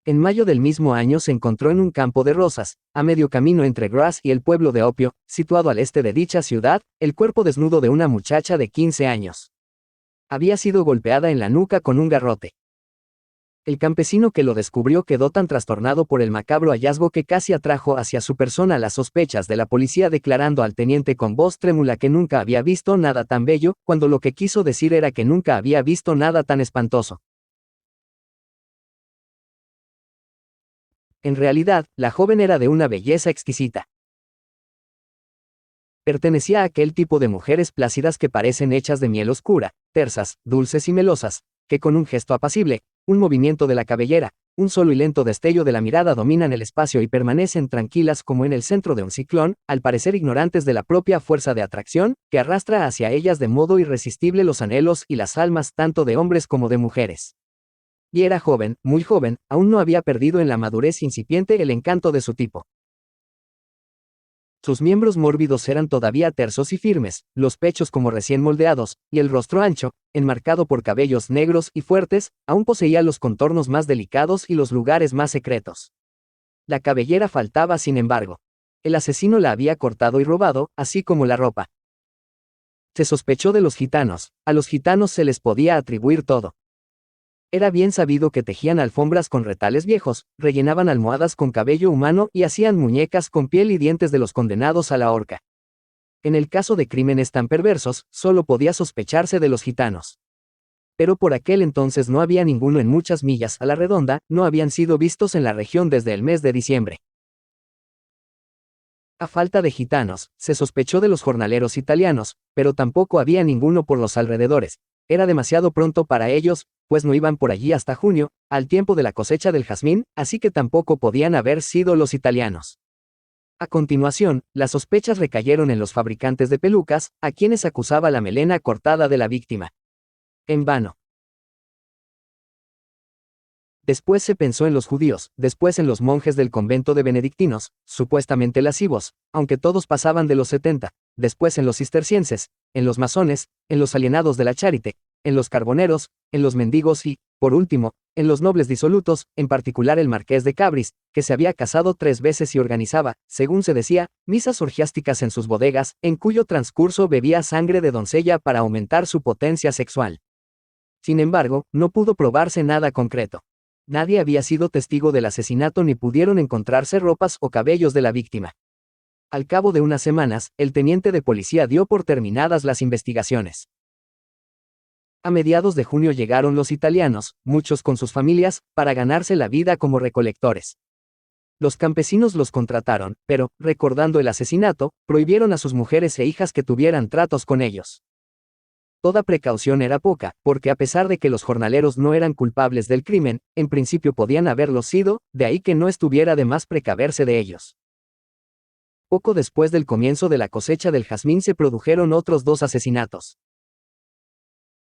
En mayo del mismo año se encontró en un campo de rosas, a medio camino entre Grass y el pueblo de Opio, situado al este de dicha ciudad, el cuerpo desnudo de una muchacha de 15 años. Había sido golpeada en la nuca con un garrote. El campesino que lo descubrió quedó tan trastornado por el macabro hallazgo que casi atrajo hacia su persona las sospechas de la policía, declarando al teniente con voz trémula que nunca había visto nada tan bello, cuando lo que quiso decir era que nunca había visto nada tan espantoso. En realidad, la joven era de una belleza exquisita. Pertenecía a aquel tipo de mujeres plácidas que parecen hechas de miel oscura, tersas, dulces y melosas, que con un gesto apacible, un movimiento de la cabellera, un solo y lento destello de la mirada dominan el espacio y permanecen tranquilas como en el centro de un ciclón, al parecer ignorantes de la propia fuerza de atracción, que arrastra hacia ellas de modo irresistible los anhelos y las almas tanto de hombres como de mujeres. Y era joven, muy joven, aún no había perdido en la madurez incipiente el encanto de su tipo. Sus miembros mórbidos eran todavía tersos y firmes, los pechos como recién moldeados, y el rostro ancho, enmarcado por cabellos negros y fuertes, aún poseía los contornos más delicados y los lugares más secretos. La cabellera faltaba, sin embargo. El asesino la había cortado y robado, así como la ropa. Se sospechó de los gitanos, a los gitanos se les podía atribuir todo. Era bien sabido que tejían alfombras con retales viejos, rellenaban almohadas con cabello humano y hacían muñecas con piel y dientes de los condenados a la horca. En el caso de crímenes tan perversos, solo podía sospecharse de los gitanos. Pero por aquel entonces no había ninguno en muchas millas a la redonda, no habían sido vistos en la región desde el mes de diciembre. A falta de gitanos, se sospechó de los jornaleros italianos, pero tampoco había ninguno por los alrededores. Era demasiado pronto para ellos, pues no iban por allí hasta junio, al tiempo de la cosecha del jazmín, así que tampoco podían haber sido los italianos. A continuación, las sospechas recayeron en los fabricantes de pelucas, a quienes acusaba la melena cortada de la víctima. En vano. Después se pensó en los judíos, después en los monjes del convento de benedictinos, supuestamente lascivos, aunque todos pasaban de los 70, después en los cistercienses, en los masones, en los alienados de la Charité, en los carboneros, en los mendigos y, por último, en los nobles disolutos, en particular el marqués de Cabris, que se había casado 3 veces y organizaba, según se decía, misas orgiásticas en sus bodegas, en cuyo transcurso bebía sangre de doncella para aumentar su potencia sexual. Sin embargo, no pudo probarse nada concreto. Nadie había sido testigo del asesinato ni pudieron encontrarse ropas o cabellos de la víctima. Al cabo de unas semanas, el teniente de policía dio por terminadas las investigaciones. A mediados de junio llegaron los italianos, muchos con sus familias, para ganarse la vida como recolectores. Los campesinos los contrataron, pero, recordando el asesinato, prohibieron a sus mujeres e hijas que tuvieran tratos con ellos. Toda precaución era poca, porque a pesar de que los jornaleros no eran culpables del crimen, en principio podían haberlo sido, de ahí que no estuviera de más precaverse de ellos. Poco después del comienzo de la cosecha del jazmín se produjeron otros 2 asesinatos.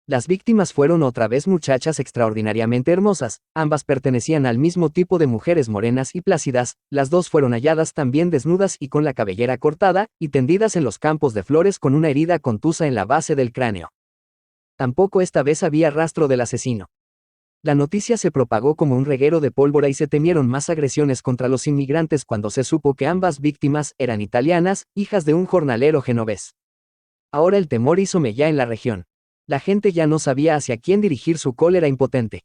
Las víctimas fueron otra vez muchachas extraordinariamente hermosas, ambas pertenecían al mismo tipo de mujeres morenas y plácidas, las 2 fueron halladas también desnudas y con la cabellera cortada, y tendidas en los campos de flores con una herida contusa en la base del cráneo. Tampoco esta vez había rastro del asesino. La noticia se propagó como un reguero de pólvora y se temieron más agresiones contra los inmigrantes cuando se supo que ambas víctimas eran italianas, hijas de un jornalero genovés. Ahora el temor hizo mella en la región. La gente ya no sabía hacia quién dirigir su cólera impotente.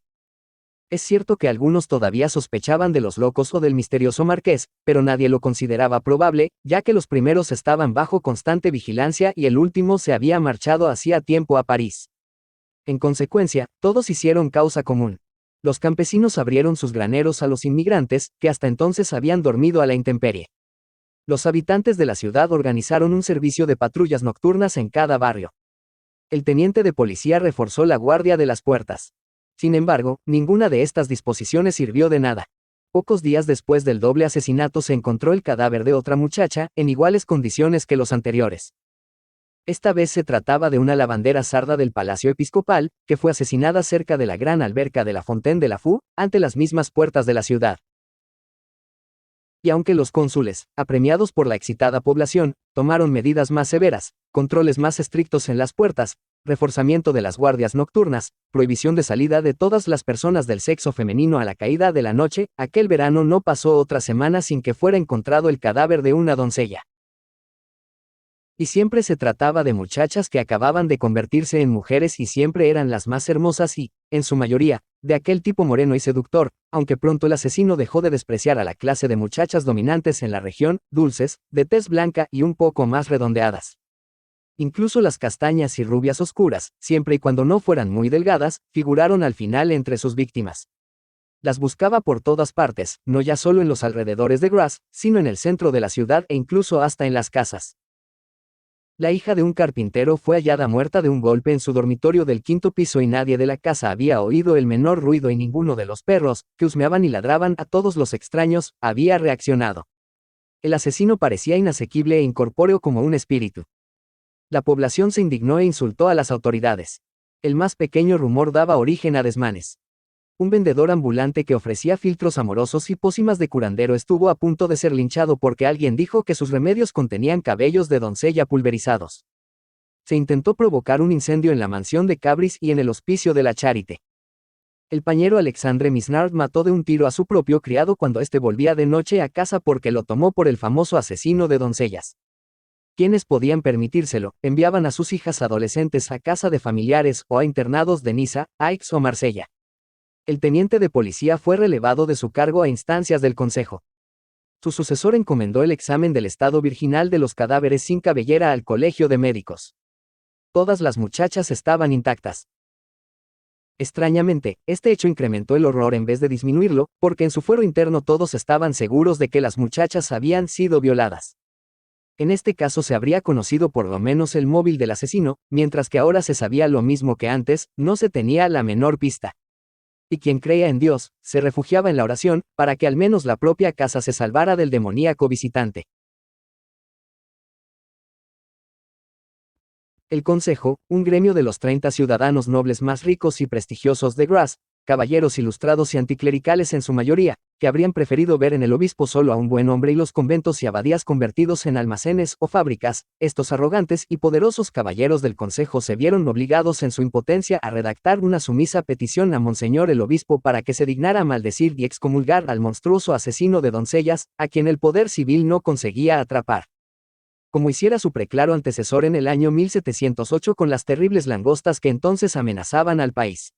Es cierto que algunos todavía sospechaban de los locos o del misterioso marqués, pero nadie lo consideraba probable, ya que los primeros estaban bajo constante vigilancia y el último se había marchado hacía tiempo a París. En consecuencia, todos hicieron causa común. Los campesinos abrieron sus graneros a los inmigrantes, que hasta entonces habían dormido a la intemperie. Los habitantes de la ciudad organizaron un servicio de patrullas nocturnas en cada barrio. El teniente de policía reforzó la guardia de las puertas. Sin embargo, ninguna de estas disposiciones sirvió de nada. Pocos días después del doble asesinato se encontró el cadáver de otra muchacha, en iguales condiciones que los anteriores. Esta vez se trataba de una lavandera sarda del Palacio Episcopal, que fue asesinada cerca de la gran alberca de la Fontaine de la Fou, ante las mismas puertas de la ciudad. Y aunque los cónsules, apremiados por la excitada población, tomaron medidas más severas, controles más estrictos en las puertas, reforzamiento de las guardias nocturnas, prohibición de salida de todas las personas del sexo femenino a la caída de la noche. Aquel verano no pasó otra semana sin que fuera encontrado el cadáver de una doncella. Y siempre se trataba de muchachas que acababan de convertirse en mujeres y siempre eran las más hermosas y, en su mayoría, de aquel tipo moreno y seductor, aunque pronto el asesino dejó de despreciar a la clase de muchachas dominantes en la región, dulces, de tez blanca y un poco más redondeadas. Incluso las castañas y rubias oscuras, siempre y cuando no fueran muy delgadas, figuraron al final entre sus víctimas. Las buscaba por todas partes, no ya solo en los alrededores de Grass, sino en el centro de la ciudad e incluso hasta en las casas. La hija de un carpintero fue hallada muerta de un golpe en su dormitorio del quinto piso y nadie de la casa había oído el menor ruido y ninguno de los perros, que husmeaban y ladraban a todos los extraños, había reaccionado. El asesino parecía inasequible e incorpóreo como un espíritu. La población se indignó e insultó a las autoridades. El más pequeño rumor daba origen a desmanes. Un vendedor ambulante que ofrecía filtros amorosos y pócimas de curandero estuvo a punto de ser linchado porque alguien dijo que sus remedios contenían cabellos de doncella pulverizados. Se intentó provocar un incendio en la mansión de Cabris y en el hospicio de la Charité. El pañero Alexandre Misnard mató de un tiro a su propio criado cuando éste volvía de noche a casa porque lo tomó por el famoso asesino de doncellas. Quienes podían permitírselo, enviaban a sus hijas adolescentes a casa de familiares o a internados de Niza, Aix o Marsella. El teniente de policía fue relevado de su cargo a instancias del Consejo. Su sucesor encomendó el examen del estado virginal de los cadáveres sin cabellera al Colegio de Médicos. Todas las muchachas estaban intactas. Extrañamente, este hecho incrementó el horror en vez de disminuirlo, porque en su fuero interno todos estaban seguros de que las muchachas habían sido violadas. En este caso se habría conocido por lo menos el móvil del asesino, mientras que ahora se sabía lo mismo que antes, no se tenía la menor pista. Y quien creía en Dios, se refugiaba en la oración, para que al menos la propia casa se salvara del demoníaco visitante. El Consejo, un gremio de los 30 ciudadanos nobles más ricos y prestigiosos de Grass, caballeros ilustrados y anticlericales en su mayoría, que habrían preferido ver en el obispo solo a un buen hombre y los conventos y abadías convertidos en almacenes o fábricas, estos arrogantes y poderosos caballeros del Consejo se vieron obligados en su impotencia a redactar una sumisa petición a Monseñor el obispo para que se dignara maldecir y excomulgar al monstruoso asesino de doncellas, a quien el poder civil no conseguía atrapar. Como hiciera su preclaro antecesor en el año 1708 con las terribles langostas que entonces amenazaban al país.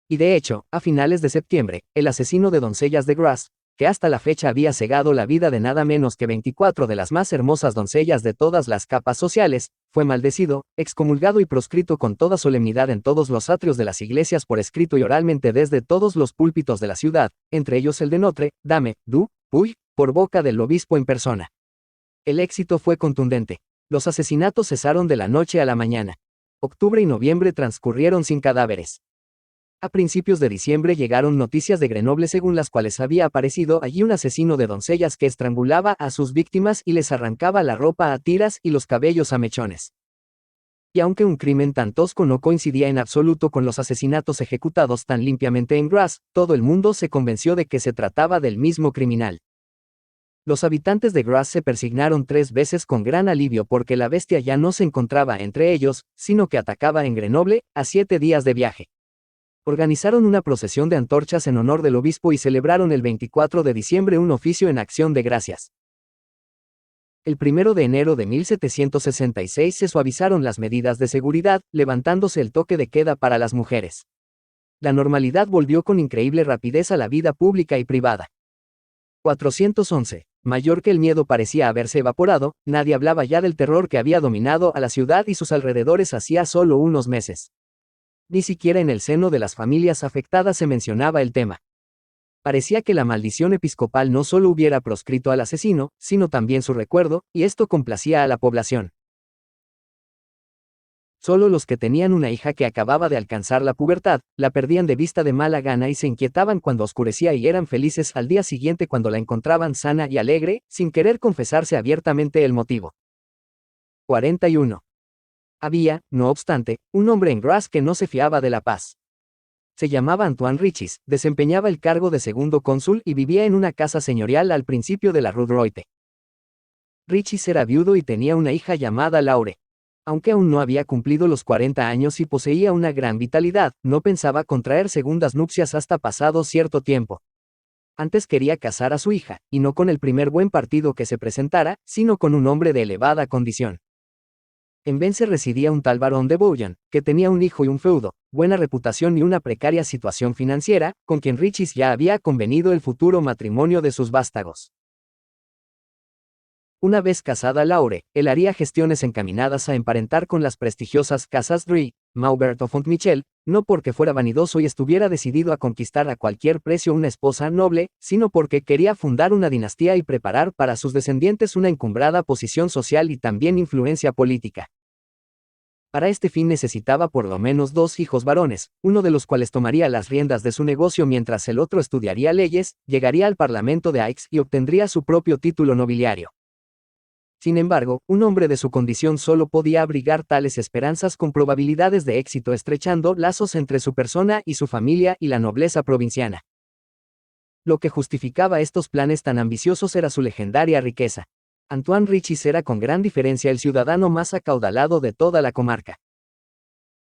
Y de hecho, a finales de septiembre, el asesino de doncellas de Grass, que hasta la fecha había cegado la vida de nada menos que 24 de las más hermosas doncellas de todas las capas sociales, fue maldecido, excomulgado y proscrito con toda solemnidad en todos los atrios de las iglesias por escrito y oralmente desde todos los púlpitos de la ciudad, entre ellos el de Notre Dame du Puy, por boca del obispo en persona. El éxito fue contundente. Los asesinatos cesaron de la noche a la mañana. Octubre y noviembre transcurrieron sin cadáveres. A principios de diciembre llegaron noticias de Grenoble según las cuales había aparecido allí un asesino de doncellas que estrangulaba a sus víctimas y les arrancaba la ropa a tiras y los cabellos a mechones. Y aunque un crimen tan tosco no coincidía en absoluto con los asesinatos ejecutados tan limpiamente en Grass, todo el mundo se convenció de que se trataba del mismo criminal. Los habitantes de Grass se persignaron 3 veces con gran alivio porque la bestia ya no se encontraba entre ellos, sino que atacaba en Grenoble, a 7 días de viaje. Organizaron una procesión de antorchas en honor del obispo y celebraron el 24 de diciembre un oficio en acción de gracias. El 1 de enero de 1766 se suavizaron las medidas de seguridad, levantándose el toque de queda para las mujeres. La normalidad volvió con increíble rapidez a la vida pública y privada. 411. Mayor que el miedo parecía haberse evaporado, nadie hablaba ya del terror que había dominado a la ciudad y sus alrededores hacía solo unos meses. Ni siquiera en el seno de las familias afectadas se mencionaba el tema. Parecía que la maldición episcopal no solo hubiera proscrito al asesino, sino también su recuerdo, y esto complacía a la población. Solo los que tenían una hija que acababa de alcanzar la pubertad, la perdían de vista de mala gana y se inquietaban cuando oscurecía y eran felices al día siguiente cuando la encontraban sana y alegre, sin querer confesarse abiertamente el motivo. 41. Había, no obstante, un hombre en Grass que no se fiaba de la paz. Se llamaba Antoine Richis, desempeñaba el cargo de segundo cónsul y vivía en una casa señorial al principio de la Rue Droite. Richis era viudo y tenía una hija llamada Laure. Aunque aún no había cumplido los 40 años y poseía una gran vitalidad, no pensaba contraer segundas nupcias hasta pasado cierto tiempo. Antes quería casar a su hija, y no con el primer buen partido que se presentara, sino con un hombre de elevada condición. En Vence residía un tal barón de Bouillon, que tenía un hijo y un feudo, buena reputación y una precaria situación financiera, con quien Richis ya había convenido el futuro matrimonio de sus vástagos. Una vez casada Laure, él haría gestiones encaminadas a emparentar con las prestigiosas casas Dreux, Maubert o Fontmichel, no porque fuera vanidoso y estuviera decidido a conquistar a cualquier precio una esposa noble, sino porque quería fundar una dinastía y preparar para sus descendientes una encumbrada posición social y también influencia política. Para este fin necesitaba por lo menos 2 hijos varones, uno de los cuales tomaría las riendas de su negocio mientras el otro estudiaría leyes, llegaría al Parlamento de Aix y obtendría su propio título nobiliario. Sin embargo, un hombre de su condición solo podía abrigar tales esperanzas con probabilidades de éxito estrechando lazos entre su persona y su familia y la nobleza provinciana. Lo que justificaba estos planes tan ambiciosos era su legendaria riqueza. Antoine Richis era con gran diferencia el ciudadano más acaudalado de toda la comarca.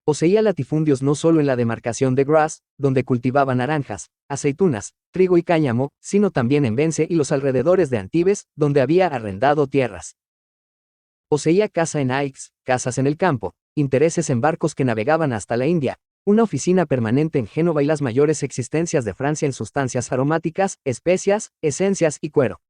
Poseía latifundios no solo en la demarcación de Grasse, donde cultivaba naranjas, aceitunas, trigo y cáñamo, sino también en Vence y los alrededores de Antibes, donde había arrendado tierras. Poseía casa en Aix, casas en el campo, intereses en barcos que navegaban hasta la India, una oficina permanente en Génova y las mayores existencias de Francia en sustancias aromáticas, especias, esencias y cuero.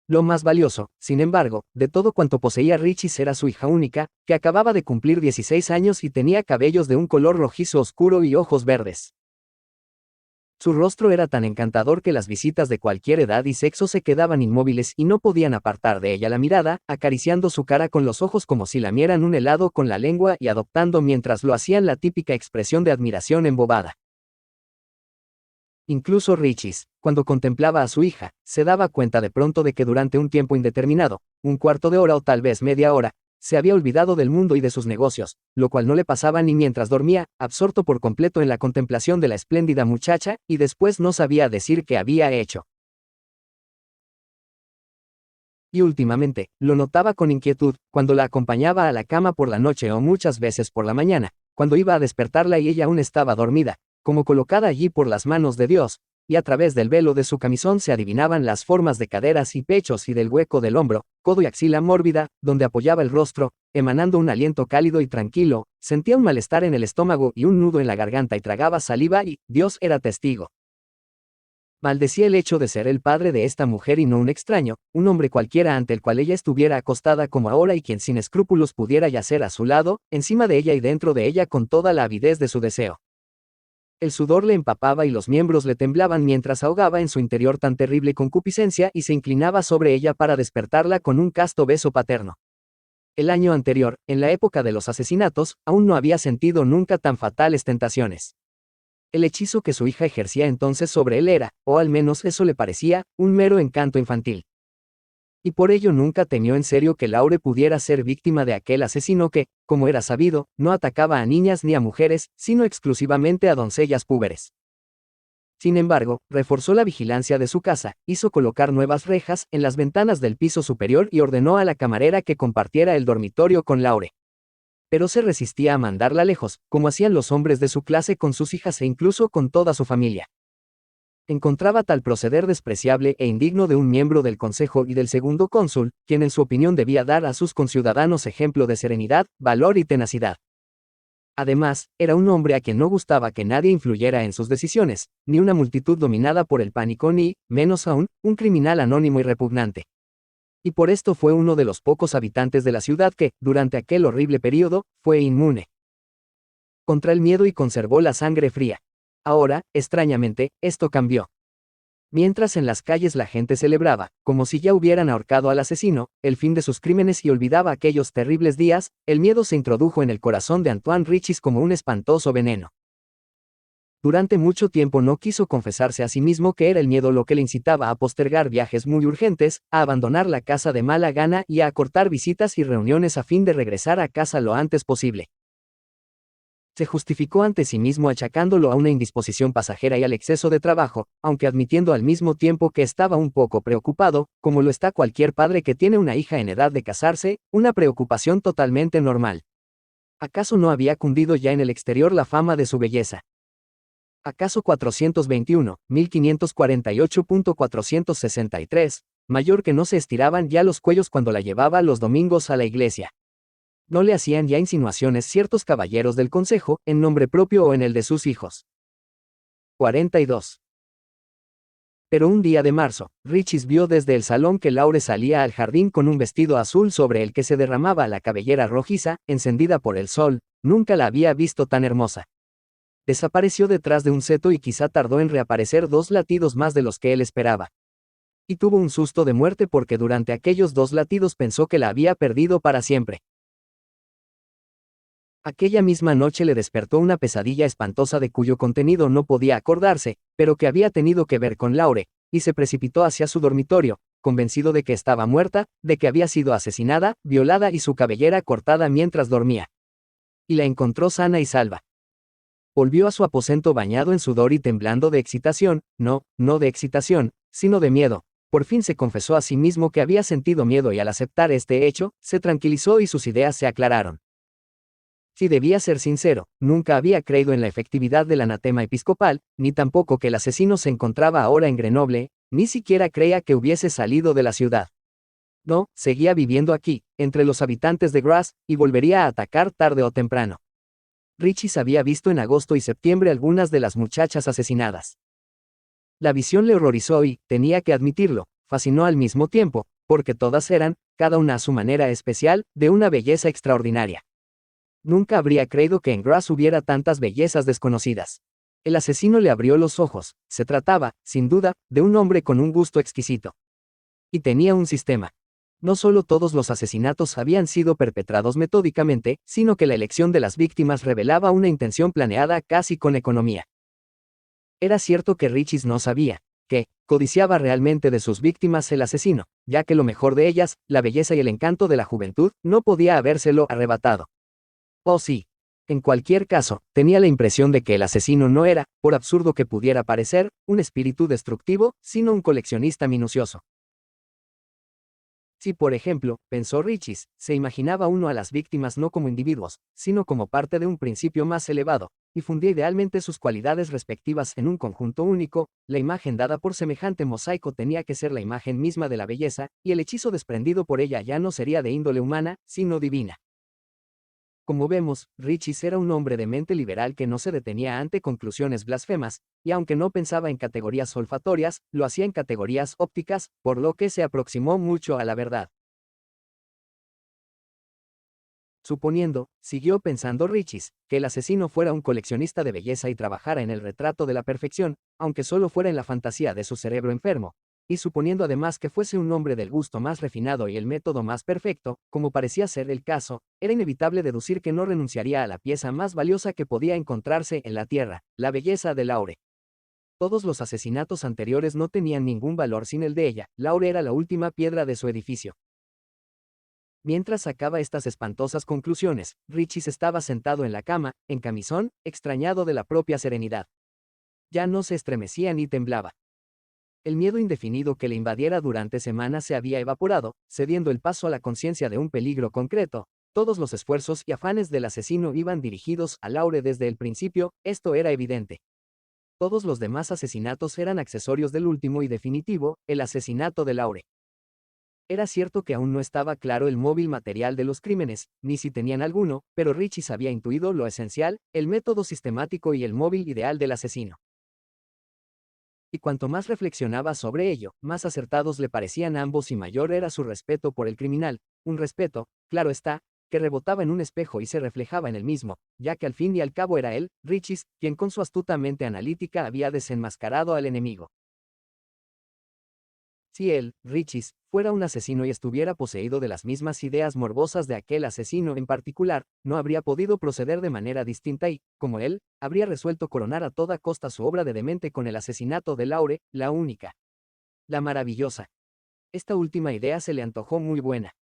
Lo más valioso, sin embargo, de todo cuanto poseía Richis era su hija única, que acababa de cumplir 16 años y tenía cabellos de un color rojizo oscuro y ojos verdes. Su rostro era tan encantador que las visitas de cualquier edad y sexo se quedaban inmóviles y no podían apartar de ella la mirada, acariciando su cara con los ojos como si lamieran un helado con la lengua y adoptando mientras lo hacían la típica expresión de admiración embobada. Incluso Richis, cuando contemplaba a su hija, se daba cuenta de pronto de que durante un tiempo indeterminado, un cuarto de hora o tal vez media hora, se había olvidado del mundo y de sus negocios, lo cual no le pasaba ni mientras dormía, absorto por completo en la contemplación de la espléndida muchacha, y después no sabía decir qué había hecho. Y últimamente, lo notaba con inquietud, cuando la acompañaba a la cama por la noche o muchas veces por la mañana, cuando iba a despertarla y ella aún estaba dormida, como colocada allí por las manos de Dios, y a través del velo de su camisón se adivinaban las formas de caderas y pechos y del hueco del hombro, codo y axila mórbida, donde apoyaba el rostro, emanando un aliento cálido y tranquilo, sentía un malestar en el estómago y un nudo en la garganta y tragaba saliva y, Dios era testigo. Maldecía el hecho de ser el padre de esta mujer y no un extraño, un hombre cualquiera ante el cual ella estuviera acostada como ahora y quien sin escrúpulos pudiera yacer a su lado, encima de ella y dentro de ella con toda la avidez de su deseo. El sudor le empapaba y los miembros le temblaban mientras ahogaba en su interior tan terrible concupiscencia y se inclinaba sobre ella para despertarla con un casto beso paterno. El año anterior, en la época de los asesinatos, aún no había sentido nunca tan fatales tentaciones. El hechizo que su hija ejercía entonces sobre él era, o al menos eso le parecía, un mero encanto infantil. Y por ello nunca temió en serio que Laure pudiera ser víctima de aquel asesino que, como era sabido, no atacaba a niñas ni a mujeres, sino exclusivamente a doncellas púberes. Sin embargo, reforzó la vigilancia de su casa, hizo colocar nuevas rejas en las ventanas del piso superior y ordenó a la camarera que compartiera el dormitorio con Laure. Pero se resistía a mandarla lejos, como hacían los hombres de su clase con sus hijas e incluso con toda su familia. Encontraba tal proceder despreciable e indigno de un miembro del Consejo y del segundo cónsul, quien en su opinión debía dar a sus conciudadanos ejemplo de serenidad, valor y tenacidad. Además, era un hombre a quien no gustaba que nadie influyera en sus decisiones, ni una multitud dominada por el pánico ni, menos aún, un criminal anónimo y repugnante. Y por esto fue uno de los pocos habitantes de la ciudad que, durante aquel horrible período, fue inmune contra el miedo y conservó la sangre fría. Ahora, extrañamente, esto cambió. Mientras en las calles la gente celebraba, como si ya hubieran ahorcado al asesino, el fin de sus crímenes y olvidaba aquellos terribles días, el miedo se introdujo en el corazón de Antoine Richis como un espantoso veneno. Durante mucho tiempo no quiso confesarse a sí mismo que era el miedo lo que le incitaba a postergar viajes muy urgentes, a abandonar la casa de mala gana y a acortar visitas y reuniones a fin de regresar a casa lo antes posible. Se justificó ante sí mismo achacándolo a una indisposición pasajera y al exceso de trabajo, aunque admitiendo al mismo tiempo que estaba un poco preocupado, como lo está cualquier padre que tiene una hija en edad de casarse, una preocupación totalmente normal. ¿Acaso no había cundido ya en el exterior la fama de su belleza? ¿Acaso 421, 1548.463, mayor que no se estiraban ya los cuellos cuando la llevaba los domingos a la iglesia? ¿No le hacían ya insinuaciones ciertos caballeros del consejo, en nombre propio o en el de sus hijos? 42. Pero un día de marzo, Richis vio desde el salón que Laure salía al jardín con un vestido azul sobre el que se derramaba la cabellera rojiza, encendida por el sol. Nunca la había visto tan hermosa. Desapareció detrás de un seto y quizá tardó en reaparecer 2 latidos más de los que él esperaba. Y tuvo un susto de muerte porque durante aquellos 2 latidos pensó que la había perdido para siempre. Aquella misma noche le despertó una pesadilla espantosa de cuyo contenido no podía acordarse, pero que había tenido que ver con Laure, y se precipitó hacia su dormitorio, convencido de que estaba muerta, de que había sido asesinada, violada y su cabellera cortada mientras dormía. Y la encontró sana y salva. Volvió a su aposento bañado en sudor y temblando de excitación, no de excitación, sino de miedo. Por fin se confesó a sí mismo que había sentido miedo y al aceptar este hecho, se tranquilizó y sus ideas se aclararon. Si debía ser sincero, nunca había creído en la efectividad del anatema episcopal, ni tampoco que el asesino se encontraba ahora en Grenoble, ni siquiera creía que hubiese salido de la ciudad. No, seguía viviendo aquí, entre los habitantes de Grasse, y volvería a atacar tarde o temprano. Richis había visto en agosto y septiembre algunas de las muchachas asesinadas. La visión le horrorizó y, tenía que admitirlo, fascinó al mismo tiempo, porque todas eran, cada una a su manera especial, de una belleza extraordinaria. Nunca habría creído que en Grasse hubiera tantas bellezas desconocidas. El asesino le abrió los ojos. Se trataba, sin duda, de un hombre con un gusto exquisito. Y tenía un sistema. No solo todos los asesinatos habían sido perpetrados metódicamente, sino que la elección de las víctimas revelaba una intención planeada casi con economía. Era cierto que Richis no sabía, que codiciaba realmente de sus víctimas el asesino, ya que lo mejor de ellas, la belleza y el encanto de la juventud, no podía habérselo arrebatado. Oh sí. En cualquier caso, tenía la impresión de que el asesino no era, por absurdo que pudiera parecer, un espíritu destructivo, sino un coleccionista minucioso. Si, por ejemplo, pensó Richis, se imaginaba uno a las víctimas no como individuos, sino como parte de un principio más elevado, y fundía idealmente sus cualidades respectivas en un conjunto único, la imagen dada por semejante mosaico tenía que ser la imagen misma de la belleza, y el hechizo desprendido por ella ya no sería de índole humana, sino divina. Como vemos, Richis era un hombre de mente liberal que no se detenía ante conclusiones blasfemas, y aunque no pensaba en categorías olfatorias, lo hacía en categorías ópticas, por lo que se aproximó mucho a la verdad. Suponiendo, siguió pensando Richis, que el asesino fuera un coleccionista de belleza y trabajara en el retrato de la perfección, aunque solo fuera en la fantasía de su cerebro enfermo, y suponiendo además que fuese un hombre del gusto más refinado y el método más perfecto, como parecía ser el caso, era inevitable deducir que no renunciaría a la pieza más valiosa que podía encontrarse en la tierra, la belleza de Laure. Todos los asesinatos anteriores no tenían ningún valor sin el de ella, Laure era la última piedra de su edificio. Mientras sacaba estas espantosas conclusiones, Richis estaba sentado en la cama, en camisón, extrañado de la propia serenidad. Ya no se estremecía ni temblaba. El miedo indefinido que le invadiera durante semanas se había evaporado, cediendo el paso a la conciencia de un peligro concreto. Todos los esfuerzos y afanes del asesino iban dirigidos a Laure desde el principio, esto era evidente. Todos los demás asesinatos eran accesorios del último y definitivo, el asesinato de Laure. Era cierto que aún no estaba claro el móvil material de los crímenes, ni si tenían alguno, pero Richis había intuido lo esencial, el método sistemático y el móvil ideal del asesino. Y cuanto más reflexionaba sobre ello, más acertados le parecían ambos y mayor era su respeto por el criminal, un respeto, claro está, que rebotaba en un espejo y se reflejaba en el mismo, ya que al fin y al cabo era él, Richis, quien con su astuta mente analítica había desenmascarado al enemigo. Si él, Richis, fuera un asesino y estuviera poseído de las mismas ideas morbosas de aquel asesino en particular, no habría podido proceder de manera distinta y, como él, habría resuelto coronar a toda costa su obra de demente con el asesinato de Laure, la única. La maravillosa. Esta última idea se le antojó muy buena.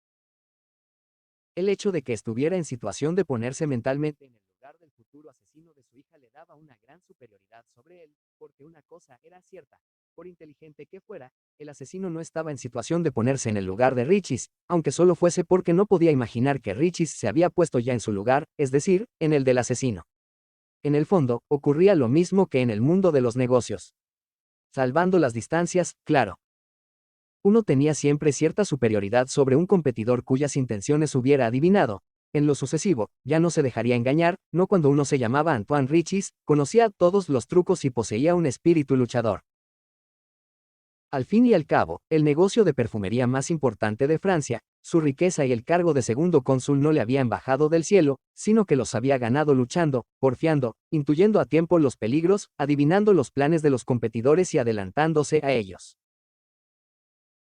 El hecho de que estuviera en situación de ponerse mentalmente en el lugar del futuro futuro asesino de su hija le daba una gran superioridad sobre él, porque una cosa era cierta. Por inteligente que fuera, el asesino no estaba en situación de ponerse en el lugar de Richis, aunque solo fuese porque no podía imaginar que Richis se había puesto ya en su lugar, es decir, en el del asesino. En el fondo, ocurría lo mismo que en el mundo de los negocios. Salvando las distancias, claro. Uno tenía siempre cierta superioridad sobre un competidor cuyas intenciones hubiera adivinado. En lo sucesivo, ya no se dejaría engañar, no cuando uno se llamaba Antoine Richis, conocía todos los trucos y poseía un espíritu luchador. Al fin y al cabo, el negocio de perfumería más importante de Francia, su riqueza y el cargo de segundo cónsul no le habían bajado del cielo, sino que los había ganado luchando, porfiando, intuyendo a tiempo los peligros, adivinando los planes de los competidores y adelantándose a ellos.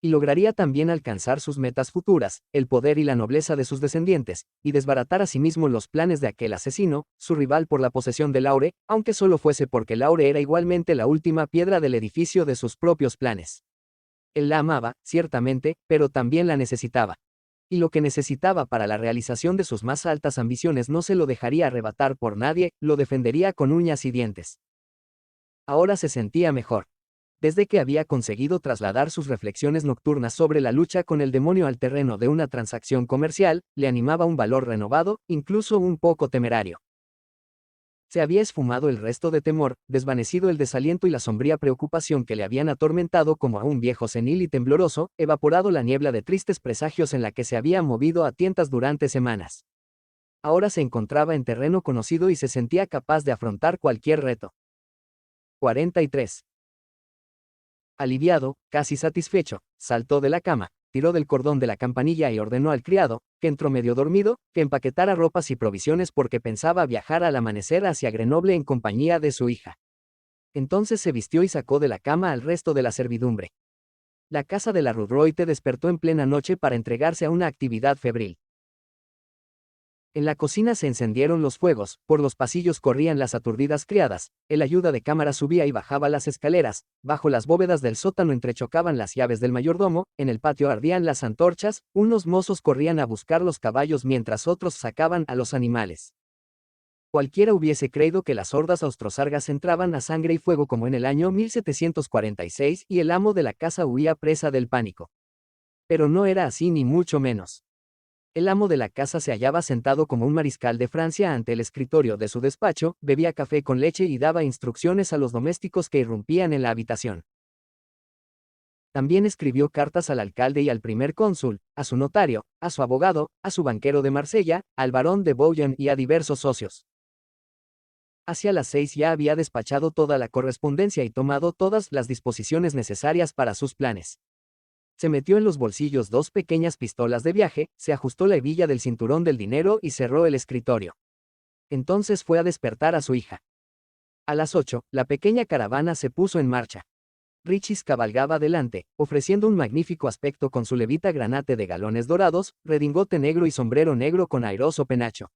Y lograría también alcanzar sus metas futuras, el poder y la nobleza de sus descendientes, y desbaratar asimismo los planes de aquel asesino, su rival por la posesión de Laure, aunque solo fuese porque Laure era igualmente la última piedra del edificio de sus propios planes. Él la amaba, ciertamente, pero también la necesitaba. Y lo que necesitaba para la realización de sus más altas ambiciones no se lo dejaría arrebatar por nadie, lo defendería con uñas y dientes. Ahora se sentía mejor. Desde que había conseguido trasladar sus reflexiones nocturnas sobre la lucha con el demonio al terreno de una transacción comercial, le animaba un valor renovado, incluso un poco temerario. Se había esfumado el resto de temor, desvanecido el desaliento y la sombría preocupación que le habían atormentado como a un viejo senil y tembloroso, evaporado la niebla de tristes presagios en la que se había movido a tientas durante semanas. Ahora se encontraba en terreno conocido y se sentía capaz de afrontar cualquier reto. 43. Aliviado, casi satisfecho, saltó de la cama, tiró del cordón de la campanilla y ordenó al criado, que entró medio dormido, que empaquetara ropas y provisiones porque pensaba viajar al amanecer hacia Grenoble en compañía de su hija. Entonces se vistió y sacó de la cama al resto de la servidumbre. La casa de la Rudroite despertó en plena noche para entregarse a una actividad febril. En la cocina se encendieron los fuegos, por los pasillos corrían las aturdidas criadas, el ayuda de cámara subía y bajaba las escaleras, bajo las bóvedas del sótano entrechocaban las llaves del mayordomo, en el patio ardían las antorchas, unos mozos corrían a buscar los caballos mientras otros sacaban a los animales. Cualquiera hubiese creído que las hordas austrosargas entraban a sangre y fuego como en el año 1746 y el amo de la casa huía presa del pánico. Pero no era así ni mucho menos. El amo de la casa se hallaba sentado como un mariscal de Francia ante el escritorio de su despacho, bebía café con leche y daba instrucciones a los domésticos que irrumpían en la habitación. También escribió cartas al alcalde y al primer cónsul, a su notario, a su abogado, a su banquero de Marsella, al barón de Bouillon y a diversos socios. Hacia las 6 ya había despachado toda la correspondencia y tomado todas las disposiciones necesarias para sus planes. Se metió en los bolsillos 2 pequeñas pistolas de viaje, se ajustó la hebilla del cinturón del dinero y cerró el escritorio. Entonces fue a despertar a su hija. A las 8, la pequeña caravana se puso en marcha. Richis cabalgaba delante, ofreciendo un magnífico aspecto con su levita granate de galones dorados, redingote negro y sombrero negro con airoso penacho.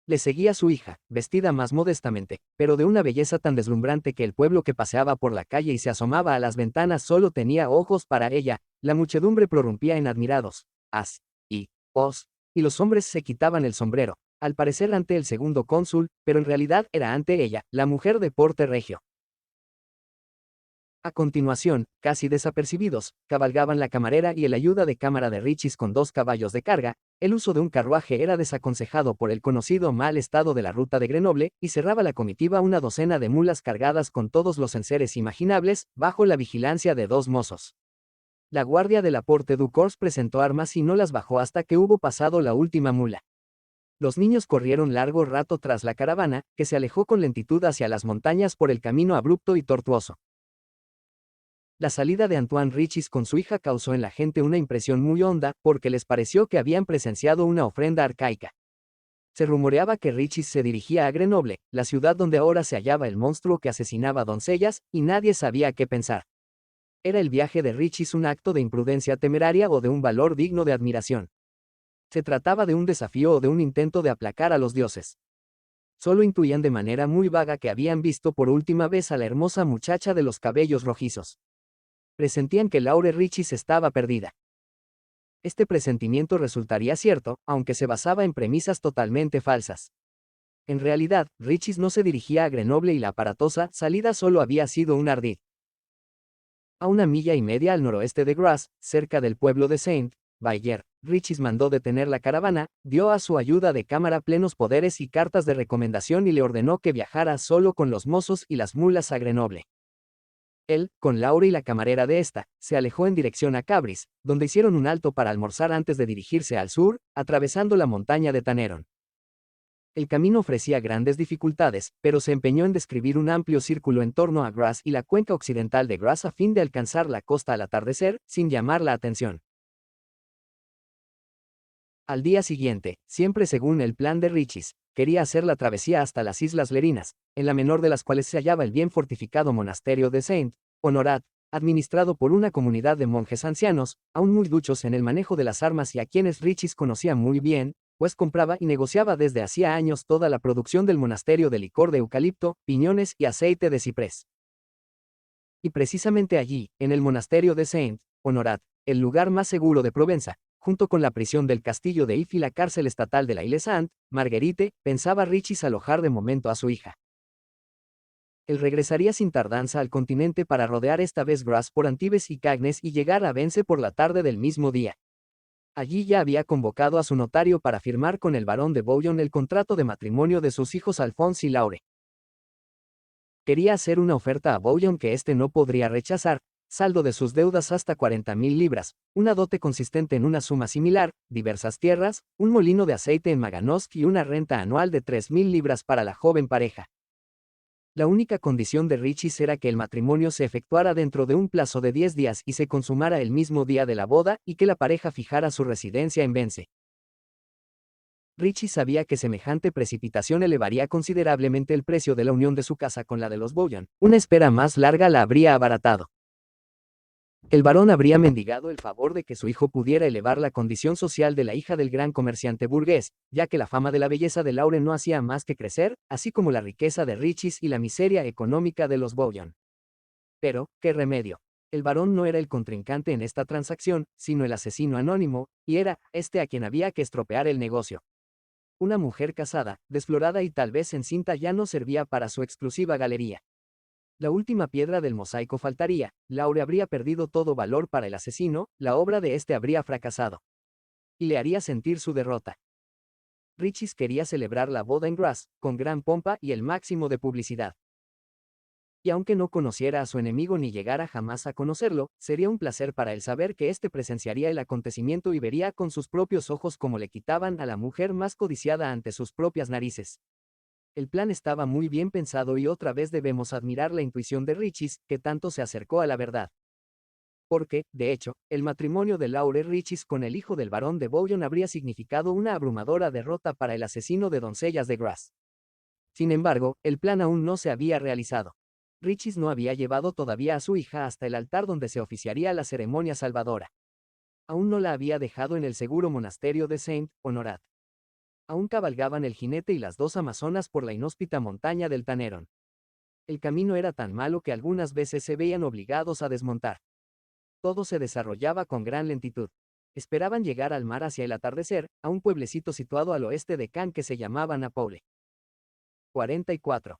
Le seguía su hija, vestida más modestamente, pero de una belleza tan deslumbrante que el pueblo que paseaba por la calle y se asomaba a las ventanas solo tenía ojos para ella, la muchedumbre prorrumpía en admirados, as, y, os, y los hombres se quitaban el sombrero, al parecer ante el segundo cónsul, pero en realidad era ante ella, la mujer de porte regio. A continuación, casi desapercibidos, cabalgaban la camarera y el ayuda de cámara de Richis con 2 caballos de carga. El uso de un carruaje era desaconsejado por el conocido mal estado de la ruta de Grenoble, y cerraba la comitiva una docena de mulas cargadas con todos los enseres imaginables, bajo la vigilancia de 2 mozos. La guardia de la Porte du Corps presentó armas y no las bajó hasta que hubo pasado la última mula. Los niños corrieron largo rato tras la caravana, que se alejó con lentitud hacia las montañas por el camino abrupto y tortuoso. La salida de Antoine Richis con su hija causó en la gente una impresión muy honda, porque les pareció que habían presenciado una ofrenda arcaica. Se rumoreaba que Richis se dirigía a Grenoble, la ciudad donde ahora se hallaba el monstruo que asesinaba doncellas, y nadie sabía qué pensar. ¿Era el viaje de Richis un acto de imprudencia temeraria o de un valor digno de admiración? ¿Se trataba de un desafío o de un intento de aplacar a los dioses? Solo intuían de manera muy vaga que habían visto por última vez a la hermosa muchacha de los cabellos rojizos. Presentían que Laure Richis estaba perdida. Este presentimiento resultaría cierto, aunque se basaba en premisas totalmente falsas. En realidad, Richis no se dirigía a Grenoble y la aparatosa salida solo había sido un ardid. A 1,5 millas al noroeste de Grasse, cerca del pueblo de Saint-Vallier, Richis mandó detener la caravana, dio a su ayuda de cámara plenos poderes y cartas de recomendación y le ordenó que viajara solo con los mozos y las mulas a Grenoble. Él, con Laura y la camarera de esta, se alejó en dirección a Cabris, donde hicieron un alto para almorzar antes de dirigirse al sur, atravesando la montaña de Taneron. El camino ofrecía grandes dificultades, pero se empeñó en describir un amplio círculo en torno a Grasse y la cuenca occidental de Grasse a fin de alcanzar la costa al atardecer, sin llamar la atención. Al día siguiente, siempre según el plan de Richis, quería hacer la travesía hasta las Islas Lerinas, en la menor de las cuales se hallaba el bien fortificado monasterio de Saint-Honorat, administrado por una comunidad de monjes ancianos, aún muy duchos en el manejo de las armas y a quienes Richis conocía muy bien, pues compraba y negociaba desde hacía años toda la producción del monasterio de licor de eucalipto, piñones y aceite de ciprés. Y precisamente allí, en el monasterio de Saint-Honorat, el lugar más seguro de Provenza, junto con la prisión del castillo de If y la cárcel estatal de la Île-Sainte-Marguerite, pensaba Richis alojar de momento a su hija. Él regresaría sin tardanza al continente para rodear esta vez Grasse por Antibes y Cagnes y llegar a Vence por la tarde del mismo día. Allí ya había convocado a su notario para firmar con el barón de Bouillon el contrato de matrimonio de sus hijos Alphonse y Laure. Quería hacer una oferta a Bouillon que éste no podría rechazar, saldo de sus deudas hasta 40,000 libras, una dote consistente en una suma similar, diversas tierras, un molino de aceite en Maganosque y una renta anual de 3,000 libras para la joven pareja. La única condición de Richis era que el matrimonio se efectuara dentro de un plazo de 10 días y se consumara el mismo día de la boda y que la pareja fijara su residencia en Vence. Richis sabía que semejante precipitación elevaría considerablemente el precio de la unión de su casa con la de los Bouillon. Una espera más larga la habría abaratado. El barón habría mendigado el favor de que su hijo pudiera elevar la condición social de la hija del gran comerciante burgués, ya que la fama de la belleza de Laure no hacía más que crecer, así como la riqueza de Richis y la miseria económica de los Bouillon. Pero, ¿qué remedio? El barón no era el contrincante en esta transacción, sino el asesino anónimo, y era este a quien había que estropear el negocio. Una mujer casada, desflorada y tal vez encinta ya no servía para su exclusiva galería. La última piedra del mosaico faltaría, Laure habría perdido todo valor para el asesino, la obra de este habría fracasado. Y le haría sentir su derrota. Richis quería celebrar la boda en Grasse, con gran pompa y el máximo de publicidad. Y aunque no conociera a su enemigo ni llegara jamás a conocerlo, sería un placer para él saber que éste presenciaría el acontecimiento y vería con sus propios ojos cómo le quitaban a la mujer más codiciada ante sus propias narices. El plan estaba muy bien pensado y otra vez debemos admirar la intuición de Richis, que tanto se acercó a la verdad. Porque, de hecho, el matrimonio de Laure Richis con el hijo del barón de Bouillon habría significado una abrumadora derrota para el asesino de doncellas de Grasse. Sin embargo, el plan aún no se había realizado. Richis no había llevado todavía a su hija hasta el altar donde se oficiaría la ceremonia salvadora. Aún no la había dejado en el seguro monasterio de Saint-Honorat. Aún cabalgaban el jinete y las dos amazonas por la inhóspita montaña del Taneron. El camino era tan malo que algunas veces se veían obligados a desmontar. Todo se desarrollaba con gran lentitud. Esperaban llegar al mar hacia el atardecer, a un pueblecito situado al oeste de Cannes que se llamaba Napoule. 44.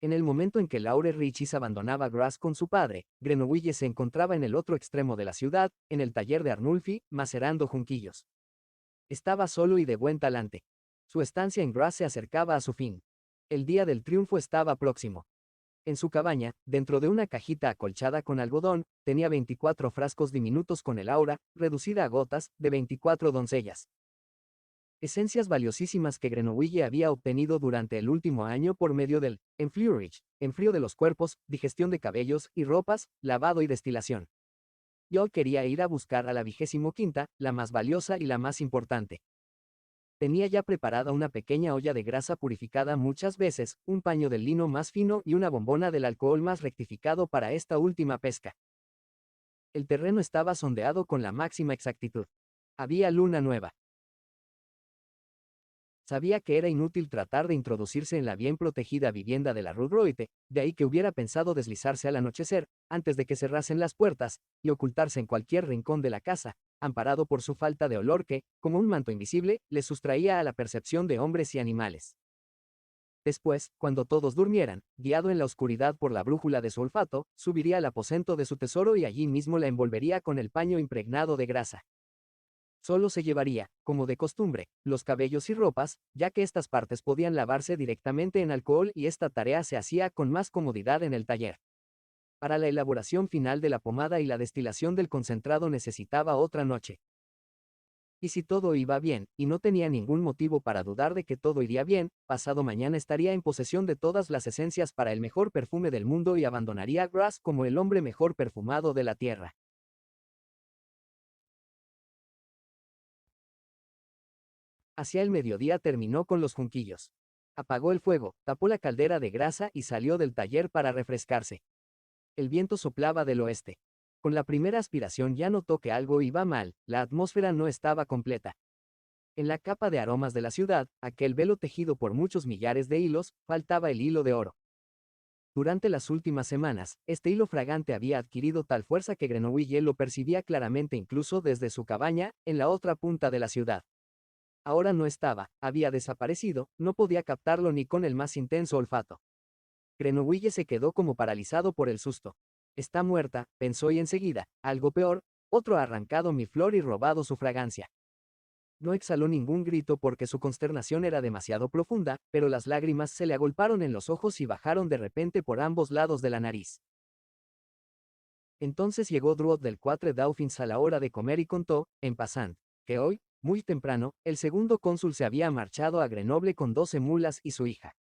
En el momento en que Laure Richis abandonaba Grasse con su padre, Grenoble se encontraba en el otro extremo de la ciudad, en el taller de Arnulfi, macerando junquillos. Estaba solo y de buen talante. Su estancia en Grasse se acercaba a su fin. El día del triunfo estaba próximo. En su cabaña, dentro de una cajita acolchada con algodón, tenía 24 frascos diminutos con el aura, reducida a gotas, de 24 doncellas. Esencias valiosísimas que Grenoble había obtenido durante el último año por medio del enfleurage, enfrío de los cuerpos, digestión de cabellos y ropas, lavado y destilación. Yo quería ir a buscar a la 25ª, la más valiosa y la más importante. Tenía ya preparada una pequeña olla de grasa purificada muchas veces, un paño del lino más fino y una bombona del alcohol más rectificado para esta última pesca. El terreno estaba sondeado con la máxima exactitud. Había luna nueva. Sabía que era inútil tratar de introducirse en la bien protegida vivienda de la Rue Droite, de ahí que hubiera pensado deslizarse al anochecer, antes de que cerrasen las puertas, y ocultarse en cualquier rincón de la casa, amparado por su falta de olor que, como un manto invisible, le sustraía a la percepción de hombres y animales. Después, cuando todos durmieran, guiado en la oscuridad por la brújula de su olfato, subiría al aposento de su tesoro y allí mismo la envolvería con el paño impregnado de grasa. Solo se llevaría, como de costumbre, los cabellos y ropas, ya que estas partes podían lavarse directamente en alcohol y esta tarea se hacía con más comodidad en el taller. Para la elaboración final de la pomada y la destilación del concentrado necesitaba otra noche. Y si todo iba bien, y no tenía ningún motivo para dudar de que todo iría bien, pasado mañana estaría en posesión de todas las esencias para el mejor perfume del mundo y abandonaría a Grass como el hombre mejor perfumado de la tierra. Hacia el mediodía terminó con los junquillos. Apagó el fuego, tapó la caldera de grasa y salió del taller para refrescarse. El viento soplaba del oeste. Con la primera aspiración ya notó que algo iba mal, la atmósfera no estaba completa. En la capa de aromas de la ciudad, aquel velo tejido por muchos millares de hilos, faltaba el hilo de oro. Durante las últimas semanas, este hilo fragante había adquirido tal fuerza que Grenouille lo percibía claramente incluso desde su cabaña, en la otra punta de la ciudad. Ahora no estaba, había desaparecido, no podía captarlo ni con el más intenso olfato. Grenouille se quedó como paralizado por el susto. Está muerta, pensó y enseguida, algo peor, otro ha arrancado mi flor y robado su fragancia. No exhaló ningún grito porque su consternación era demasiado profunda, pero las lágrimas se le agolparon en los ojos y bajaron de repente por ambos lados de la nariz. Entonces llegó Druot del Quatre Dauphins a la hora de comer y contó, en passant, que hoy, muy temprano, el segundo cónsul se había marchado a Grenoble con 12 mulas y su hija.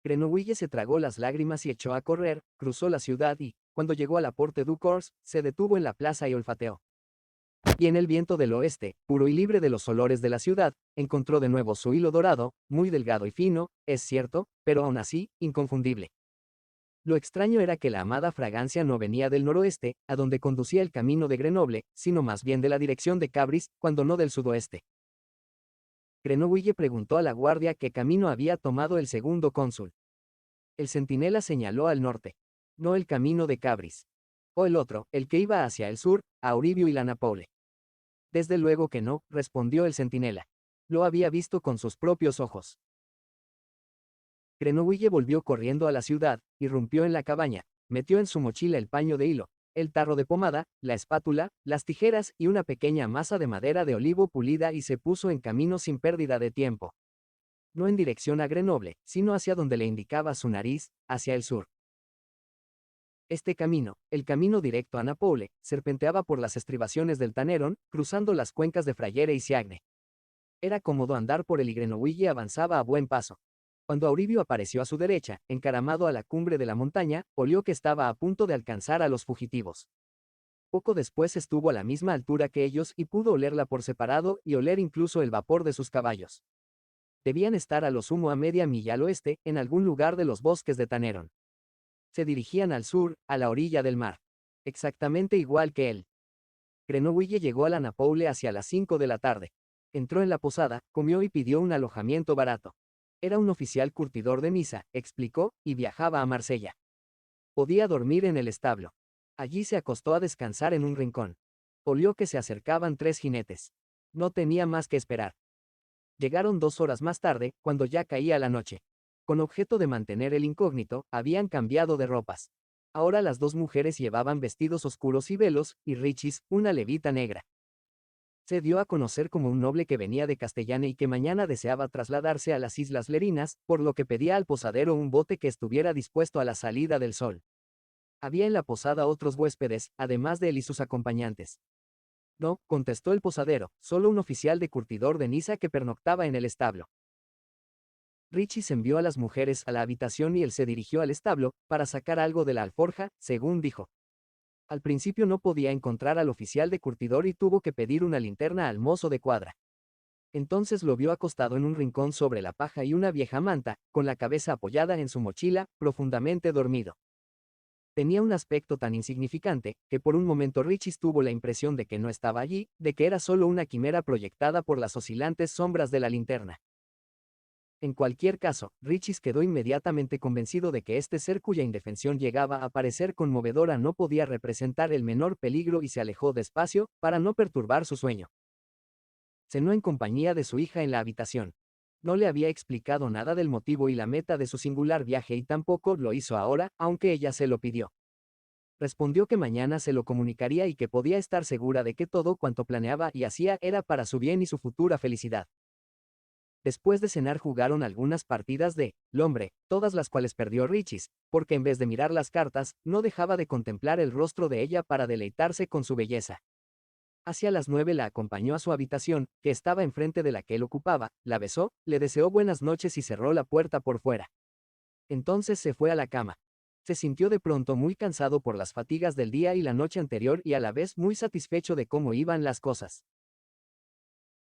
Grenouille se tragó las lágrimas y echó a correr, cruzó la ciudad y, cuando llegó a la Porte du Corse, se detuvo en la plaza y olfateó. Y en el viento del oeste, puro y libre de los olores de la ciudad, encontró de nuevo su hilo dorado, muy delgado y fino, es cierto, pero aún así, inconfundible. Lo extraño era que la amada fragancia no venía del noroeste, a donde conducía el camino de Grenoble, sino más bien de la dirección de Cabris, cuando no del sudoeste. Grenouille preguntó a la guardia qué camino había tomado el segundo cónsul. El centinela señaló al norte. No el camino de Cabris. O el otro, el que iba hacia el sur, a Auribio y la Napole. Desde luego que no, respondió el centinela. Lo había visto con sus propios ojos. Grenouille volvió corriendo a la ciudad, irrumpió en la cabaña, metió en su mochila el paño de hilo, el tarro de pomada, la espátula, las tijeras y una pequeña masa de madera de olivo pulida y se puso en camino sin pérdida de tiempo. No en dirección a Grenoble, sino hacia donde le indicaba su nariz, hacia el sur. Este camino, el camino directo a Napole, serpenteaba por las estribaciones del Taneron, cruzando las cuencas de Frayere y Siagne. Era cómodo andar por él y Grenouille avanzaba a buen paso. Cuando Auribio apareció a su derecha, encaramado a la cumbre de la montaña, olió que estaba a punto de alcanzar a los fugitivos. Poco después estuvo a la misma altura que ellos y pudo olerla por separado y oler incluso el vapor de sus caballos. Debían estar a lo sumo a media milla al oeste, en algún lugar de los bosques de Taneron. Se dirigían al sur, a la orilla del mar. Exactamente igual que él. Grenouille llegó a la Napole hacia las 5 de la tarde. Entró en la posada, comió y pidió un alojamiento barato. Era un oficial curtidor de Niza, explicó, y viajaba a Marsella. Podía dormir en el establo. Allí se acostó a descansar en un rincón. Olió que se acercaban 3 jinetes. No tenía más que esperar. Llegaron 2 horas más tarde, cuando ya caía la noche. Con objeto de mantener el incógnito, habían cambiado de ropas. Ahora las 2 mujeres llevaban vestidos oscuros y velos, y Richis, una levita negra. Se dio a conocer como un noble que venía de Castellane y que mañana deseaba trasladarse a las Islas Lerinas, por lo que pedía al posadero un bote que estuviera dispuesto a la salida del sol. Había en la posada otros huéspedes, además de él y sus acompañantes. No, contestó el posadero, solo un oficial de curtidor de Niza que pernoctaba en el establo. Richis envió a las mujeres a la habitación y él se dirigió al establo, para sacar algo de la alforja, según dijo. Al principio no podía encontrar al oficial de curtidor y tuvo que pedir una linterna al mozo de cuadra. Entonces lo vio acostado en un rincón sobre la paja y una vieja manta, con la cabeza apoyada en su mochila, profundamente dormido. Tenía un aspecto tan insignificante, que por un momento Richis tuvo la impresión de que no estaba allí, de que era solo una quimera proyectada por las oscilantes sombras de la linterna. En cualquier caso, Richis quedó inmediatamente convencido de que este ser cuya indefensión llegaba a parecer conmovedora no podía representar el menor peligro y se alejó despacio, para no perturbar su sueño. Cenó en compañía de su hija en la habitación. No le había explicado nada del motivo y la meta de su singular viaje y tampoco lo hizo ahora, aunque ella se lo pidió. Respondió que mañana se lo comunicaría y que podía estar segura de que todo cuanto planeaba y hacía era para su bien y su futura felicidad. Después de cenar jugaron algunas partidas de Lombre, todas las cuales perdió Richis, porque en vez de mirar las cartas, no dejaba de contemplar el rostro de ella para deleitarse con su belleza. Hacia las 9 la acompañó a su habitación, que estaba enfrente de la que él ocupaba, la besó, le deseó buenas noches y cerró la puerta por fuera. Entonces se fue a la cama. Se sintió de pronto muy cansado por las fatigas del día y la noche anterior y a la vez muy satisfecho de cómo iban las cosas.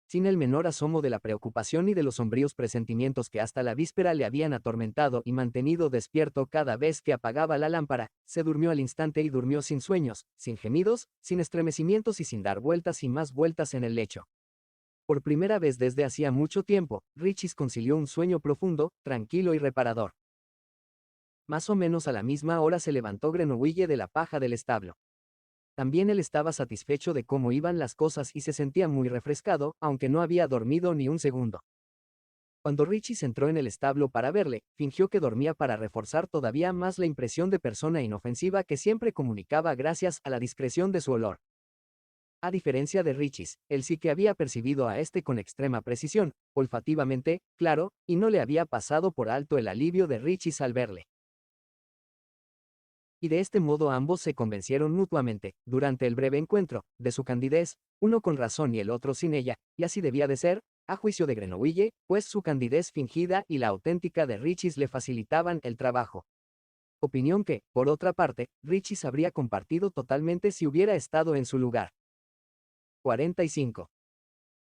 Sin el menor asomo de la preocupación y de los sombríos presentimientos que hasta la víspera le habían atormentado y mantenido despierto cada vez que apagaba la lámpara, se durmió al instante y durmió sin sueños, sin gemidos, sin estremecimientos y sin dar vueltas y más vueltas en el lecho. Por primera vez desde hacía mucho tiempo, Richis concilió un sueño profundo, tranquilo y reparador. Más o menos a la misma hora se levantó Grenouille de la paja del establo. También él estaba satisfecho de cómo iban las cosas y se sentía muy refrescado, aunque no había dormido ni un segundo. Cuando Richis entró en el establo para verle, fingió que dormía para reforzar todavía más la impresión de persona inofensiva que siempre comunicaba gracias a la discreción de su olor. A diferencia de Richis, él sí que había percibido a este con extrema precisión, olfativamente, claro, y no le había pasado por alto el alivio de Richis al verle. Y de este modo ambos se convencieron mutuamente, durante el breve encuentro, de su candidez, uno con razón y el otro sin ella, y así debía de ser, a juicio de Grenouille, pues su candidez fingida y la auténtica de Richis le facilitaban el trabajo. Opinión que, por otra parte, Richis habría compartido totalmente si hubiera estado en su lugar. 45.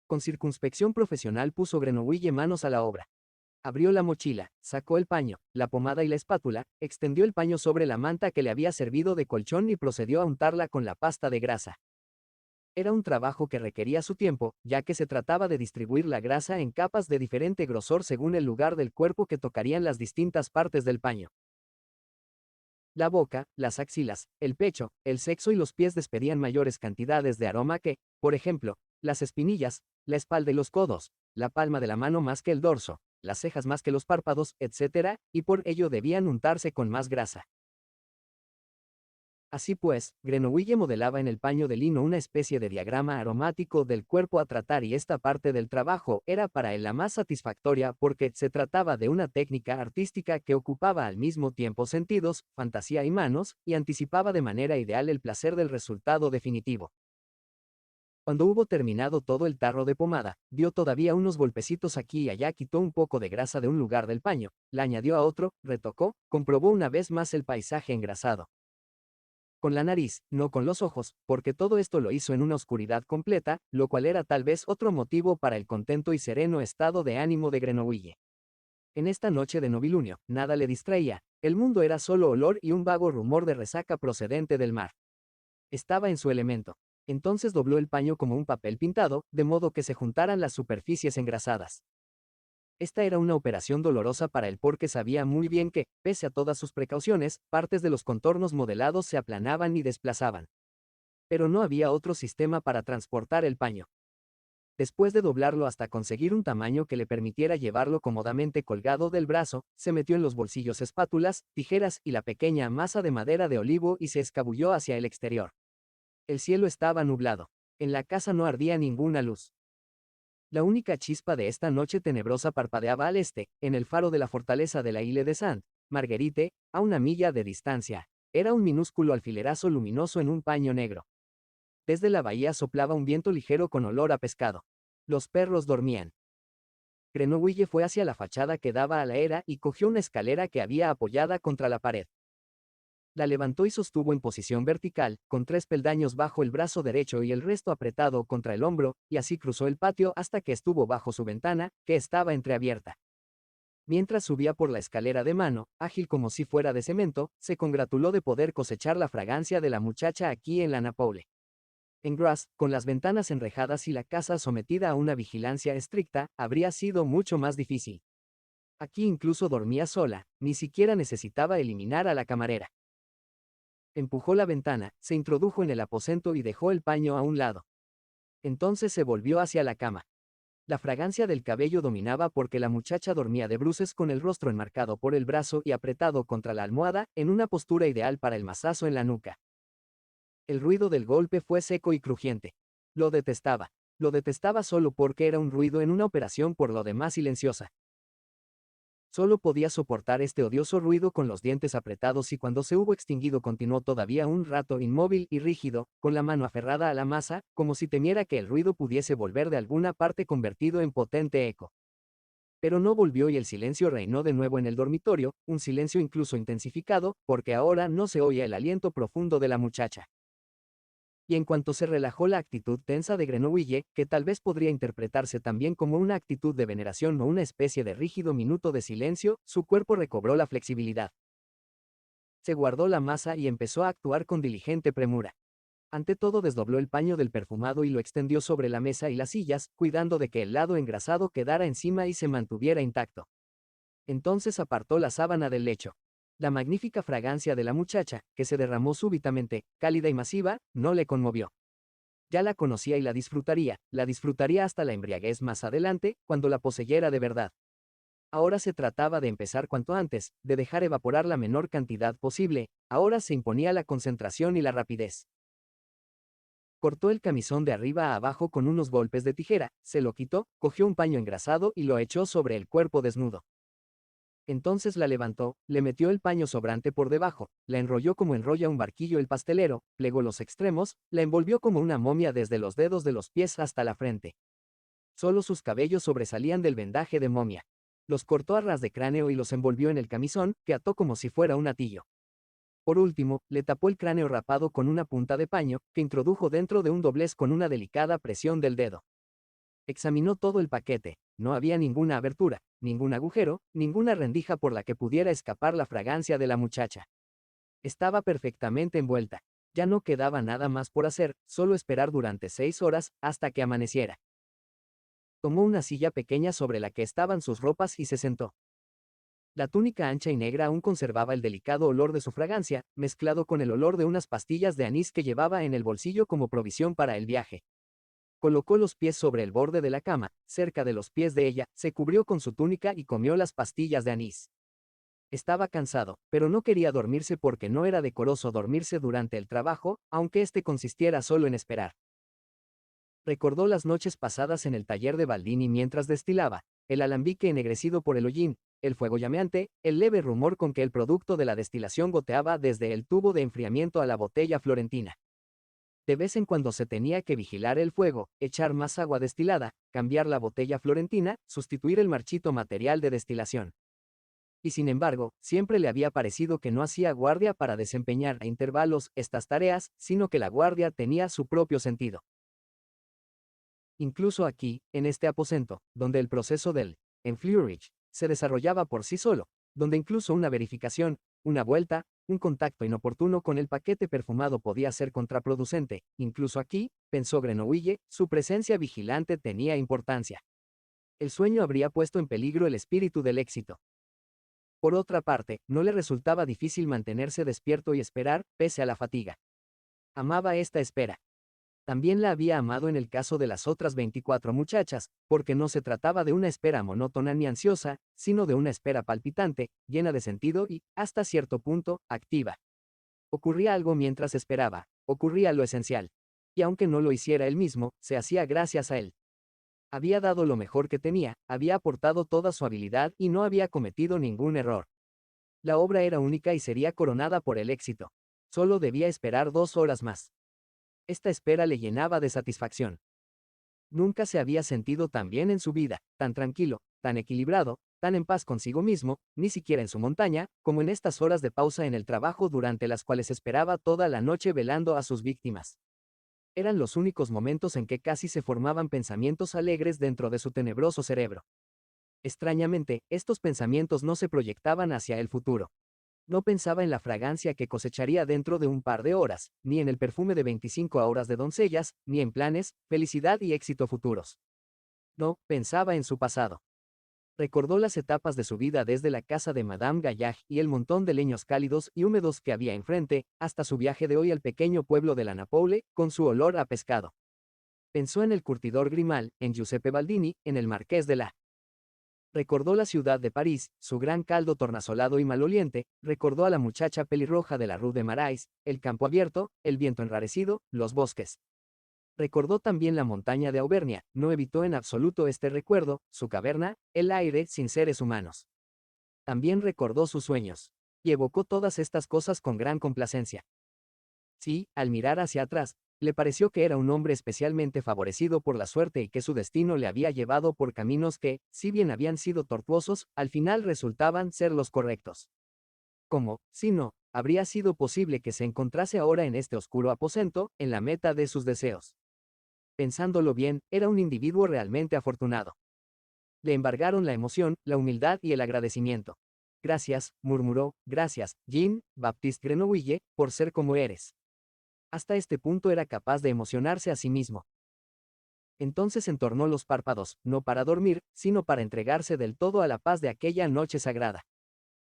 Con circunspección profesional puso Grenouille manos a la obra. Abrió la mochila, sacó el paño, la pomada y la espátula, extendió el paño sobre la manta que le había servido de colchón y procedió a untarla con la pasta de grasa. Era un trabajo que requería su tiempo, ya que se trataba de distribuir la grasa en capas de diferente grosor según el lugar del cuerpo que tocarían las distintas partes del paño. La boca, las axilas, el pecho, el sexo y los pies despedían mayores cantidades de aroma que, por ejemplo, las espinillas, la espalda y los codos, la palma de la mano más que el dorso, las cejas más que los párpados, etc., y por ello debían untarse con más grasa. Así pues, Grenouille modelaba en el paño de lino una especie de diagrama aromático del cuerpo a tratar y esta parte del trabajo era para él la más satisfactoria porque se trataba de una técnica artística que ocupaba al mismo tiempo sentidos, fantasía y manos, y anticipaba de manera ideal el placer del resultado definitivo. Cuando hubo terminado todo el tarro de pomada, dio todavía unos golpecitos aquí y allá, quitó un poco de grasa de un lugar del paño, la añadió a otro, retocó, comprobó una vez más el paisaje engrasado. Con la nariz, no con los ojos, porque todo esto lo hizo en una oscuridad completa, lo cual era tal vez otro motivo para el contento y sereno estado de ánimo de Grenouille. En esta noche de novilunio, nada le distraía, el mundo era solo olor y un vago rumor de resaca procedente del mar. Estaba en su elemento. Entonces dobló el paño como un papel pintado, de modo que se juntaran las superficies engrasadas. Esta era una operación dolorosa para él porque sabía muy bien que, pese a todas sus precauciones, partes de los contornos modelados se aplanaban y desplazaban. Pero no había otro sistema para transportar el paño. Después de doblarlo hasta conseguir un tamaño que le permitiera llevarlo cómodamente colgado del brazo, se metió en los bolsillos espátulas, tijeras y la pequeña masa de madera de olivo y se escabulló hacia el exterior. El cielo estaba nublado. En la casa no ardía ninguna luz. La única chispa de esta noche tenebrosa parpadeaba al este, en el faro de la fortaleza de la Ile de Saint Marguerite, a una milla de distancia. Era un minúsculo alfilerazo luminoso en un paño negro. Desde la bahía soplaba un viento ligero con olor a pescado. Los perros dormían. Grenouille fue hacia la fachada que daba a la era y cogió una escalera que había apoyada contra la pared. La levantó y sostuvo en posición vertical, con 3 peldaños bajo el brazo derecho y el resto apretado contra el hombro, y así cruzó el patio hasta que estuvo bajo su ventana, que estaba entreabierta. Mientras subía por la escalera de mano, ágil como si fuera de cemento, se congratuló de poder cosechar la fragancia de la muchacha aquí en la Napoule. En Grasse, con las ventanas enrejadas y la casa sometida a una vigilancia estricta, habría sido mucho más difícil. Aquí incluso dormía sola, ni siquiera necesitaba eliminar a la camarera. Empujó la ventana, se introdujo en el aposento y dejó el paño a un lado. Entonces se volvió hacia la cama. La fragancia del cabello dominaba porque la muchacha dormía de bruces con el rostro enmarcado por el brazo y apretado contra la almohada, en una postura ideal para el mazazo en la nuca. El ruido del golpe fue seco y crujiente. Lo detestaba. Lo detestaba solo porque era un ruido en una operación por lo demás silenciosa. Solo podía soportar este odioso ruido con los dientes apretados y cuando se hubo extinguido continuó todavía un rato inmóvil y rígido, con la mano aferrada a la masa, como si temiera que el ruido pudiese volver de alguna parte convertido en potente eco. Pero no volvió y el silencio reinó de nuevo en el dormitorio, un silencio incluso intensificado, porque ahora no se oía el aliento profundo de la muchacha. Y en cuanto se relajó la actitud tensa de Grenouille, que tal vez podría interpretarse también como una actitud de veneración o una especie de rígido minuto de silencio, su cuerpo recobró la flexibilidad. Se guardó la masa y empezó a actuar con diligente premura. Ante todo desdobló el paño del perfumado y lo extendió sobre la mesa y las sillas, cuidando de que el lado engrasado quedara encima y se mantuviera intacto. Entonces apartó la sábana del lecho. La magnífica fragancia de la muchacha, que se derramó súbitamente, cálida y masiva, no le conmovió. Ya la conocía y la disfrutaría hasta la embriaguez más adelante, cuando la poseyera de verdad. Ahora se trataba de empezar cuanto antes, de dejar evaporar la menor cantidad posible, ahora se imponía la concentración y la rapidez. Cortó el camisón de arriba a abajo con unos golpes de tijera, se lo quitó, cogió un paño engrasado y lo echó sobre el cuerpo desnudo. Entonces la levantó, le metió el paño sobrante por debajo, la enrolló como enrolla un barquillo el pastelero, plegó los extremos, la envolvió como una momia desde los dedos de los pies hasta la frente. Solo sus cabellos sobresalían del vendaje de momia. Los cortó a ras de cráneo y los envolvió en el camisón, que ató como si fuera un atillo. Por último, le tapó el cráneo rapado con una punta de paño, que introdujo dentro de un doblez con una delicada presión del dedo. Examinó todo el paquete, no había ninguna abertura, ningún agujero, ninguna rendija por la que pudiera escapar la fragancia de la muchacha. Estaba perfectamente envuelta. Ya no quedaba nada más por hacer, solo esperar durante 6 horas, hasta que amaneciera. Tomó una silla pequeña sobre la que estaban sus ropas y se sentó. La túnica ancha y negra aún conservaba el delicado olor de su fragancia, mezclado con el olor de unas pastillas de anís que llevaba en el bolsillo como provisión para el viaje. Colocó los pies sobre el borde de la cama, cerca de los pies de ella, se cubrió con su túnica y comió las pastillas de anís. Estaba cansado, pero no quería dormirse porque no era decoroso dormirse durante el trabajo, aunque este consistiera solo en esperar. Recordó las noches pasadas en el taller de Baldini mientras destilaba, el alambique ennegrecido por el hollín, el fuego llameante, el leve rumor con que el producto de la destilación goteaba desde el tubo de enfriamiento a la botella florentina. De vez en cuando se tenía que vigilar el fuego, echar más agua destilada, cambiar la botella florentina, sustituir el marchito material de destilación. Y sin embargo, siempre le había parecido que no hacía guardia para desempeñar a intervalos estas tareas, sino que la guardia tenía su propio sentido. Incluso aquí, en este aposento, donde el proceso del enfleurage se desarrollaba por sí solo, donde incluso una verificación, una vuelta, un contacto inoportuno con el paquete perfumado podía ser contraproducente, incluso aquí, pensó Grenouille, su presencia vigilante tenía importancia. El sueño habría puesto en peligro el espíritu del éxito. Por otra parte, no le resultaba difícil mantenerse despierto y esperar, pese a la fatiga. Amaba esta espera. También la había amado en el caso de las otras 24 muchachas, porque no se trataba de una espera monótona ni ansiosa, sino de una espera palpitante, llena de sentido y, hasta cierto punto, activa. Ocurría algo mientras esperaba, ocurría lo esencial. Y aunque no lo hiciera él mismo, se hacía gracias a él. Había dado lo mejor que tenía, había aportado toda su habilidad y no había cometido ningún error. La obra era única y sería coronada por el éxito. Solo debía esperar 2 horas más. Esta espera le llenaba de satisfacción. Nunca se había sentido tan bien en su vida, tan tranquilo, tan equilibrado, tan en paz consigo mismo, ni siquiera en su montaña, como en estas horas de pausa en el trabajo durante las cuales esperaba toda la noche velando a sus víctimas. Eran los únicos momentos en que casi se formaban pensamientos alegres dentro de su tenebroso cerebro. Extrañamente, estos pensamientos no se proyectaban hacia el futuro. No pensaba en la fragancia que cosecharía dentro de un par de horas, ni en el perfume de 25 horas de doncellas, ni en planes, felicidad y éxito futuros. No, pensaba en su pasado. Recordó las etapas de su vida desde la casa de Madame Gallagher y el montón de leños cálidos y húmedos que había enfrente, hasta su viaje de hoy al pequeño pueblo de la Napoule, con su olor a pescado. Pensó en el curtidor Grimal, en Giuseppe Baldini, en el marqués de la. Recordó la ciudad de París, su gran caldo tornasolado y maloliente, recordó a la muchacha pelirroja de la Rue de Marais, el campo abierto, el viento enrarecido, los bosques. Recordó también la montaña de Auvernia, no evitó en absoluto este recuerdo, su caverna, el aire sin seres humanos. También recordó sus sueños. Y evocó todas estas cosas con gran complacencia. Sí, al mirar hacia atrás, le pareció que era un hombre especialmente favorecido por la suerte y que su destino le había llevado por caminos que, si bien habían sido tortuosos, al final resultaban ser los correctos. ¿Cómo, si no, habría sido posible que se encontrase ahora en este oscuro aposento, en la meta de sus deseos? Pensándolo bien, era un individuo realmente afortunado. Le embargaron la emoción, la humildad y el agradecimiento. Gracias, murmuró, gracias, Jean-Baptiste Grenouille, por ser como eres. Hasta este punto era capaz de emocionarse a sí mismo. Entonces entornó los párpados, no para dormir, sino para entregarse del todo a la paz de aquella noche sagrada.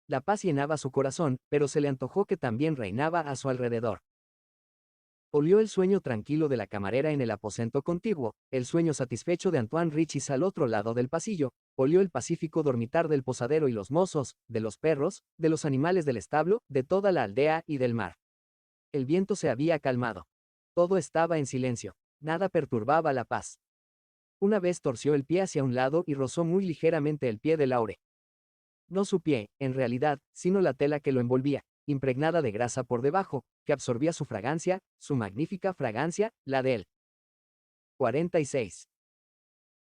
La paz llenaba su corazón, pero se le antojó que también reinaba a su alrededor. Olió el sueño tranquilo de la camarera en el aposento contiguo, el sueño satisfecho de Antoine Richis al otro lado del pasillo, olió el pacífico dormitar del posadero y los mozos, de los perros, de los animales del establo, de toda la aldea y del mar. El viento se había calmado. Todo estaba en silencio. Nada perturbaba la paz. Una vez torció el pie hacia un lado y rozó muy ligeramente el pie de Laure. No su pie, en realidad, sino la tela que lo envolvía, impregnada de grasa por debajo, que absorbía su fragancia, su magnífica fragancia, la de él. 46.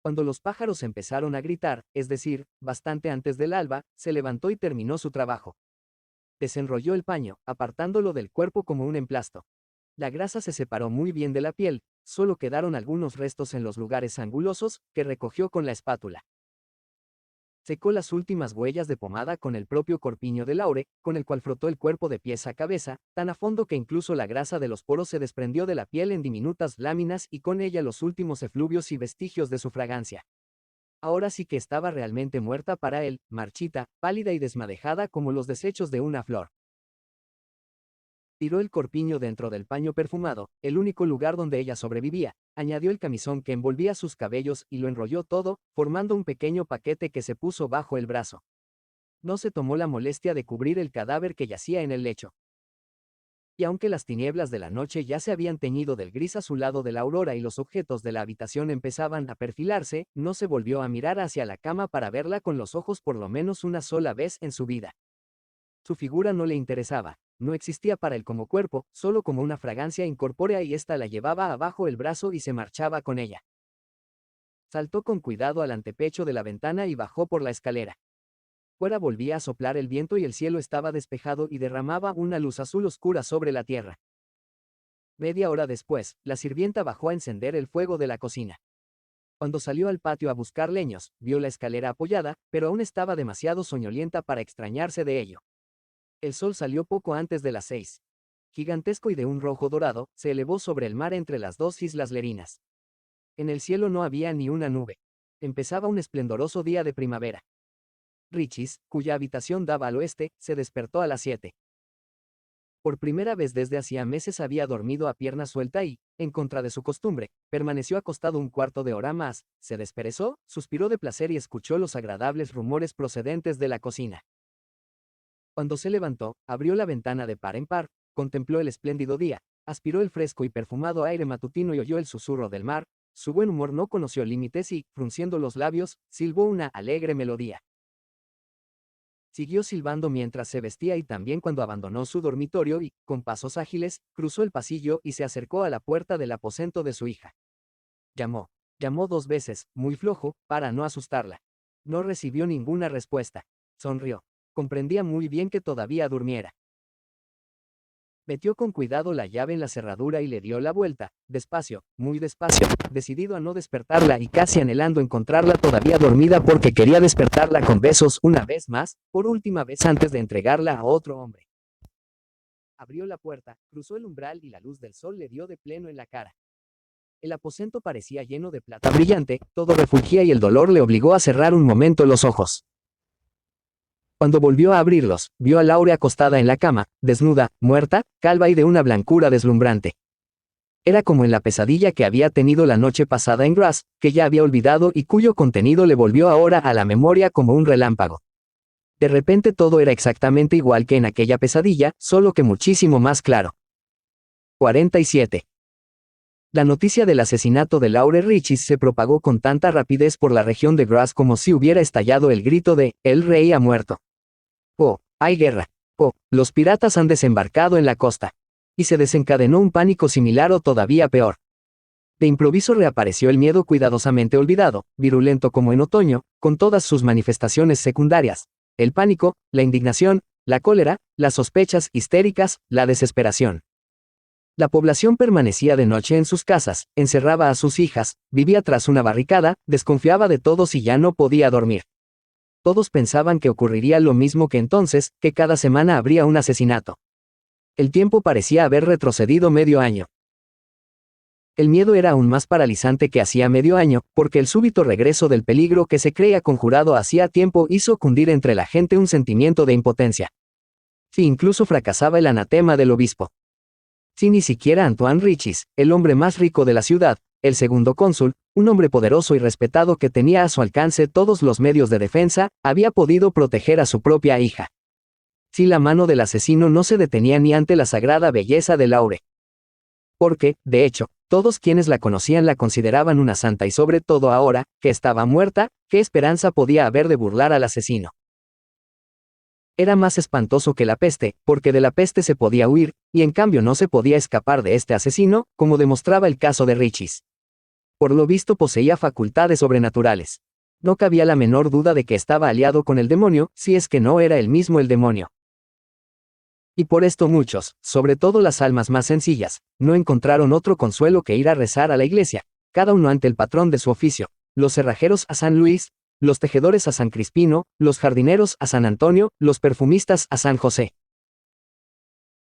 Cuando los pájaros empezaron a gritar, es decir, bastante antes del alba, se levantó y terminó su trabajo. Desenrolló el paño, apartándolo del cuerpo como un emplasto. La grasa se separó muy bien de la piel, solo quedaron algunos restos en los lugares angulosos, que recogió con la espátula. Secó las últimas huellas de pomada con el propio corpiño de Laure, con el cual frotó el cuerpo de pies a cabeza, tan a fondo que incluso la grasa de los poros se desprendió de la piel en diminutas láminas y con ella los últimos efluvios y vestigios de su fragancia. Ahora sí que estaba realmente muerta para él, marchita, pálida y desmadejada como los desechos de una flor. Tiró el corpiño dentro del paño perfumado, el único lugar donde ella sobrevivía, añadió el camisón que envolvía sus cabellos y lo enrolló todo, formando un pequeño paquete que se puso bajo el brazo. No se tomó la molestia de cubrir el cadáver que yacía en el lecho. Y aunque las tinieblas de la noche ya se habían teñido del gris azulado de la aurora y los objetos de la habitación empezaban a perfilarse, no se volvió a mirar hacia la cama para verla con los ojos por lo menos una sola vez en su vida. Su figura no le interesaba, no existía para él como cuerpo, solo como una fragancia incorpórea y ésta la llevaba abajo el brazo y se marchaba con ella. Saltó con cuidado al antepecho de la ventana y bajó por la escalera. Fuera volvía a soplar el viento y el cielo estaba despejado y derramaba una luz azul oscura sobre la tierra. Media hora después, la sirvienta bajó a encender el fuego de la cocina. Cuando salió al patio a buscar leños, vio la escalera apoyada, pero aún estaba demasiado soñolienta para extrañarse de ello. El sol salió poco antes de las 6. Gigantesco y de un rojo dorado, se elevó sobre el mar entre las dos islas Lerinas. En el cielo no había ni una nube. Empezaba un esplendoroso día de primavera. Richis, cuya habitación daba al oeste, se despertó a las 7. Por primera vez desde hacía meses había dormido a pierna suelta y, en contra de su costumbre, permaneció acostado un cuarto de hora más, se desperezó, suspiró de placer y escuchó los agradables rumores procedentes de la cocina. Cuando se levantó, abrió la ventana de par en par, contempló el espléndido día, aspiró el fresco y perfumado aire matutino y oyó el susurro del mar. Su buen humor no conoció límites y, frunciendo los labios, silbó una alegre melodía. Siguió silbando mientras se vestía y también cuando abandonó su dormitorio y, con pasos ágiles, cruzó el pasillo y se acercó a la puerta del aposento de su hija. Llamó. Llamó 2 veces, muy flojo, para no asustarla. No recibió ninguna respuesta. Sonrió. Comprendía muy bien que todavía durmiera. Metió con cuidado la llave en la cerradura y le dio la vuelta, despacio, muy despacio, decidido a no despertarla y casi anhelando encontrarla todavía dormida porque quería despertarla con besos una vez más, por última vez antes de entregarla a otro hombre. Abrió la puerta, cruzó el umbral y la luz del sol le dio de pleno en la cara. El aposento parecía lleno de plata brillante, todo refulgía y el dolor le obligó a cerrar un momento los ojos. Cuando volvió a abrirlos, vio a Laure acostada en la cama, desnuda, muerta, calva y de una blancura deslumbrante. Era como en la pesadilla que había tenido la noche pasada en Grass, que ya había olvidado y cuyo contenido le volvió ahora a la memoria como un relámpago. De repente todo era exactamente igual que en aquella pesadilla, solo que muchísimo más claro. 47. La noticia del asesinato de Laure Richis se propagó con tanta rapidez por la región de Grass como si hubiera estallado el grito de «El rey ha muerto». «Oh, hay guerra». «Oh, los piratas han desembarcado en la costa». Y se desencadenó un pánico similar o todavía peor. De improviso reapareció el miedo cuidadosamente olvidado, virulento como en otoño, con todas sus manifestaciones secundarias. El pánico, la indignación, la cólera, las sospechas histéricas, la desesperación. La población permanecía de noche en sus casas, encerraba a sus hijas, vivía tras una barricada, desconfiaba de todos y ya no podía dormir. Todos pensaban que ocurriría lo mismo que entonces, que cada semana habría un asesinato. El tiempo parecía haber retrocedido medio año. El miedo era aún más paralizante que hacía medio año, porque el súbito regreso del peligro que se creía conjurado hacía tiempo hizo cundir entre la gente un sentimiento de impotencia. Si incluso fracasaba el anatema del obispo. Si ni siquiera Antoine Richis, el hombre más rico de la ciudad, el segundo cónsul, un hombre poderoso y respetado que tenía a su alcance todos los medios de defensa, había podido proteger a su propia hija. Si la mano del asesino no se detenía ni ante la sagrada belleza de Laure. Porque, de hecho, todos quienes la conocían la consideraban una santa y sobre todo ahora, que estaba muerta, ¿qué esperanza podía haber de burlar al asesino? Era más espantoso que la peste, porque de la peste se podía huir, y en cambio no se podía escapar de este asesino, como demostraba el caso de Richis. Por lo visto poseía facultades sobrenaturales. No cabía la menor duda de que estaba aliado con el demonio, si es que no era él mismo el demonio. Y por esto muchos, sobre todo las almas más sencillas, no encontraron otro consuelo que ir a rezar a la iglesia, cada uno ante el patrón de su oficio, los cerrajeros a San Luis, los tejedores a San Crispino, los jardineros a San Antonio, los perfumistas a San José.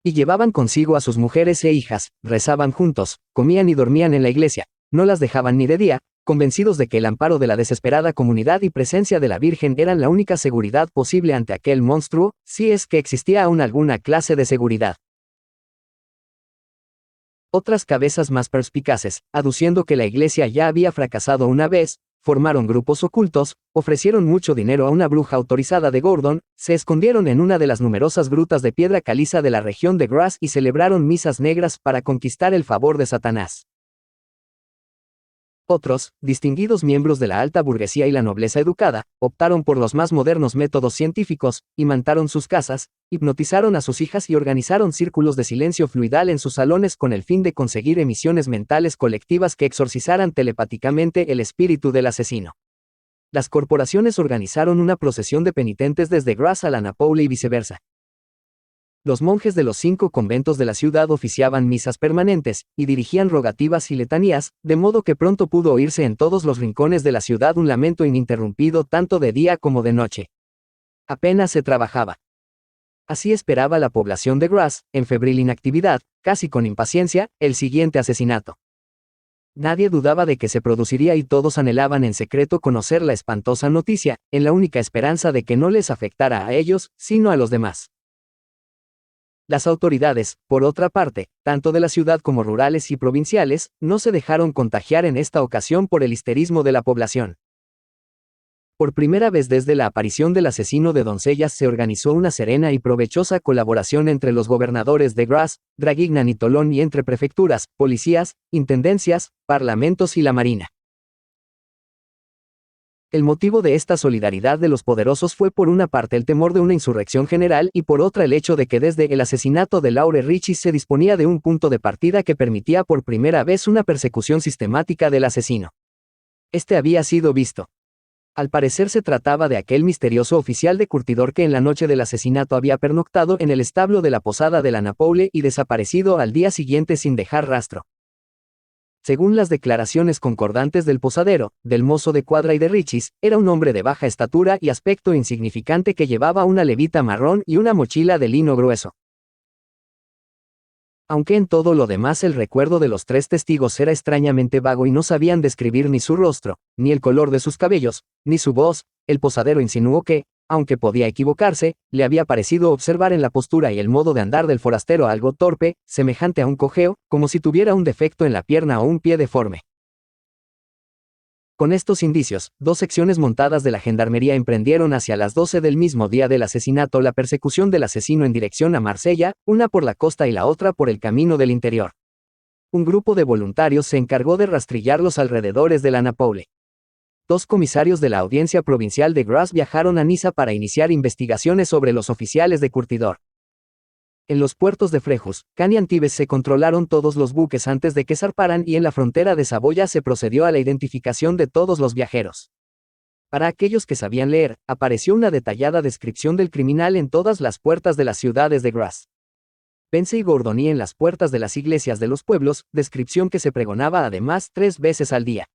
Y llevaban consigo a sus mujeres e hijas, rezaban juntos, comían y dormían en la iglesia, no las dejaban ni de día, convencidos de que el amparo de la desesperada comunidad y presencia de la Virgen eran la única seguridad posible ante aquel monstruo, si es que existía aún alguna clase de seguridad. Otras cabezas más perspicaces, aduciendo que la iglesia ya había fracasado una vez, formaron grupos ocultos, ofrecieron mucho dinero a una bruja autorizada de Gordon, se escondieron en una de las numerosas grutas de piedra caliza de la región de Grass y celebraron misas negras para conquistar el favor de Satanás. Otros, distinguidos miembros de la alta burguesía y la nobleza educada, optaron por los más modernos métodos científicos, imantaron sus casas, hipnotizaron a sus hijas y organizaron círculos de silencio fluidal en sus salones con el fin de conseguir emisiones mentales colectivas que exorcizaran telepáticamente el espíritu del asesino. Las corporaciones organizaron una procesión de penitentes desde Grass a la Napoule y viceversa. Los monjes de los 5 conventos de la ciudad oficiaban misas permanentes, y dirigían rogativas y letanías, de modo que pronto pudo oírse en todos los rincones de la ciudad un lamento ininterrumpido tanto de día como de noche. Apenas se trabajaba. Así esperaba la población de Grass, en febril inactividad, casi con impaciencia, el siguiente asesinato. Nadie dudaba de que se produciría y todos anhelaban en secreto conocer la espantosa noticia, en la única esperanza de que no les afectara a ellos, sino a los demás. Las autoridades, por otra parte, tanto de la ciudad como rurales y provinciales, no se dejaron contagiar en esta ocasión por el histerismo de la población. Por primera vez desde la aparición del asesino de doncellas se organizó una serena y provechosa colaboración entre los gobernadores de Grass, Draguignan y Tolón y entre prefecturas, policías, intendencias, parlamentos y la marina. El motivo de esta solidaridad de los poderosos fue por una parte el temor de una insurrección general y por otra el hecho de que desde el asesinato de Laure Richis se disponía de un punto de partida que permitía por primera vez una persecución sistemática del asesino. Este había sido visto. Al parecer se trataba de aquel misterioso oficial de curtidor que en la noche del asesinato había pernoctado en el establo de la posada de la Napoule y desaparecido al día siguiente sin dejar rastro. Según las declaraciones concordantes del posadero, del mozo de cuadra y de Richis, era un hombre de baja estatura y aspecto insignificante que llevaba una levita marrón y una mochila de lino grueso. Aunque en todo lo demás el recuerdo de los 3 testigos era extrañamente vago y no sabían describir ni su rostro, ni el color de sus cabellos, ni su voz, el posadero insinuó que, aunque podía equivocarse, le había parecido observar en la postura y el modo de andar del forastero algo torpe, semejante a un cojeo, como si tuviera un defecto en la pierna o un pie deforme. Con estos indicios, 2 secciones montadas de la gendarmería emprendieron hacia las 12 del mismo día del asesinato la persecución del asesino en dirección a Marsella, una por la costa y la otra por el camino del interior. Un grupo de voluntarios se encargó de rastrillar los alrededores de la Napoule. 2 comisarios de la Audiencia Provincial de Grasse viajaron a Niza para iniciar investigaciones sobre los oficiales de curtidor. En los puertos de Frejus, Cannes y Antibes se controlaron todos los buques antes de que zarparan y en la frontera de Saboya se procedió a la identificación de todos los viajeros. Para aquellos que sabían leer, apareció una detallada descripción del criminal en todas las puertas de las ciudades de Grasse, Pence y Gordoni en las puertas de las iglesias de los pueblos, descripción que se pregonaba además 3 veces al día.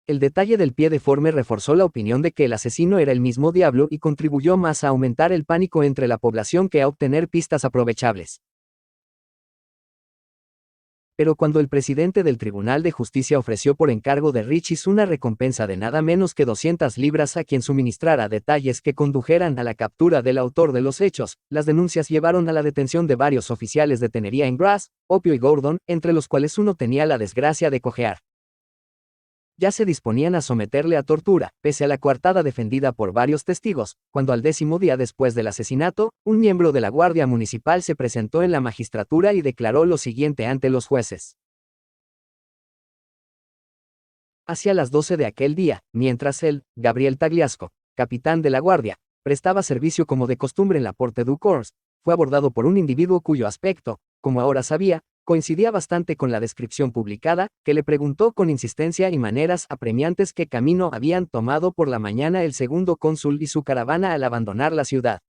El detalle del pie deforme reforzó la opinión de que el asesino era el mismo diablo y contribuyó más a aumentar el pánico entre la población que a obtener pistas aprovechables. Pero cuando el presidente del Tribunal de Justicia ofreció por encargo de Richis una recompensa de nada menos que 200 libras a quien suministrara detalles que condujeran a la captura del autor de los hechos, las denuncias llevaron a la detención de varios oficiales de tenería en Grasse, Opio y Gordon, entre los cuales uno tenía la desgracia de cojear. Ya se disponían a someterle a tortura, pese a la coartada defendida por varios testigos, cuando al 10º día después del asesinato, un miembro de la Guardia Municipal se presentó en la magistratura y declaró lo siguiente ante los jueces. Hacia las 12 de aquel día, mientras él, Gabriel Tagliasco, capitán de la Guardia, prestaba servicio como de costumbre en la Porte du Corps, fue abordado por un individuo cuyo aspecto, como ahora sabía, coincidía bastante con la descripción publicada, que le preguntó con insistencia y maneras apremiantes qué camino habían tomado por la mañana el segundo cónsul y su caravana al abandonar la ciudad.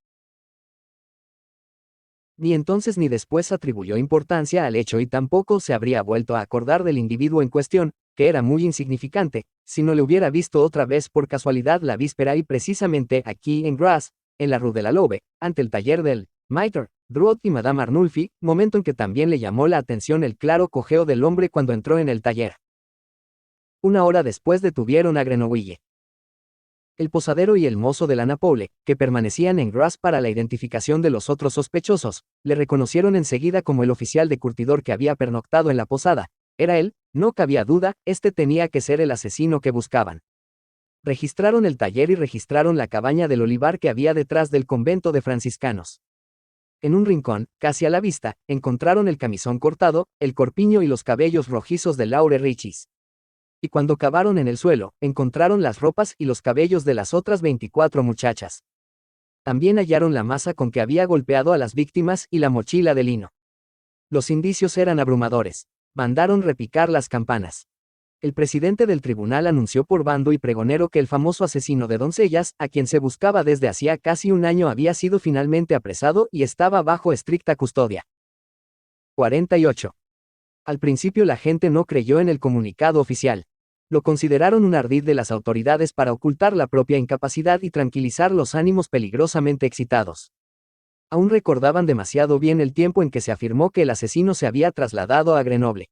Ni entonces ni después atribuyó importancia al hecho y tampoco se habría vuelto a acordar del individuo en cuestión, que era muy insignificante, si no le hubiera visto otra vez por casualidad la víspera y precisamente aquí en Grasse, en la Rue de la Lobe, ante el taller del Maitre Drouot y Madame Arnulfi, momento en que también le llamó la atención el claro cojeo del hombre cuando entró en el taller. 1 hora después detuvieron a Grenouille. El posadero y el mozo de la Napoule, que permanecían en Grasse para la identificación de los otros sospechosos, le reconocieron enseguida como el oficial de curtidor que había pernoctado en la posada. Era él, no cabía duda, este tenía que ser el asesino que buscaban. Registraron el taller y registraron la cabaña del olivar que había detrás del convento de franciscanos. En un rincón, casi a la vista, encontraron el camisón cortado, el corpiño y los cabellos rojizos de Laure Richis. Y cuando cavaron en el suelo, encontraron las ropas y los cabellos de las otras 24 muchachas. También hallaron la masa con que había golpeado a las víctimas y la mochila de lino. Los indicios eran abrumadores. Mandaron repicar las campanas. El presidente del tribunal anunció por bando y pregonero que el famoso asesino de doncellas, a quien se buscaba desde hacía casi un año, había sido finalmente apresado y estaba bajo estricta custodia. 48. Al principio la gente no creyó en el comunicado oficial. Lo consideraron un ardid de las autoridades para ocultar la propia incapacidad y tranquilizar los ánimos peligrosamente excitados. Aún recordaban demasiado bien el tiempo en que se afirmó que el asesino se había trasladado a Grenoble.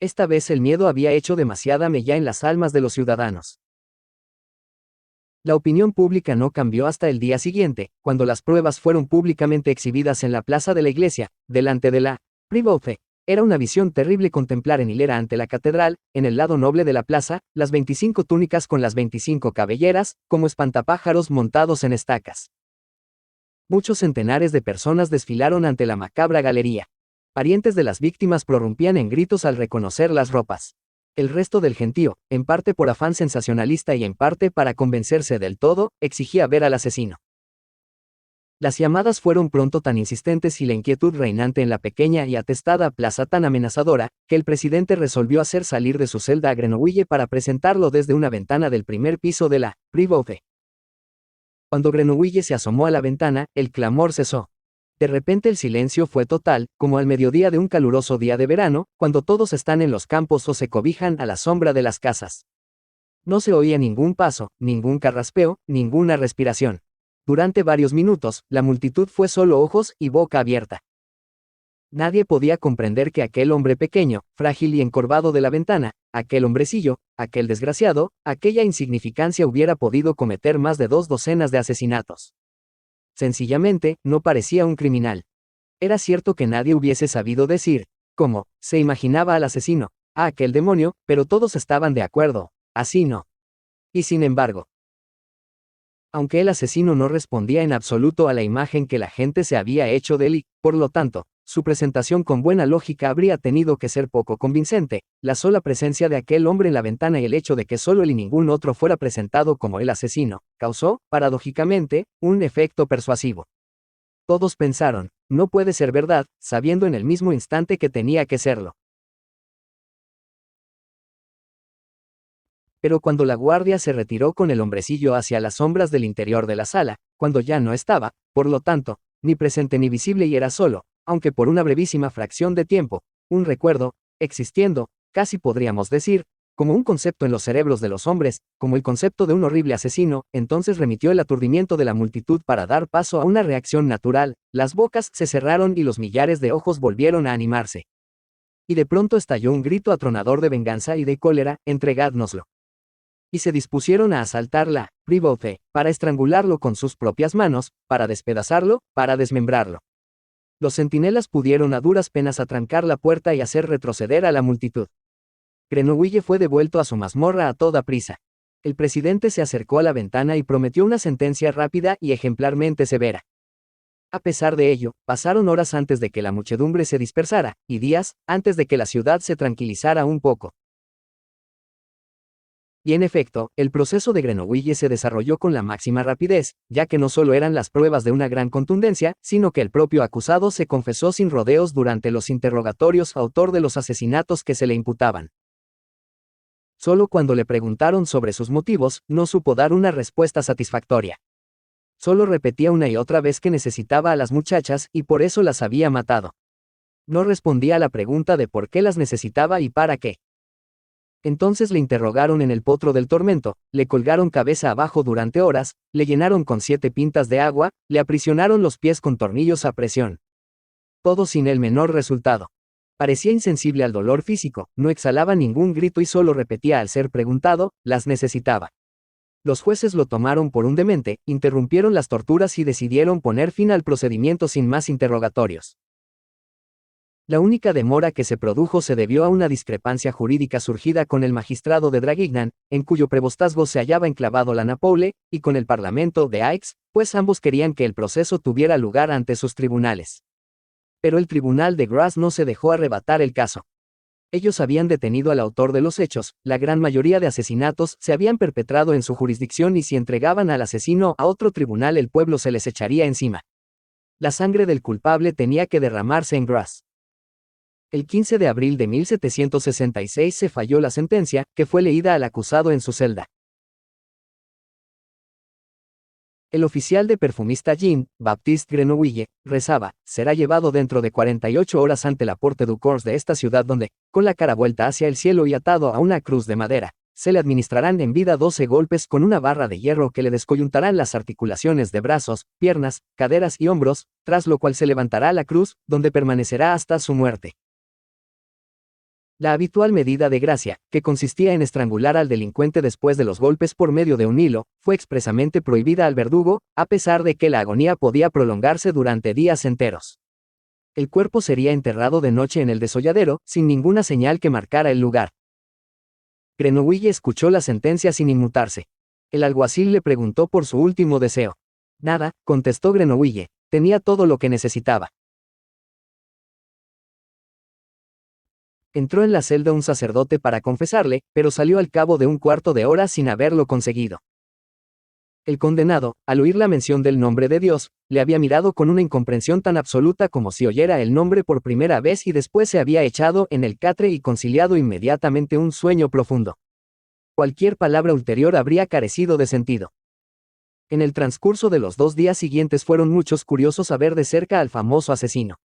Esta vez el miedo había hecho demasiada mella en las almas de los ciudadanos. La opinión pública no cambió hasta el día siguiente, cuando las pruebas fueron públicamente exhibidas en la plaza de la iglesia, delante de la Privoce. Era una visión terrible contemplar en hilera ante la catedral, en el lado noble de la plaza, las 25 túnicas con las 25 cabelleras, como espantapájaros montados en estacas. Muchos centenares de personas desfilaron ante la macabra galería. Parientes de las víctimas prorrumpían en gritos al reconocer las ropas. El resto del gentío, en parte por afán sensacionalista y en parte para convencerse del todo, exigía ver al asesino. Las llamadas fueron pronto tan insistentes y la inquietud reinante en la pequeña y atestada plaza tan amenazadora, que el presidente resolvió hacer salir de su celda a Grenouille para presentarlo desde una ventana del primer piso de la Privoce. Cuando Grenouille se asomó a la ventana, el clamor cesó. De repente el silencio fue total, como al mediodía de un caluroso día de verano, cuando todos están en los campos o se cobijan a la sombra de las casas. No se oía ningún paso, ningún carraspeo, ninguna respiración. Durante varios minutos, la multitud fue solo ojos y boca abierta. Nadie podía comprender que aquel hombre pequeño, frágil y encorvado de la ventana, aquel hombrecillo, aquel desgraciado, aquella insignificancia hubiera podido cometer más de 2 docenas de asesinatos. Sencillamente, no parecía un criminal. Era cierto que nadie hubiese sabido decir, cómo, se imaginaba al asesino, a aquel demonio, pero todos estaban de acuerdo, así no. Y sin embargo, aunque el asesino no respondía en absoluto a la imagen que la gente se había hecho de él y, por lo tanto, su presentación con buena lógica habría tenido que ser poco convincente, la sola presencia de aquel hombre en la ventana y el hecho de que solo él y ningún otro fuera presentado como el asesino, causó, paradójicamente, un efecto persuasivo. Todos pensaron, no puede ser verdad, sabiendo en el mismo instante que tenía que serlo. Pero cuando la guardia se retiró con el hombrecillo hacia las sombras del interior de la sala, cuando ya no estaba, por lo tanto, ni presente ni visible y era solo, aunque por una brevísima fracción de tiempo, un recuerdo, existiendo, casi podríamos decir, como un concepto en los cerebros de los hombres, como el concepto de un horrible asesino, entonces remitió el aturdimiento de la multitud para dar paso a una reacción natural, las bocas se cerraron y los millares de ojos volvieron a animarse. Y de pronto estalló un grito atronador de venganza y de cólera, entregádnoslo. Y se dispusieron a asaltar la Privote, para estrangularlo con sus propias manos, para despedazarlo, para desmembrarlo. Los centinelas pudieron a duras penas atrancar la puerta y hacer retroceder a la multitud. Grenouille fue devuelto a su mazmorra a toda prisa. El presidente se acercó a la ventana y prometió una sentencia rápida y ejemplarmente severa. A pesar de ello, pasaron horas antes de que la muchedumbre se dispersara, y días, antes de que la ciudad se tranquilizara un poco. Y en efecto, el proceso de Grenouille se desarrolló con la máxima rapidez, ya que no solo eran las pruebas de una gran contundencia, sino que el propio acusado se confesó sin rodeos durante los interrogatorios autor de los asesinatos que se le imputaban. Solo cuando le preguntaron sobre sus motivos, no supo dar una respuesta satisfactoria. Solo repetía una y otra vez que necesitaba a las muchachas y por eso las había matado. No respondía a la pregunta de por qué las necesitaba y para qué. Entonces le interrogaron en el potro del tormento, le colgaron cabeza abajo durante horas, le llenaron con 7 pintas de agua, le aprisionaron los pies con tornillos a presión. Todo sin el menor resultado. Parecía insensible al dolor físico, no exhalaba ningún grito y solo repetía al ser preguntado, las necesitaba. Los jueces lo tomaron por un demente, interrumpieron las torturas y decidieron poner fin al procedimiento sin más interrogatorios. La única demora que se produjo se debió a una discrepancia jurídica surgida con el magistrado de Draguignan, en cuyo prevostazgo se hallaba enclavado la Napoule, y con el parlamento de Aix, pues ambos querían que el proceso tuviera lugar ante sus tribunales. Pero el tribunal de Grasse no se dejó arrebatar el caso. Ellos habían detenido al autor de los hechos, la gran mayoría de asesinatos se habían perpetrado en su jurisdicción y si entregaban al asesino a otro tribunal el pueblo se les echaría encima. La sangre del culpable tenía que derramarse en Grasse. El 15 de abril de 1766 se falló la sentencia, que fue leída al acusado en su celda. El oficial de perfumista Jean-Baptiste Grenouille rezaba, será llevado dentro de 48 horas ante la Porte du Corps de esta ciudad donde, con la cara vuelta hacia el cielo y atado a una cruz de madera, se le administrarán en vida 12 golpes con una barra de hierro que le descoyuntarán las articulaciones de brazos, piernas, caderas y hombros, tras lo cual se levantará la cruz, donde permanecerá hasta su muerte. La habitual medida de gracia, que consistía en estrangular al delincuente después de los golpes por medio de un hilo, fue expresamente prohibida al verdugo, a pesar de que la agonía podía prolongarse durante días enteros. El cuerpo sería enterrado de noche en el desolladero, sin ninguna señal que marcara el lugar. Grenouille escuchó la sentencia sin inmutarse. El alguacil le preguntó por su último deseo. Nada, contestó Grenouille, tenía todo lo que necesitaba. Entró en la celda un sacerdote para confesarle, pero salió al cabo de un cuarto de hora sin haberlo conseguido. El condenado, al oír la mención del nombre de Dios, le había mirado con una incomprensión tan absoluta como si oyera el nombre por primera vez y después se había echado en el catre y conciliado inmediatamente un sueño profundo. Cualquier palabra ulterior habría carecido de sentido. En el transcurso de los 2 días siguientes fueron muchos curiosos a ver de cerca al famoso asesino.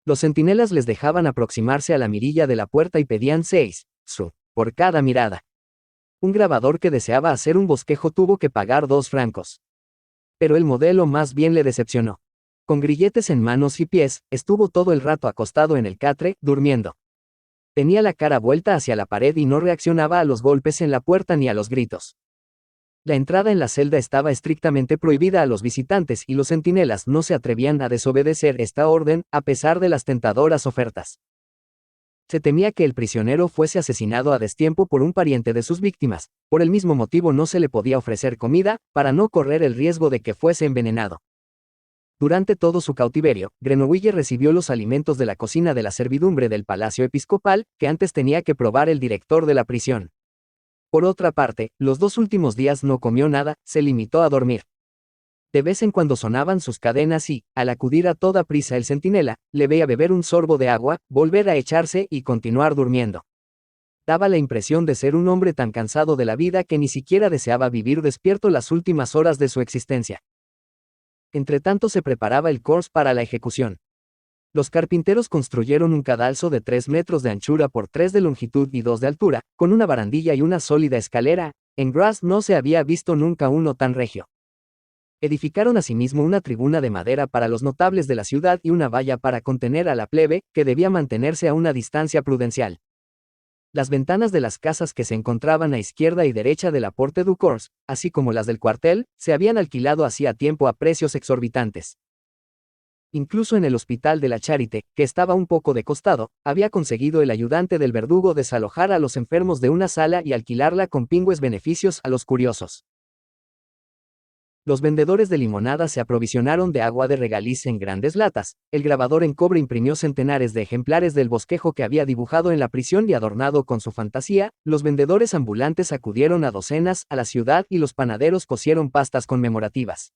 Los centinelas les dejaban aproximarse a la mirilla de la puerta y pedían 6 sous por cada mirada. Un grabador que deseaba hacer un bosquejo tuvo que pagar 2 francos. Pero el modelo más bien le decepcionó. Con grilletes en manos y pies, estuvo todo el rato acostado en el catre, durmiendo. Tenía la cara vuelta hacia la pared y no reaccionaba a los golpes en la puerta ni a los gritos. La entrada en la celda estaba estrictamente prohibida a los visitantes y los centinelas no se atrevían a desobedecer esta orden, a pesar de las tentadoras ofertas. Se temía que el prisionero fuese asesinado a destiempo por un pariente de sus víctimas, por el mismo motivo no se le podía ofrecer comida, para no correr el riesgo de que fuese envenenado. Durante todo su cautiverio, Grenoble recibió los alimentos de la cocina de la servidumbre del Palacio Episcopal, que antes tenía que probar el director de la prisión. Por otra parte, los 2 últimos días no comió nada, se limitó a dormir. De vez en cuando sonaban sus cadenas y, al acudir a toda prisa el centinela, le veía beber un sorbo de agua, volver a echarse y continuar durmiendo. Daba la impresión de ser un hombre tan cansado de la vida que ni siquiera deseaba vivir despierto las últimas horas de su existencia. Entretanto se preparaba el corps para la ejecución. Los carpinteros construyeron un cadalso de 3 metros de anchura por 3 de longitud y 2 de altura, con una barandilla y una sólida escalera. En Grasse no se había visto nunca uno tan regio. Edificaron asimismo una tribuna de madera para los notables de la ciudad y una valla para contener a la plebe, que debía mantenerse a una distancia prudencial. Las ventanas de las casas que se encontraban a izquierda y derecha de la Porte du Corps, así como las del cuartel, se habían alquilado hacía tiempo a precios exorbitantes. Incluso en el hospital de la Charité, que estaba un poco de costado, había conseguido el ayudante del verdugo desalojar a los enfermos de una sala y alquilarla con pingües beneficios a los curiosos. Los vendedores de limonada se aprovisionaron de agua de regaliz en grandes latas. El grabador en cobre imprimió centenares de ejemplares del bosquejo que había dibujado en la prisión y adornado con su fantasía. Los vendedores ambulantes acudieron a docenas a la ciudad y los panaderos cosieron pastas conmemorativas.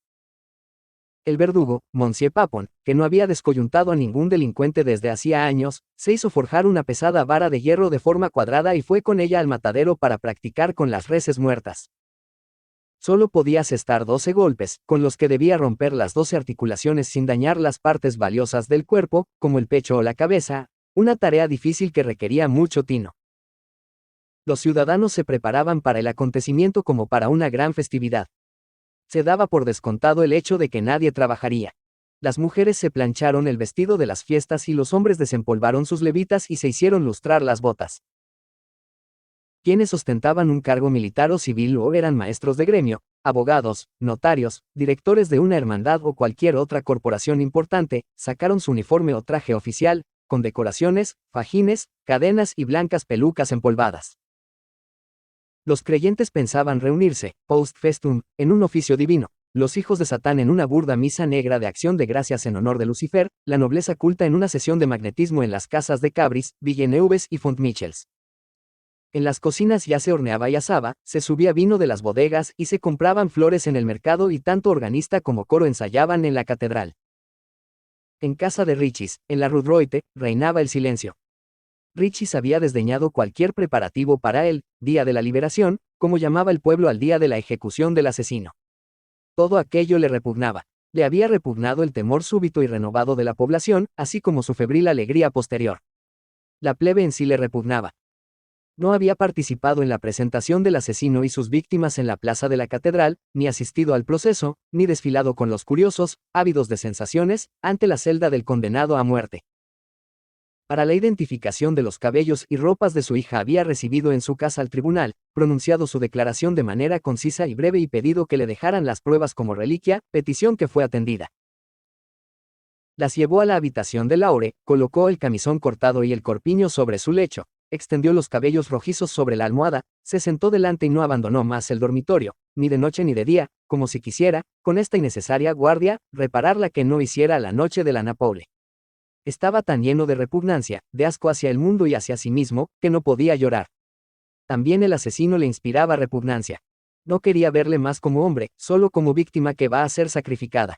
El verdugo, Monsieur Papon, que no había descoyuntado a ningún delincuente desde hacía años, se hizo forjar una pesada vara de hierro de forma cuadrada y fue con ella al matadero para practicar con las reses muertas. Solo podía asestar 12 golpes, con los que debía romper las 12 articulaciones sin dañar las partes valiosas del cuerpo, como el pecho o la cabeza, una tarea difícil que requería mucho tino. Los ciudadanos se preparaban para el acontecimiento como para una gran festividad. Se daba por descontado el hecho de que nadie trabajaría. Las mujeres se plancharon el vestido de las fiestas y los hombres desempolvaron sus levitas y se hicieron lustrar las botas. Quienes ostentaban un cargo militar o civil o eran maestros de gremio, abogados, notarios, directores de una hermandad o cualquier otra corporación importante, sacaron su uniforme o traje oficial, con decoraciones, fajines, cadenas y blancas pelucas empolvadas. Los creyentes pensaban reunirse, post festum, en un oficio divino, los hijos de Satán en una burda misa negra de acción de gracias en honor de Lucifer, la nobleza culta en una sesión de magnetismo en las casas de Cabris, Villeneuves y Fontmichels. En las cocinas ya se horneaba y asaba, se subía vino de las bodegas y se compraban flores en el mercado y tanto organista como coro ensayaban en la catedral. En casa de Richis, en la Rue Droite, reinaba el silencio. Richis había desdeñado cualquier preparativo para el Día de la Liberación, como llamaba el pueblo al día de la ejecución del asesino. Todo aquello le repugnaba. Le había repugnado el temor súbito y renovado de la población, así como su febril alegría posterior. La plebe en sí le repugnaba. No había participado en la presentación del asesino y sus víctimas en la plaza de la catedral, ni asistido al proceso, ni desfilado con los curiosos, ávidos de sensaciones, ante la celda del condenado a muerte. Para la identificación de los cabellos y ropas de su hija había recibido en su casa al tribunal, pronunciado su declaración de manera concisa y breve y pedido que le dejaran las pruebas como reliquia, petición que fue atendida. Las llevó a la habitación de Laure, colocó el camisón cortado y el corpiño sobre su lecho, extendió los cabellos rojizos sobre la almohada, se sentó delante y no abandonó más el dormitorio, ni de noche ni de día, como si quisiera, con esta innecesaria guardia, reparar la que no hiciera la noche de la Napoule. Estaba tan lleno de repugnancia, de asco hacia el mundo y hacia sí mismo, que no podía llorar. También el asesino le inspiraba repugnancia. No quería verle más como hombre, solo como víctima que va a ser sacrificada.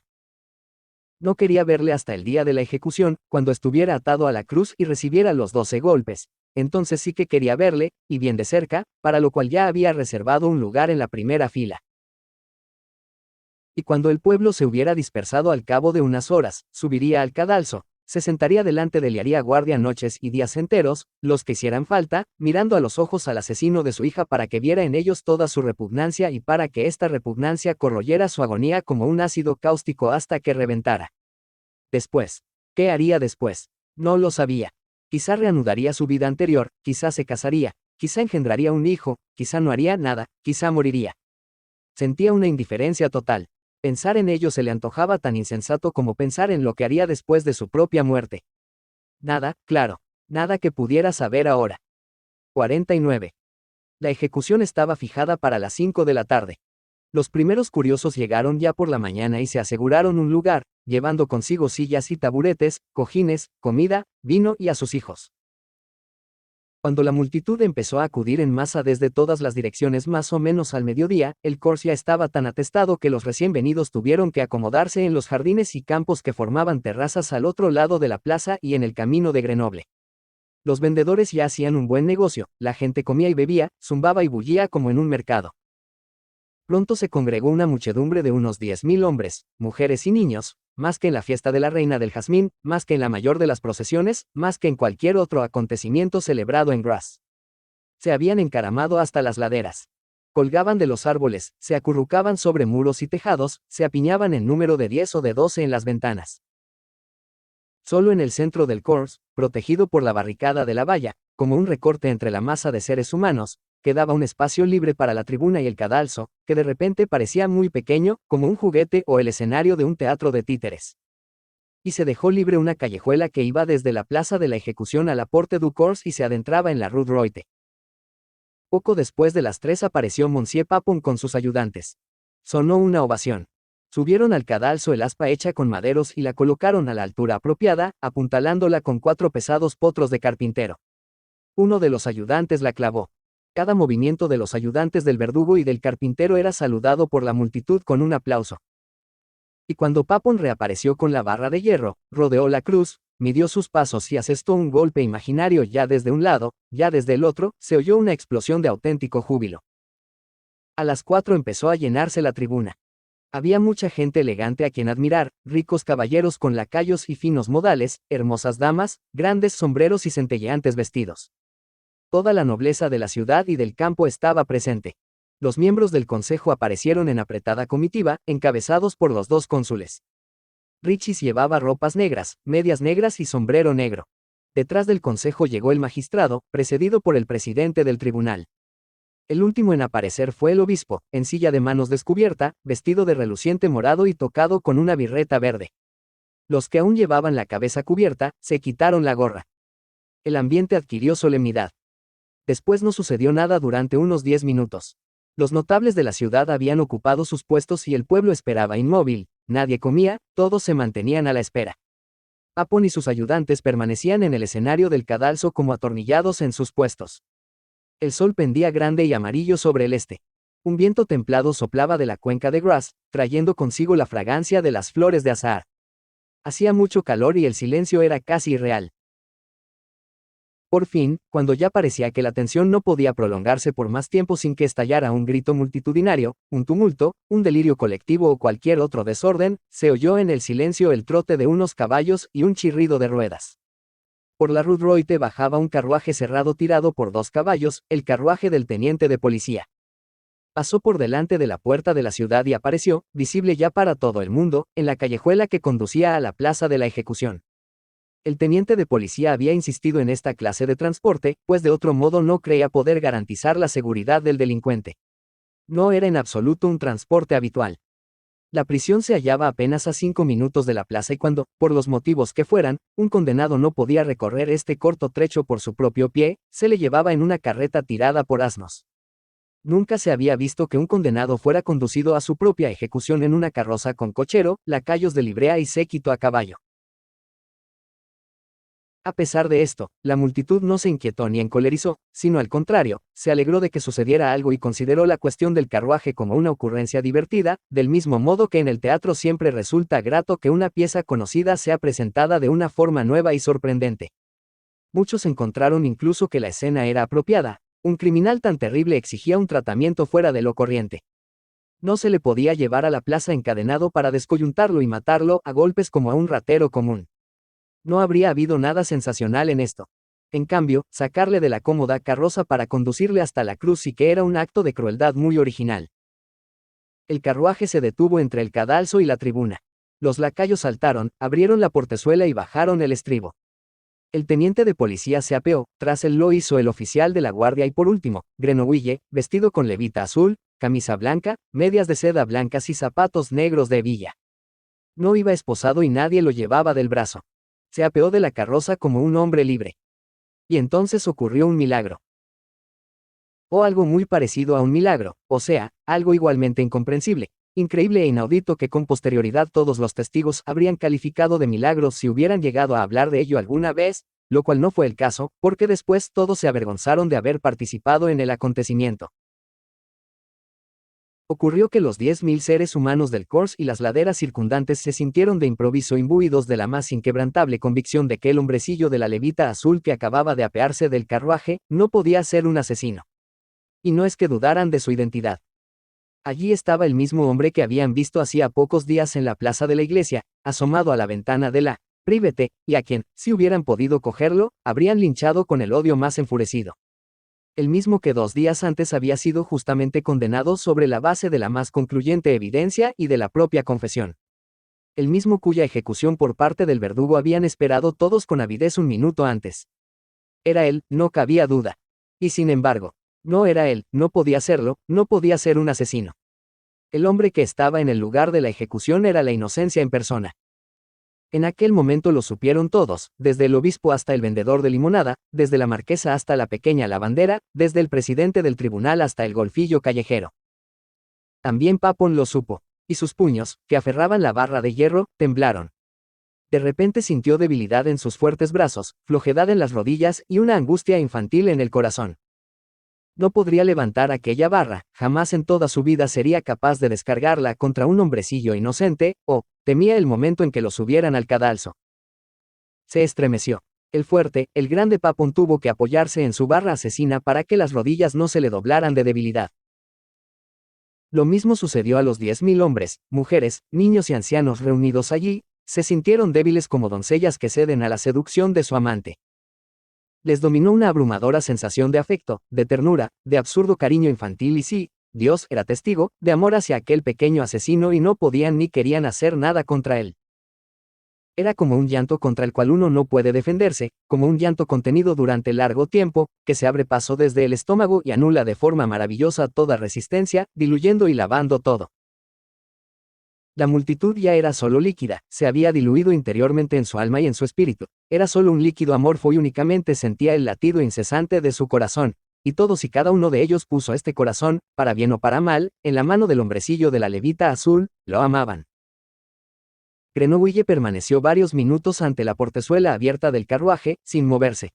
No quería verle hasta el día de la ejecución, cuando estuviera atado a la cruz y recibiera los 12 golpes. Entonces sí que quería verle, y bien de cerca, para lo cual ya había reservado un lugar en la primera fila. Y cuando el pueblo se hubiera dispersado al cabo de unas horas, subiría al cadalso, se sentaría delante de él y haría guardia noches y días enteros, los que hicieran falta, mirando a los ojos al asesino de su hija para que viera en ellos toda su repugnancia y para que esta repugnancia corroyera su agonía como un ácido cáustico hasta que reventara. Después. ¿Qué haría después? No lo sabía. Quizá reanudaría su vida anterior, quizá se casaría, quizá engendraría un hijo, quizá no haría nada, quizá moriría. Sentía una indiferencia total. Pensar en ello se le antojaba tan insensato como pensar en lo que haría después de su propia muerte. Nada, claro. Nada que pudiera saber ahora. 49. La ejecución estaba fijada para las 5 de la tarde. Los primeros curiosos llegaron ya por la mañana y se aseguraron un lugar, llevando consigo sillas y taburetes, cojines, comida, vino y a sus hijos. Cuando la multitud empezó a acudir en masa desde todas las direcciones más o menos al mediodía, el Corsia estaba tan atestado que los recién venidos tuvieron que acomodarse en los jardines y campos que formaban terrazas al otro lado de la plaza y en el camino de Grenoble. Los vendedores ya hacían un buen negocio, la gente comía y bebía, zumbaba y bullía como en un mercado. Pronto se congregó una muchedumbre de unos 10.000 hombres, mujeres y niños, más que en la fiesta de la Reina del Jazmín, más que en la mayor de las procesiones, más que en cualquier otro acontecimiento celebrado en Grasse. Se habían encaramado hasta las laderas. Colgaban de los árboles, se acurrucaban sobre muros y tejados, se apiñaban en número de 10 o de 12 en las ventanas. Solo en el centro del Cours, protegido por la barricada de la valla, como un recorte entre la masa de seres humanos, quedaba un espacio libre para la tribuna y el cadalso, que de repente parecía muy pequeño, como un juguete o el escenario de un teatro de títeres. Y se dejó libre una callejuela que iba desde la plaza de la ejecución a la Porte du Cours y se adentraba en la Rue Droite. Poco después de las 3 apareció Monsieur Papon con sus ayudantes. Sonó una ovación. Subieron al cadalso el aspa hecha con maderos y la colocaron a la altura apropiada, apuntalándola con 4 pesados potros de carpintero. Uno de los ayudantes la clavó. Cada movimiento de los ayudantes del verdugo y del carpintero era saludado por la multitud con un aplauso. Y cuando Papon reapareció con la barra de hierro, rodeó la cruz, midió sus pasos y asestó un golpe imaginario ya desde un lado, ya desde el otro, se oyó una explosión de auténtico júbilo. A las 4 empezó a llenarse la tribuna. Había mucha gente elegante a quien admirar, ricos caballeros con lacayos y finos modales, hermosas damas, grandes sombreros y centelleantes vestidos. Toda la nobleza de la ciudad y del campo estaba presente. Los miembros del consejo aparecieron en apretada comitiva, encabezados por los 2 cónsules. Richis llevaba ropas negras, medias negras y sombrero negro. Detrás del consejo llegó el magistrado, precedido por el presidente del tribunal. El último en aparecer fue el obispo, en silla de manos descubierta, vestido de reluciente morado y tocado con una birreta verde. Los que aún llevaban la cabeza cubierta, se quitaron la gorra. El ambiente adquirió solemnidad. Después no sucedió nada durante unos 10 minutos. Los notables de la ciudad habían ocupado sus puestos y el pueblo esperaba inmóvil, nadie comía, todos se mantenían a la espera. Papon y sus ayudantes permanecían en el escenario del cadalso como atornillados en sus puestos. El sol pendía grande y amarillo sobre el este. Un viento templado soplaba de la cuenca de Grasse, trayendo consigo la fragancia de las flores de azahar. Hacía mucho calor y el silencio era casi irreal. Por fin, cuando ya parecía que la tensión no podía prolongarse por más tiempo sin que estallara un grito multitudinario, un tumulto, un delirio colectivo o cualquier otro desorden, se oyó en el silencio el trote de unos caballos y un chirrido de ruedas. Por la Rue Droite bajaba un carruaje cerrado tirado por 2 caballos, el carruaje del teniente de policía. Pasó por delante de la puerta de la ciudad y apareció, visible ya para todo el mundo, en la callejuela que conducía a la plaza de la ejecución. El teniente de policía había insistido en esta clase de transporte, pues de otro modo no creía poder garantizar la seguridad del delincuente. No era en absoluto un transporte habitual. La prisión se hallaba apenas a 5 minutos de la plaza y cuando, por los motivos que fueran, un condenado no podía recorrer este corto trecho por su propio pie, se le llevaba en una carreta tirada por asnos. Nunca se había visto que un condenado fuera conducido a su propia ejecución en una carroza con cochero, lacayos de librea y séquito a caballo. A pesar de esto, la multitud no se inquietó ni encolerizó, sino al contrario, se alegró de que sucediera algo y consideró la cuestión del carruaje como una ocurrencia divertida, del mismo modo que en el teatro siempre resulta grato que una pieza conocida sea presentada de una forma nueva y sorprendente. Muchos encontraron incluso que la escena era apropiada, un criminal tan terrible exigía un tratamiento fuera de lo corriente. No se le podía llevar a la plaza encadenado para descoyuntarlo y matarlo a golpes como a un ratero común. No habría habido nada sensacional en esto. En cambio, sacarle de la cómoda carroza para conducirle hasta la cruz sí que era un acto de crueldad muy original. El carruaje se detuvo entre el cadalso y la tribuna. Los lacayos saltaron, abrieron la portezuela y bajaron el estribo. El teniente de policía se apeó, tras él lo hizo el oficial de la guardia y por último, Grenoble, vestido con levita azul, camisa blanca, medias de seda blancas y zapatos negros de hebilla. No iba esposado y nadie lo llevaba del brazo. Se apeó de la carroza como un hombre libre. Y entonces ocurrió un milagro. O algo muy parecido a un milagro, o sea, algo igualmente incomprensible, increíble e inaudito que con posterioridad todos los testigos habrían calificado de milagros si hubieran llegado a hablar de ello alguna vez, lo cual no fue el caso, porque después todos se avergonzaron de haber participado en el acontecimiento. Ocurrió que los 10.000 seres humanos del Corse y las laderas circundantes se sintieron de improviso imbuidos de la más inquebrantable convicción de que el hombrecillo de la levita azul que acababa de apearse del carruaje no podía ser un asesino. Y no es que dudaran de su identidad. Allí estaba el mismo hombre que habían visto hacía pocos días en la plaza de la iglesia, asomado a la ventana de la Privete, y a quien, si hubieran podido cogerlo, habrían linchado con el odio más enfurecido. El mismo que 2 días antes había sido justamente condenado sobre la base de la más concluyente evidencia y de la propia confesión. El mismo cuya ejecución por parte del verdugo habían esperado todos con avidez un minuto antes. Era él, no cabía duda. Y sin embargo, no era él, no podía serlo, no podía ser un asesino. El hombre que estaba en el lugar de la ejecución era la inocencia en persona. En aquel momento lo supieron todos, desde el obispo hasta el vendedor de limonada, desde la marquesa hasta la pequeña lavandera, desde el presidente del tribunal hasta el golfillo callejero. También Papon lo supo, y sus puños, que aferraban la barra de hierro, temblaron. De repente sintió debilidad en sus fuertes brazos, flojedad en las rodillas y una angustia infantil en el corazón. No podría levantar aquella barra, jamás en toda su vida sería capaz de descargarla contra un hombrecillo inocente, o, temía el momento en que lo subieran al cadalso. Se estremeció. El fuerte, el grande Papon tuvo que apoyarse en su barra asesina para que las rodillas no se le doblaran de debilidad. Lo mismo sucedió a los 10.000 hombres, mujeres, niños y ancianos reunidos allí, se sintieron débiles como doncellas que ceden a la seducción de su amante. Les dominó una abrumadora sensación de afecto, de ternura, de absurdo cariño infantil y sí, Dios era testigo, de amor hacia aquel pequeño asesino y no podían ni querían hacer nada contra él. Era como un llanto contra el cual uno no puede defenderse, como un llanto contenido durante largo tiempo, que se abre paso desde el estómago y anula de forma maravillosa toda resistencia, diluyendo y lavando todo. La multitud ya era solo líquida, se había diluido interiormente en su alma y en su espíritu, era solo un líquido amorfo y únicamente sentía el latido incesante de su corazón, y todos y cada uno de ellos puso este corazón, para bien o para mal, en la mano del hombrecillo de la levita azul, lo amaban. Grenoble permaneció varios minutos ante la portezuela abierta del carruaje, sin moverse.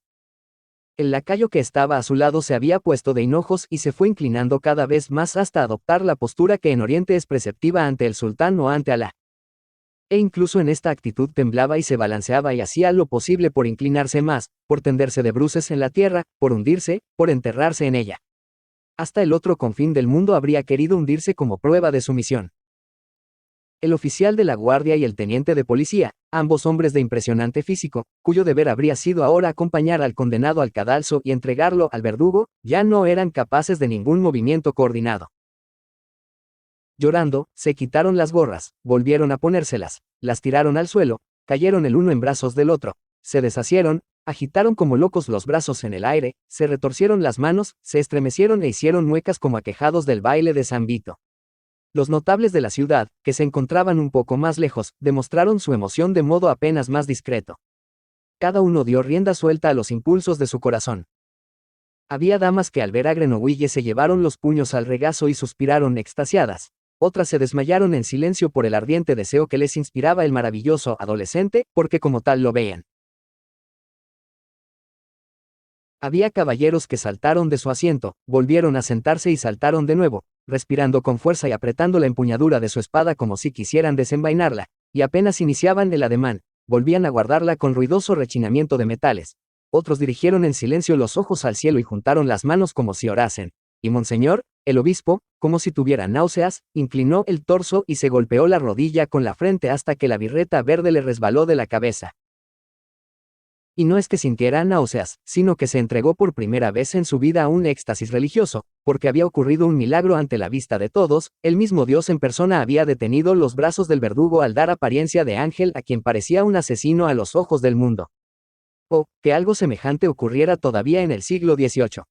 El lacayo que estaba a su lado se había puesto de hinojos y se fue inclinando cada vez más hasta adoptar la postura que en Oriente es preceptiva ante el sultán o ante Alá. E incluso en esta actitud temblaba y se balanceaba y hacía lo posible por inclinarse más, por tenderse de bruces en la tierra, por hundirse, por enterrarse en ella. Hasta el otro confín del mundo habría querido hundirse como prueba de sumisión. El oficial de la guardia y el teniente de policía, ambos hombres de impresionante físico, cuyo deber habría sido ahora acompañar al condenado al cadalso y entregarlo al verdugo, ya no eran capaces de ningún movimiento coordinado. Llorando, se quitaron las gorras, volvieron a ponérselas, las tiraron al suelo, cayeron el uno en brazos del otro, se deshacieron, agitaron como locos los brazos en el aire, se retorcieron las manos, se estremecieron e hicieron muecas como aquejados del baile de San Vito. Los notables de la ciudad, que se encontraban un poco más lejos, demostraron su emoción de modo apenas más discreto. Cada uno dio rienda suelta a los impulsos de su corazón. Había damas que al ver a Grenoble se llevaron los puños al regazo y suspiraron extasiadas. Otras se desmayaron en silencio por el ardiente deseo que les inspiraba el maravilloso adolescente, porque como tal lo veían. Había caballeros que saltaron de su asiento, volvieron a sentarse y saltaron de nuevo, respirando con fuerza y apretando la empuñadura de su espada como si quisieran desenvainarla, y apenas iniciaban el ademán, volvían a guardarla con ruidoso rechinamiento de metales. Otros dirigieron en silencio los ojos al cielo y juntaron las manos como si orasen. Y Monseñor, el obispo, como si tuviera náuseas, inclinó el torso y se golpeó la rodilla con la frente hasta que la birreta verde le resbaló de la cabeza. Y no es que sintiera náuseas, sino que se entregó por primera vez en su vida a un éxtasis religioso, porque había ocurrido un milagro ante la vista de todos, el mismo Dios en persona había detenido los brazos del verdugo al dar apariencia de ángel a quien parecía un asesino a los ojos del mundo. O, que algo semejante ocurriera todavía en el siglo XVIII.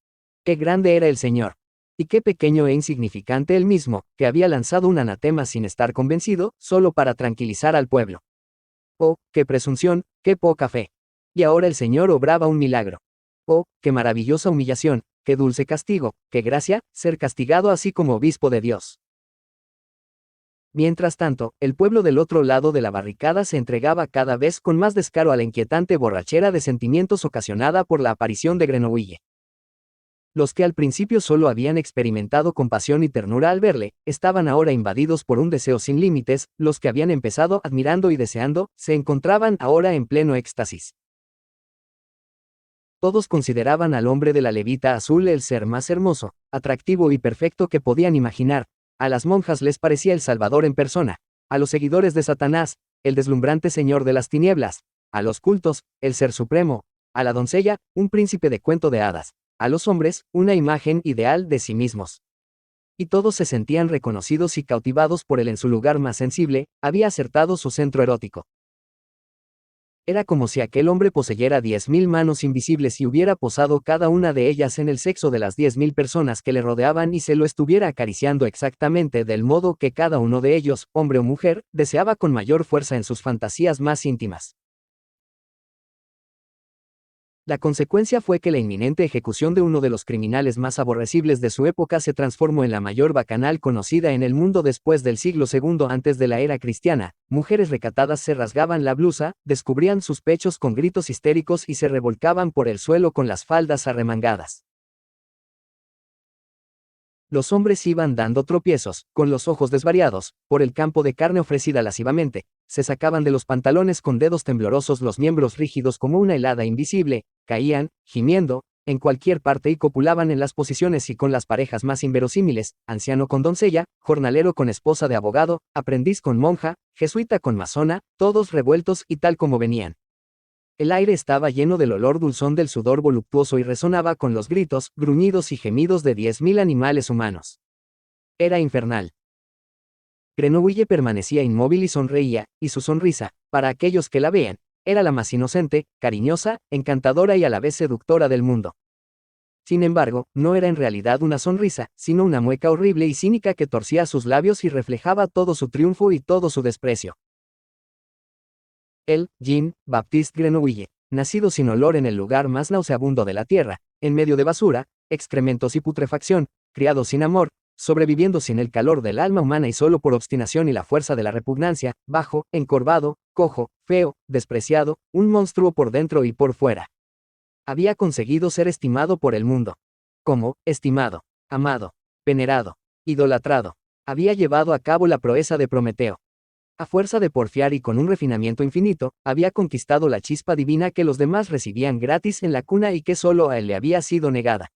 Qué grande era el Señor. Y qué pequeño e insignificante él mismo, que había lanzado un anatema sin estar convencido, solo para tranquilizar al pueblo. Oh, qué presunción, qué poca fe. Y ahora el Señor obraba un milagro. Oh, qué maravillosa humillación, qué dulce castigo, qué gracia, ser castigado así como obispo de Dios. Mientras tanto, el pueblo del otro lado de la barricada se entregaba cada vez con más descaro a la inquietante borrachera de sentimientos ocasionada por la aparición de Grenouille. Los que al principio solo habían experimentado compasión y ternura al verle, estaban ahora invadidos por un deseo sin límites, los que habían empezado admirando y deseando, se encontraban ahora en pleno éxtasis. Todos consideraban al hombre de la levita azul el ser más hermoso, atractivo y perfecto que podían imaginar. A las monjas les parecía el Salvador en persona, a los seguidores de Satanás, el deslumbrante señor de las tinieblas, a los cultos, el ser supremo, a la doncella, un príncipe de cuento de hadas, a los hombres, una imagen ideal de sí mismos. Y todos se sentían reconocidos y cautivados por él en su lugar más sensible, había acertado su centro erótico. Era como si aquel hombre poseyera 10.000 manos invisibles y hubiera posado cada una de ellas en el sexo de las 10.000 personas que le rodeaban y se lo estuviera acariciando exactamente del modo que cada uno de ellos, hombre o mujer, deseaba con mayor fuerza en sus fantasías más íntimas. La consecuencia fue que la inminente ejecución de uno de los criminales más aborrecibles de su época se transformó en la mayor bacanal conocida en el mundo después del siglo II antes de la era cristiana. Mujeres recatadas se rasgaban la blusa, descubrían sus pechos con gritos histéricos y se revolcaban por el suelo con las faldas arremangadas. Los hombres iban dando tropiezos, con los ojos desvariados, por el campo de carne ofrecida lascivamente, se sacaban de los pantalones con dedos temblorosos los miembros rígidos como una helada invisible, caían, gimiendo, en cualquier parte y copulaban en las posiciones y con las parejas más inverosímiles, anciano con doncella, jornalero con esposa de abogado, aprendiz con monja, jesuita con masona, todos revueltos y tal como venían. El aire estaba lleno del olor dulzón del sudor voluptuoso y resonaba con los gritos, gruñidos y gemidos de 10.000 animales humanos. Era infernal. Grenouille permanecía inmóvil y sonreía, y su sonrisa, para aquellos que la vean, era la más inocente, cariñosa, encantadora y a la vez seductora del mundo. Sin embargo, no era en realidad una sonrisa, sino una mueca horrible y cínica que torcía sus labios y reflejaba todo su triunfo y todo su desprecio. Él, Jean-Baptiste Grenouille, nacido sin olor en el lugar más nauseabundo de la tierra, en medio de basura, excrementos y putrefacción, criado sin amor, sobreviviendo sin el calor del alma humana y solo por obstinación y la fuerza de la repugnancia, bajo, encorvado, cojo, feo, despreciado, un monstruo por dentro y por fuera. Había conseguido ser estimado por el mundo. Como, estimado, amado, venerado, idolatrado. Había llevado a cabo la proeza de Prometeo. A fuerza de porfiar y con un refinamiento infinito, había conquistado la chispa divina que los demás recibían gratis en la cuna y que solo a él le había sido negada.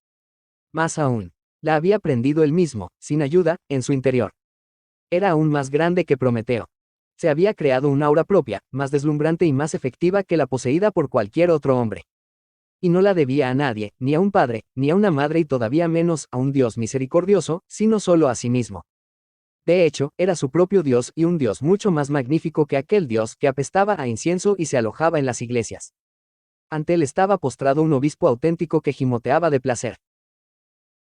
Más aún, la había prendido él mismo, sin ayuda, en su interior. Era aún más grande que Prometeo. Se había creado un aura propia, más deslumbrante y más efectiva que la poseída por cualquier otro hombre. Y no la debía a nadie, ni a un padre, ni a una madre y todavía menos a un Dios misericordioso, sino solo a sí mismo. De hecho, era su propio Dios y un Dios mucho más magnífico que aquel Dios que apestaba a incienso y se alojaba en las iglesias. Ante él estaba postrado un obispo auténtico que gimoteaba de placer.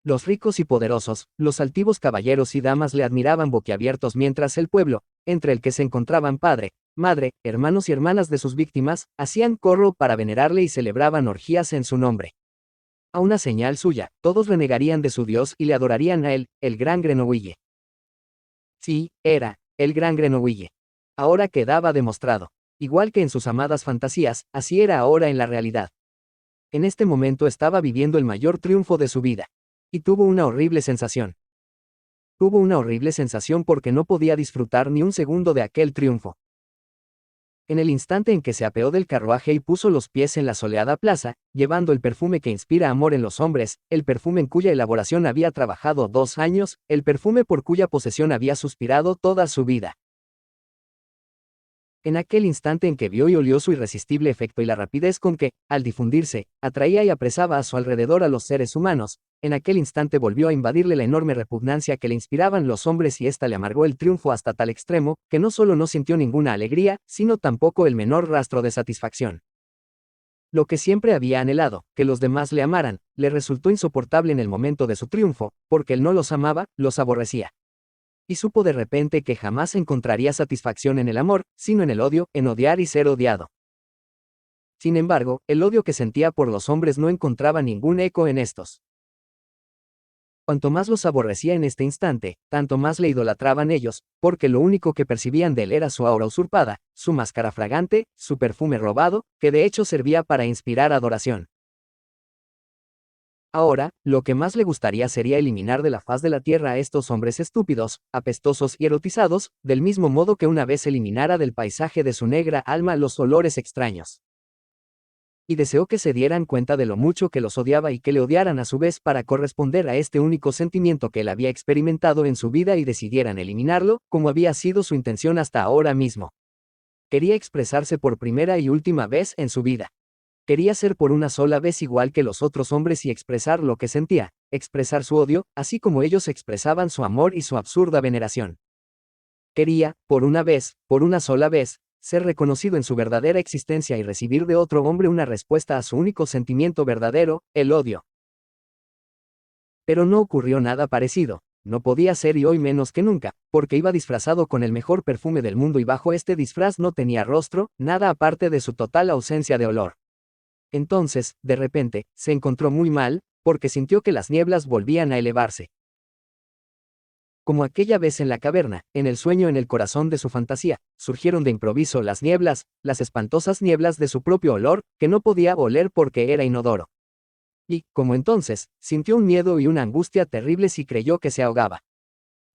Los ricos y poderosos, los altivos caballeros y damas le admiraban boquiabiertos mientras el pueblo, entre el que se encontraban padre, madre, hermanos y hermanas de sus víctimas, hacían corro para venerarle y celebraban orgías en su nombre. A una señal suya, todos renegarían de su Dios y le adorarían a él, el gran Grenouille. Sí, era, el gran Grenouille. Ahora quedaba demostrado. Igual que en sus amadas fantasías, así era ahora en la realidad. En este momento estaba viviendo el mayor triunfo de su vida. Y tuvo una horrible sensación. Tuvo una horrible sensación porque no podía disfrutar ni un segundo de aquel triunfo. En el instante en que se apeó del carruaje y puso los pies en la soleada plaza, llevando el perfume que inspira amor en los hombres, el perfume en cuya elaboración había trabajado 2 años, el perfume por cuya posesión había suspirado toda su vida. En aquel instante en que vio y olió su irresistible efecto y la rapidez con que, al difundirse, atraía y apresaba a su alrededor a los seres humanos, en aquel instante volvió a invadirle la enorme repugnancia que le inspiraban los hombres y ésta le amargó el triunfo hasta tal extremo, que no solo no sintió ninguna alegría, sino tampoco el menor rastro de satisfacción. Lo que siempre había anhelado, que los demás le amaran, le resultó insoportable en el momento de su triunfo, porque él no los amaba, los aborrecía. Y supo de repente que jamás encontraría satisfacción en el amor, sino en el odio, en odiar y ser odiado. Sin embargo, el odio que sentía por los hombres no encontraba ningún eco en estos. Cuanto más los aborrecía en este instante, tanto más le idolatraban ellos, porque lo único que percibían de él era su aura usurpada, su máscara fragante, su perfume robado, que de hecho servía para inspirar adoración. Ahora, lo que más le gustaría sería eliminar de la faz de la tierra a estos hombres estúpidos, apestosos y erotizados, del mismo modo que una vez eliminara del paisaje de su negra alma los olores extraños. Y deseó que se dieran cuenta de lo mucho que los odiaba y que le odiaran a su vez para corresponder a este único sentimiento que él había experimentado en su vida y decidieran eliminarlo, como había sido su intención hasta ahora mismo. Quería expresarse por primera y última vez en su vida. Quería ser por una sola vez igual que los otros hombres y expresar lo que sentía, expresar su odio, así como ellos expresaban su amor y su absurda veneración. Quería, por una sola vez, ser reconocido en su verdadera existencia y recibir de otro hombre una respuesta a su único sentimiento verdadero, el odio. Pero no ocurrió nada parecido, no podía ser y hoy menos que nunca, porque iba disfrazado con el mejor perfume del mundo y bajo este disfraz no tenía rostro, nada aparte de su total ausencia de olor. Entonces, de repente, se encontró muy mal, porque sintió que las nieblas volvían a elevarse. Como aquella vez en la caverna, en el sueño en el corazón de su fantasía, surgieron de improviso las nieblas, las espantosas nieblas de su propio olor, que no podía oler porque era inodoro. Y, como entonces, sintió un miedo y una angustia terribles y creyó que se ahogaba.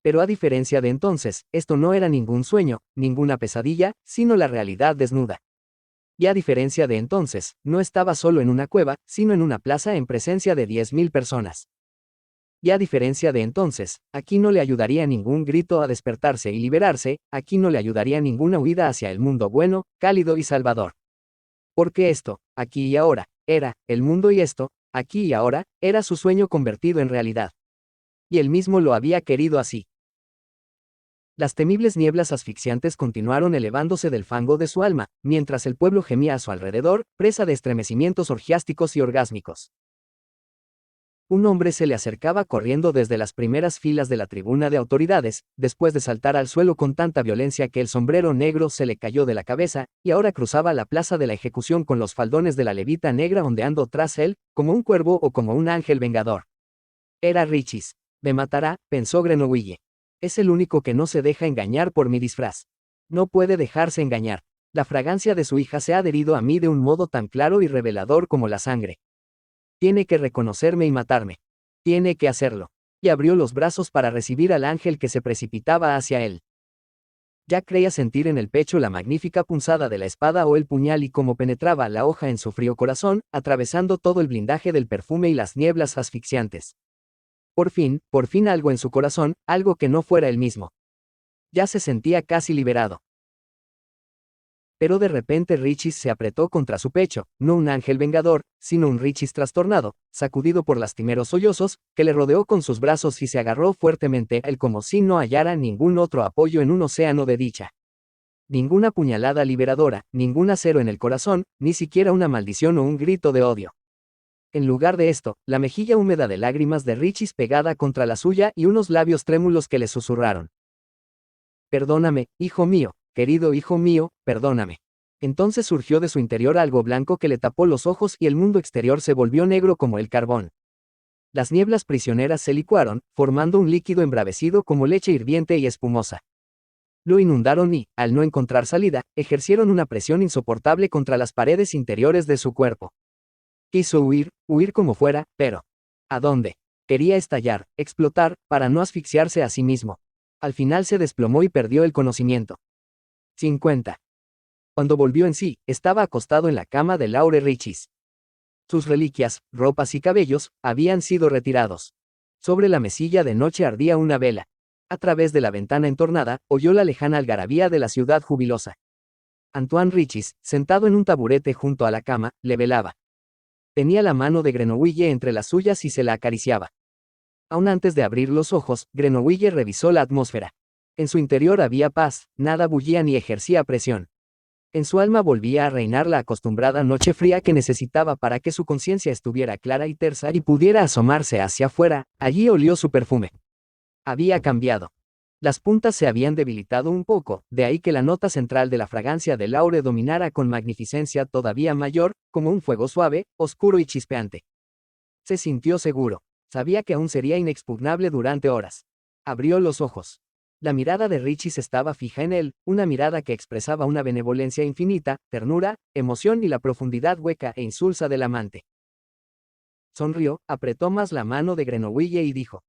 Pero a diferencia de entonces, esto no era ningún sueño, ninguna pesadilla, sino la realidad desnuda. Y a diferencia de entonces, no estaba solo en una cueva, sino en una plaza en presencia de 10.000 personas. Y a diferencia de entonces, aquí no le ayudaría ningún grito a despertarse y liberarse, aquí no le ayudaría ninguna huida hacia el mundo bueno, cálido y salvador. Porque esto, aquí y ahora, era, el mundo y esto, aquí y ahora, era su sueño convertido en realidad. Y él mismo lo había querido así. Las temibles nieblas asfixiantes continuaron elevándose del fango de su alma, mientras el pueblo gemía a su alrededor, presa de estremecimientos orgiásticos y orgásmicos. Un hombre se le acercaba corriendo desde las primeras filas de la tribuna de autoridades, después de saltar al suelo con tanta violencia que el sombrero negro se le cayó de la cabeza, y ahora cruzaba la plaza de la ejecución con los faldones de la levita negra ondeando tras él, como un cuervo o como un ángel vengador. Era Richis. Me matará, pensó Grenouille. Es el único que no se deja engañar por mi disfraz. No puede dejarse engañar. La fragancia de su hija se ha adherido a mí de un modo tan claro y revelador como la sangre. Tiene que reconocerme y matarme. Tiene que hacerlo. Y abrió los brazos para recibir al ángel que se precipitaba hacia él. Ya creía sentir en el pecho la magnífica punzada de la espada o el puñal y cómo penetraba la hoja en su frío corazón, atravesando todo el blindaje del perfume y las nieblas asfixiantes. Por fin algo en su corazón, algo que no fuera él mismo. Ya se sentía casi liberado. Pero de repente Richis se apretó contra su pecho, no un ángel vengador, sino un Richis trastornado, sacudido por lastimeros sollozos, que le rodeó con sus brazos y se agarró fuertemente a él como si no hallara ningún otro apoyo en un océano de dicha. Ninguna puñalada liberadora, ningún acero en el corazón, ni siquiera una maldición o un grito de odio. En lugar de esto, la mejilla húmeda de lágrimas de Richis pegada contra la suya y unos labios trémulos que le susurraron. Perdóname, hijo mío, querido hijo mío, perdóname. Entonces surgió de su interior algo blanco que le tapó los ojos y el mundo exterior se volvió negro como el carbón. Las nieblas prisioneras se licuaron, formando un líquido embravecido como leche hirviente y espumosa. Lo inundaron y, al no encontrar salida, ejercieron una presión insoportable contra las paredes interiores de su cuerpo. Quiso huir como fuera, pero ¿a dónde? Quería estallar, explotar, para no asfixiarse a sí mismo. Al final se desplomó y perdió el conocimiento. 50. Cuando volvió en sí, estaba acostado en la cama de Laure Richis. Sus reliquias, ropas y cabellos, habían sido retirados. Sobre la mesilla de noche ardía una vela. A través de la ventana entornada, oyó la lejana algarabía de la ciudad jubilosa. Antoine Richis, sentado en un taburete junto a la cama, le velaba. Tenía la mano de Grenouille entre las suyas y se la acariciaba. Aún antes de abrir los ojos, Grenouille revisó la atmósfera. En su interior había paz, nada bullía ni ejercía presión. En su alma volvía a reinar la acostumbrada noche fría que necesitaba para que su conciencia estuviera clara y tersa y pudiera asomarse hacia afuera. Allí olió su perfume. Había cambiado. Las puntas se habían debilitado un poco, de ahí que la nota central de la fragancia de Laure dominara con magnificencia todavía mayor, como un fuego suave, oscuro y chispeante. Se sintió seguro. Sabía que aún sería inexpugnable durante horas. Abrió los ojos. La mirada de Richis estaba fija en él, una mirada que expresaba una benevolencia infinita, ternura, emoción y la profundidad hueca e insulsa del amante. Sonrió, apretó más la mano de Grenouille y dijo: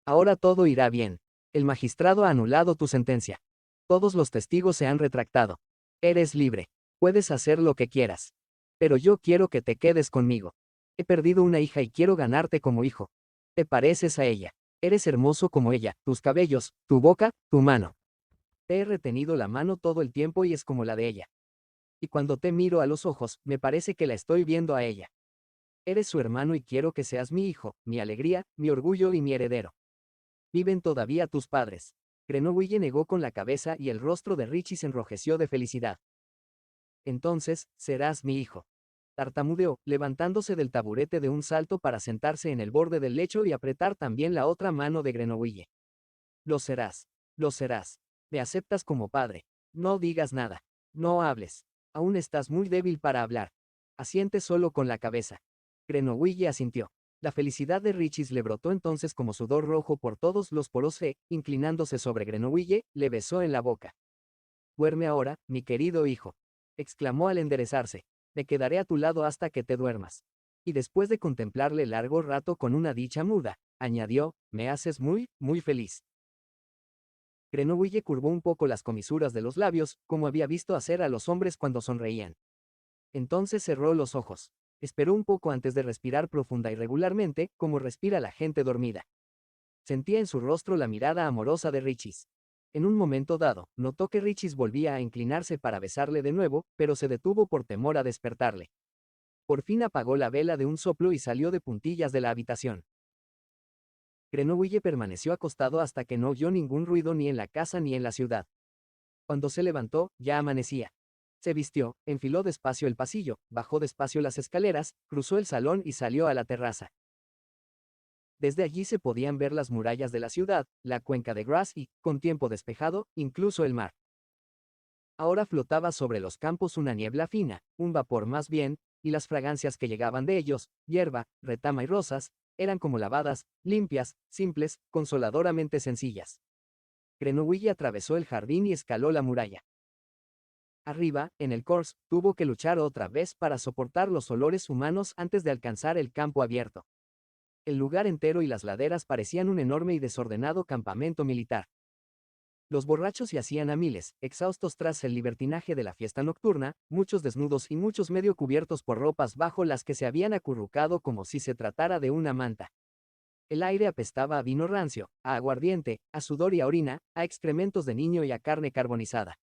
Ahora todo irá bien. El magistrado ha anulado tu sentencia. Todos los testigos se han retractado. Eres libre. Puedes hacer lo que quieras. Pero yo quiero que te quedes conmigo. He perdido una hija y quiero ganarte como hijo. Te pareces a ella. Eres hermoso como ella, tus cabellos, tu boca, tu mano. Te he retenido la mano todo el tiempo y es como la de ella. Y cuando te miro a los ojos, me parece que la estoy viendo a ella. Eres su hermano y quiero que seas mi hijo, mi alegría, mi orgullo y mi heredero. ¿Viven todavía tus padres? Grenouille negó con la cabeza y el rostro de Richie se enrojeció de felicidad. Entonces, serás mi hijo. Tartamudeó, levantándose del taburete de un salto para sentarse en el borde del lecho y apretar también la otra mano de Grenouille. Lo serás. Lo serás. Me aceptas como padre. No digas nada. No hables. Aún estás muy débil para hablar. Asiente solo con la cabeza. Grenouille asintió. La felicidad de Richis le brotó entonces como sudor rojo por todos los poros e, inclinándose sobre Grenouille, le besó en la boca. Duerme ahora, mi querido hijo, exclamó al enderezarse. Me quedaré a tu lado hasta que te duermas. Y después de contemplarle largo rato con una dicha muda, añadió, me haces muy, muy feliz. Grenouille curvó un poco las comisuras de los labios, como había visto hacer a los hombres cuando sonreían. Entonces cerró los ojos. Esperó un poco antes de respirar profunda y regularmente, como respira la gente dormida. Sentía en su rostro la mirada amorosa de Richis. En un momento dado, notó que Richis volvía a inclinarse para besarle de nuevo, pero se detuvo por temor a despertarle. Por fin apagó la vela de un soplo y salió de puntillas de la habitación. Grenouille permaneció acostado hasta que no oyó ningún ruido ni en la casa ni en la ciudad. Cuando se levantó, ya amanecía. Se vistió, enfiló despacio el pasillo, bajó despacio las escaleras, cruzó el salón y salió a la terraza. Desde allí se podían ver las murallas de la ciudad, la cuenca de Grasse y, con tiempo despejado, incluso el mar. Ahora flotaba sobre los campos una niebla fina, un vapor más bien, y las fragancias que llegaban de ellos, hierba, retama y rosas, eran como lavadas, limpias, simples, consoladoramente sencillas. Grenouille atravesó el jardín y escaló la muralla. Arriba, en el Corse, tuvo que luchar otra vez para soportar los olores humanos antes de alcanzar el campo abierto. El lugar entero y las laderas parecían un enorme y desordenado campamento militar. Los borrachos yacían a miles, exhaustos tras el libertinaje de la fiesta nocturna, muchos desnudos y muchos medio cubiertos por ropas bajo las que se habían acurrucado como si se tratara de una manta. El aire apestaba a vino rancio, a aguardiente, a sudor y a orina, a excrementos de niño y a carne carbonizada.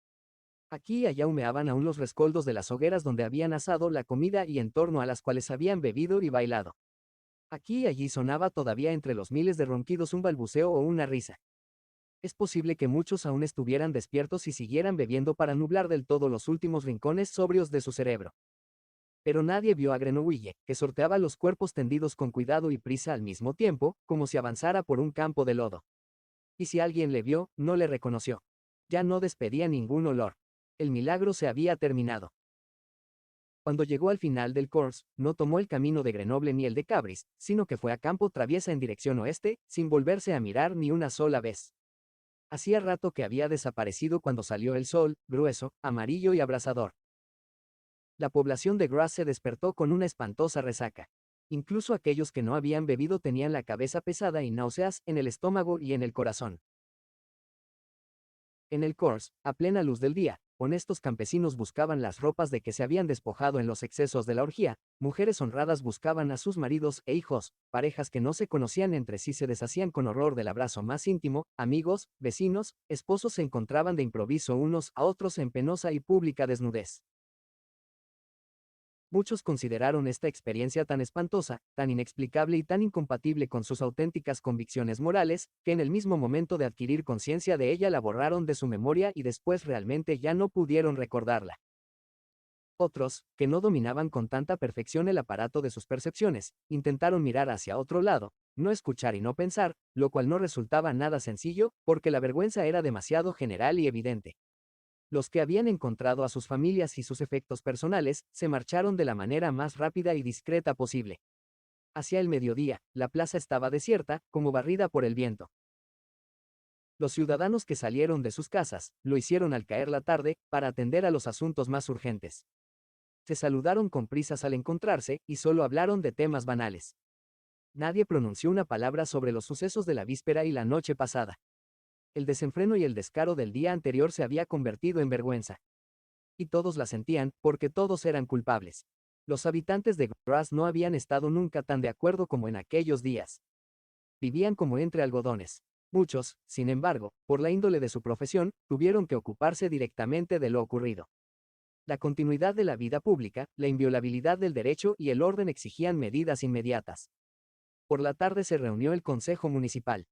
Aquí y allá humeaban aún los rescoldos de las hogueras donde habían asado la comida y en torno a las cuales habían bebido y bailado. Aquí y allí sonaba todavía entre los miles de ronquidos un balbuceo o una risa. Es posible que muchos aún estuvieran despiertos y siguieran bebiendo para nublar del todo los últimos rincones sobrios de su cerebro. Pero nadie vio a Grenouille, que sorteaba los cuerpos tendidos con cuidado y prisa al mismo tiempo, como si avanzara por un campo de lodo. Y si alguien le vio, no le reconoció. Ya no despedía ningún olor. El milagro se había terminado. Cuando llegó al final del Corse, no tomó el camino de Grenoble ni el de Cabris, sino que fue a campo traviesa en dirección oeste, sin volverse a mirar ni una sola vez. Hacía rato que había desaparecido cuando salió el sol, grueso, amarillo y abrasador. La población de Grasse se despertó con una espantosa resaca. Incluso aquellos que no habían bebido tenían la cabeza pesada y náuseas en el estómago y en el corazón. En el Corse, a plena luz del día, honestos campesinos buscaban las ropas de que se habían despojado en los excesos de la orgía, mujeres honradas buscaban a sus maridos e hijos, parejas que no se conocían entre sí se deshacían con horror del abrazo más íntimo, amigos, vecinos, esposos se encontraban de improviso unos a otros en penosa y pública desnudez. Muchos consideraron esta experiencia tan espantosa, tan inexplicable y tan incompatible con sus auténticas convicciones morales, que en el mismo momento de adquirir conciencia de ella la borraron de su memoria y después realmente ya no pudieron recordarla. Otros, que no dominaban con tanta perfección el aparato de sus percepciones, intentaron mirar hacia otro lado, no escuchar y no pensar, lo cual no resultaba nada sencillo, porque la vergüenza era demasiado general y evidente. Los que habían encontrado a sus familias y sus efectos personales, se marcharon de la manera más rápida y discreta posible. Hacia el mediodía, la plaza estaba desierta, como barrida por el viento. Los ciudadanos que salieron de sus casas, lo hicieron al caer la tarde, para atender a los asuntos más urgentes. Se saludaron con prisas al encontrarse, y solo hablaron de temas banales. Nadie pronunció una palabra sobre los sucesos de la víspera y la noche pasada. El desenfreno y el descaro del día anterior se había convertido en vergüenza. Y todos la sentían, porque todos eran culpables. Los habitantes de Grass no habían estado nunca tan de acuerdo como en aquellos días. Vivían como entre algodones. Muchos, sin embargo, por la índole de su profesión, tuvieron que ocuparse directamente de lo ocurrido. La continuidad de la vida pública, la inviolabilidad del derecho y el orden exigían medidas inmediatas. Por la tarde se reunió el Consejo Municipal.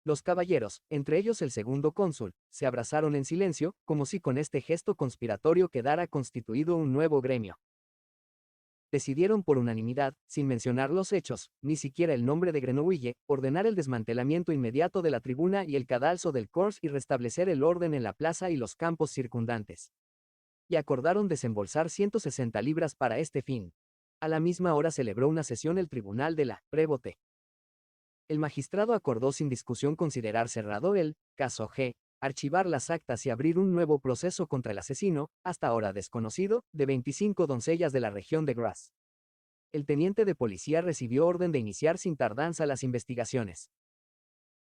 Los caballeros, entre ellos el segundo cónsul, se abrazaron en silencio, como si con este gesto conspiratorio quedara constituido un nuevo gremio. Decidieron por unanimidad, sin mencionar los hechos, ni siquiera el nombre de Grenouille, ordenar el desmantelamiento inmediato de la tribuna y el cadalso del Corse y restablecer el orden en la plaza y los campos circundantes. Y acordaron desembolsar 160 libras para este fin. A la misma hora celebró una sesión el tribunal de la Prévoté. El magistrado acordó sin discusión considerar cerrado el caso G, archivar las actas y abrir un nuevo proceso contra el asesino, hasta ahora desconocido, de 25 doncellas de la región de Grasse. El teniente de policía recibió orden de iniciar sin tardanza las investigaciones.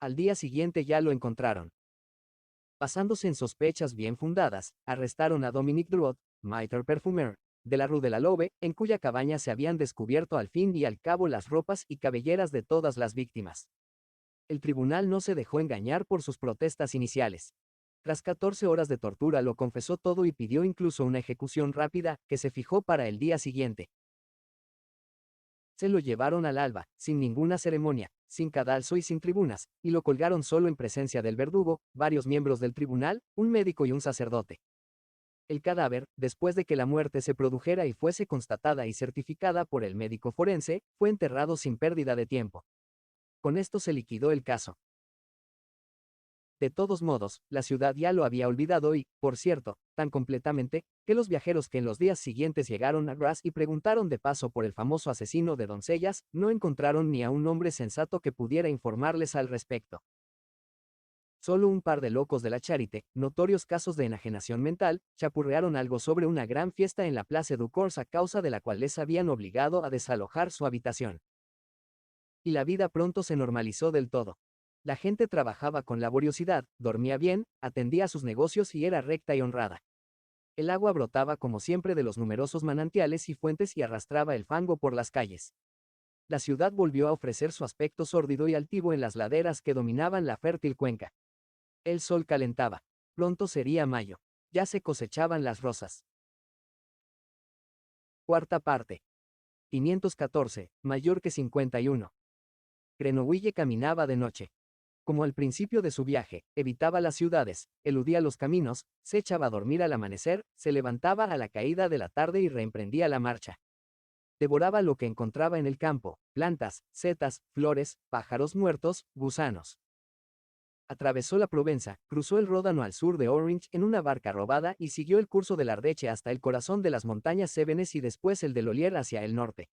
Al día siguiente ya lo encontraron. Basándose en sospechas bien fundadas, arrestaron a Dominique Druot, maître parfumeur, de la Rue de la Lobe, en cuya cabaña se habían descubierto al fin y al cabo las ropas y cabelleras de todas las víctimas. El tribunal no se dejó engañar por sus protestas iniciales. Tras 14 horas de tortura lo confesó todo y pidió incluso una ejecución rápida, que se fijó para el día siguiente. Se lo llevaron al alba, sin ninguna ceremonia, sin cadalso y sin tribunas, y lo colgaron solo en presencia del verdugo, varios miembros del tribunal, un médico y un sacerdote. El cadáver, después de que la muerte se produjera y fuese constatada y certificada por el médico forense, fue enterrado sin pérdida de tiempo. Con esto se liquidó el caso. De todos modos, la ciudad ya lo había olvidado y, por cierto, tan completamente, que los viajeros que en los días siguientes llegaron a Grasse y preguntaron de paso por el famoso asesino de doncellas, no encontraron ni a un hombre sensato que pudiera informarles al respecto. Solo un par de locos de la Charité, notorios casos de enajenación mental, chapurrearon algo sobre una gran fiesta en la Place du Corse a causa de la cual les habían obligado a desalojar su habitación. Y la vida pronto se normalizó del todo. La gente trabajaba con laboriosidad, dormía bien, atendía a sus negocios y era recta y honrada. El agua brotaba como siempre de los numerosos manantiales y fuentes y arrastraba el fango por las calles. La ciudad volvió a ofrecer su aspecto sórdido y altivo en las laderas que dominaban la fértil cuenca. El sol calentaba. Pronto sería mayo. Ya se cosechaban las rosas. Cuarta parte. 514, mayor que 51. Grenouille caminaba de noche. Como al principio de su viaje, evitaba las ciudades, eludía los caminos, se echaba a dormir al amanecer, se levantaba a la caída de la tarde y reemprendía la marcha. Devoraba lo que encontraba en el campo, plantas, setas, flores, pájaros muertos, gusanos. Atravesó la Provenza, cruzó el Ródano al sur de Orange en una barca robada y siguió el curso del Ardèche hasta el corazón de las montañas Cévenes y después el de Lollier hacia el norte.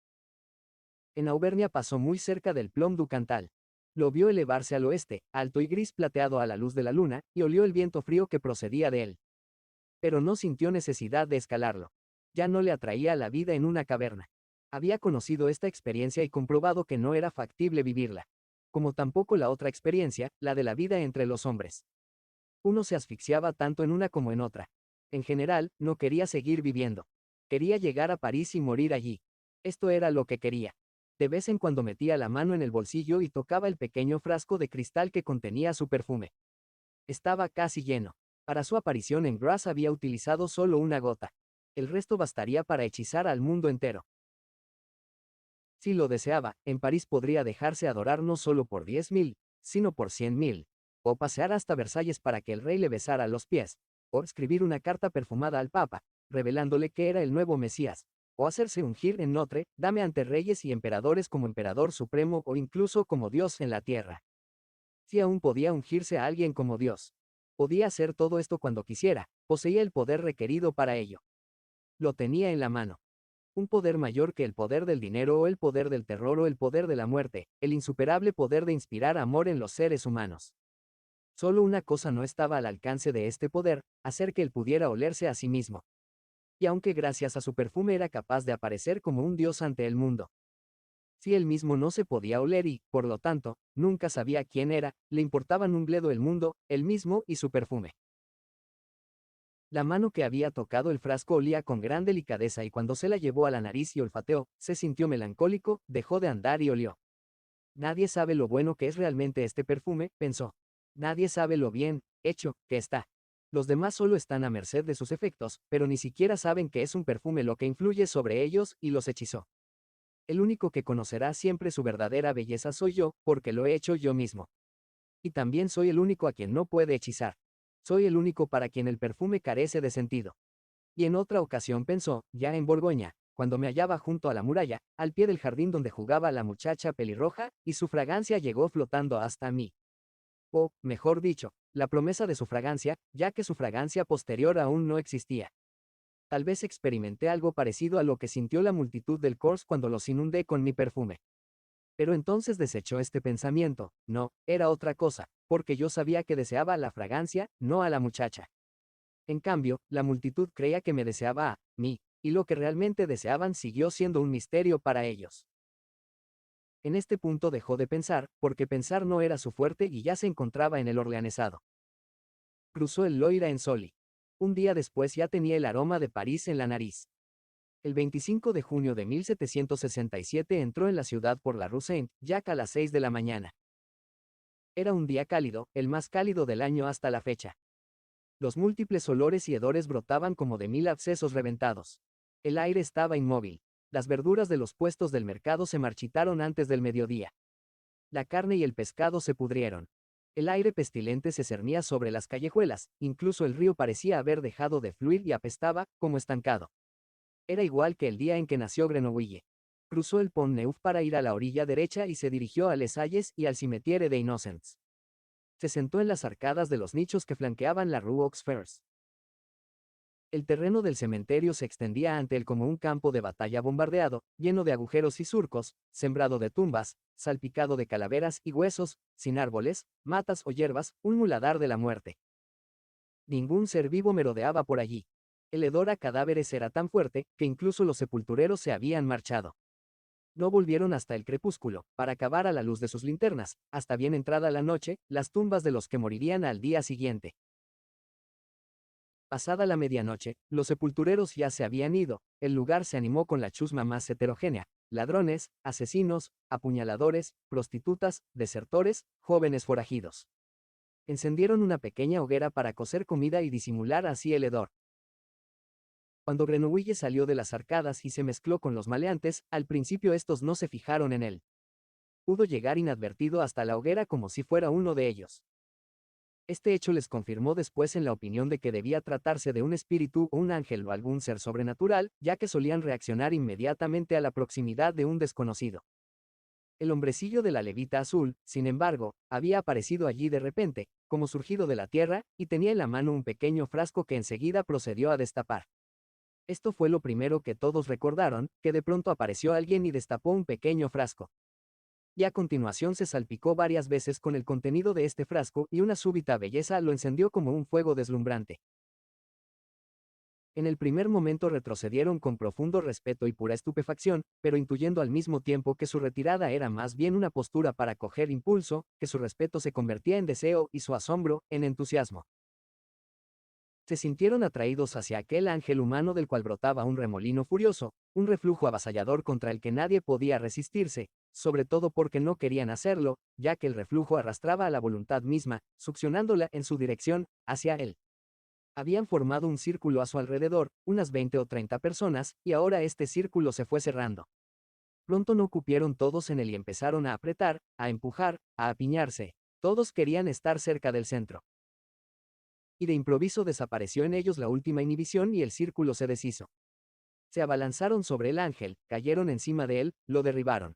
En Auvernia pasó muy cerca del Plom du Cantal. Lo vio elevarse al oeste, alto y gris plateado a la luz de la luna, y olió el viento frío que procedía de él. Pero no sintió necesidad de escalarlo. Ya no le atraía la vida en una caverna. Había conocido esta experiencia y comprobado que no era factible vivirla. Como tampoco la otra experiencia, la de la vida entre los hombres. Uno se asfixiaba tanto en una como en otra. En general, no quería seguir viviendo. Quería llegar a París y morir allí. Esto era lo que quería. De vez en cuando metía la mano en el bolsillo y tocaba el pequeño frasco de cristal que contenía su perfume. Estaba casi lleno. Para su aparición en Grasse había utilizado solo una gota. El resto bastaría para hechizar al mundo entero. Si lo deseaba, en París podría dejarse adorar no solo por 10.000, sino por 100.000. O pasear hasta Versalles para que el rey le besara los pies. O escribir una carta perfumada al Papa, revelándole que era el nuevo Mesías. O hacerse ungir en Notre Dame ante reyes y emperadores como emperador supremo o incluso como Dios en la tierra. Si aún podía ungirse a alguien como Dios. Podía hacer todo esto cuando quisiera, poseía el poder requerido para ello. Lo tenía en la mano. Un poder mayor que el poder del dinero o el poder del terror o el poder de la muerte, el insuperable poder de inspirar amor en los seres humanos. Solo una cosa no estaba al alcance de este poder, hacer que él pudiera olerse a sí mismo. Y aunque gracias a su perfume era capaz de aparecer como un dios ante el mundo. Si él mismo no se podía oler y, por lo tanto, nunca sabía quién era, le importaban un bledo el mundo, él mismo y su perfume. La mano que había tocado el frasco olía con gran delicadeza y cuando se la llevó a la nariz y olfateó, se sintió melancólico, dejó de andar y olió. Nadie sabe lo bueno que es realmente este perfume, pensó. Nadie sabe lo bien hecho que está. Los demás solo están a merced de sus efectos, pero ni siquiera saben que es un perfume lo que influye sobre ellos y los hechizó. El único que conocerá siempre su verdadera belleza soy yo, porque lo he hecho yo mismo. Y también soy el único a quien no puede hechizar. Soy el único para quien el perfume carece de sentido. Y en otra ocasión pensó, ya en Borgoña, cuando me hallaba junto a la muralla, al pie del jardín donde jugaba la muchacha pelirroja, y su fragancia llegó flotando hasta mí. O, mejor dicho, la promesa de su fragancia, ya que su fragancia posterior aún no existía. Tal vez experimenté algo parecido a lo que sintió la multitud del Corse cuando los inundé con mi perfume. Pero entonces desechó este pensamiento, no, era otra cosa, porque yo sabía que deseaba la fragancia, no a la muchacha. En cambio, la multitud creía que me deseaba a mí, y lo que realmente deseaban siguió siendo un misterio para ellos. En este punto dejó de pensar, porque pensar no era su fuerte y ya se encontraba en el orleanesado. Cruzó el Loira en Soli. Un día después ya tenía el aroma de París en la nariz. El 25 de junio de 1767 entró en la ciudad por la Rue Saint-Jacques a las 6 de la mañana. Era un día cálido, el más cálido del año hasta la fecha. Los múltiples olores y hedores brotaban como de 1000 abscesos reventados. El aire estaba inmóvil. Las verduras de los puestos del mercado se marchitaron antes del mediodía. La carne y el pescado se pudrieron. El aire pestilente se cernía sobre las callejuelas, incluso el río parecía haber dejado de fluir y apestaba, como estancado. Era igual que el día en que nació Grenouille. Cruzó el Pont Neuf para ir a la orilla derecha y se dirigió a Les Halles y al Cimetière des Innocents. Se sentó en las arcadas de los nichos que flanqueaban la Rue aux Fers. El terreno del cementerio se extendía ante él como un campo de batalla bombardeado, lleno de agujeros y surcos, sembrado de tumbas, salpicado de calaveras y huesos, sin árboles, matas o hierbas, un muladar de la muerte. Ningún ser vivo merodeaba por allí. El hedor a cadáveres era tan fuerte, que incluso los sepultureros se habían marchado. No volvieron hasta el crepúsculo, para cavar a la luz de sus linternas, hasta bien entrada la noche, las tumbas de los que morirían al día siguiente. Pasada la medianoche, los sepultureros ya se habían ido, el lugar se animó con la chusma más heterogénea, ladrones, asesinos, apuñaladores, prostitutas, desertores, jóvenes forajidos. Encendieron una pequeña hoguera para cocer comida y disimular así el hedor. Cuando Grenouille salió de las arcadas y se mezcló con los maleantes, al principio estos no se fijaron en él. Pudo llegar inadvertido hasta la hoguera como si fuera uno de ellos. Este hecho les confirmó después en la opinión de que debía tratarse de un espíritu o un ángel o algún ser sobrenatural, ya que solían reaccionar inmediatamente a la proximidad de un desconocido. El hombrecillo de la levita azul, sin embargo, había aparecido allí de repente, como surgido de la tierra, y tenía en la mano un pequeño frasco que enseguida procedió a destapar. Esto fue lo primero que todos recordaron, que de pronto apareció alguien y destapó un pequeño frasco. Y a continuación se salpicó varias veces con el contenido de este frasco y una súbita belleza lo encendió como un fuego deslumbrante. En el primer momento retrocedieron con profundo respeto y pura estupefacción, pero intuyendo al mismo tiempo que su retirada era más bien una postura para coger impulso, que su respeto se convertía en deseo y su asombro, en entusiasmo. Se sintieron atraídos hacia aquel ángel humano del cual brotaba un remolino furioso, un reflujo avasallador contra el que nadie podía resistirse, sobre todo porque no querían hacerlo, ya que el reflujo arrastraba a la voluntad misma, succionándola en su dirección, hacia él. Habían formado un círculo a su alrededor, unas 20 o 30 personas, y ahora este círculo se fue cerrando. Pronto no cupieron todos en él y empezaron a apretar, a empujar, a apiñarse. Todos querían estar cerca del centro. Y de improviso desapareció en ellos la última inhibición y el círculo se deshizo. Se abalanzaron sobre el ángel, cayeron encima de él, lo derribaron.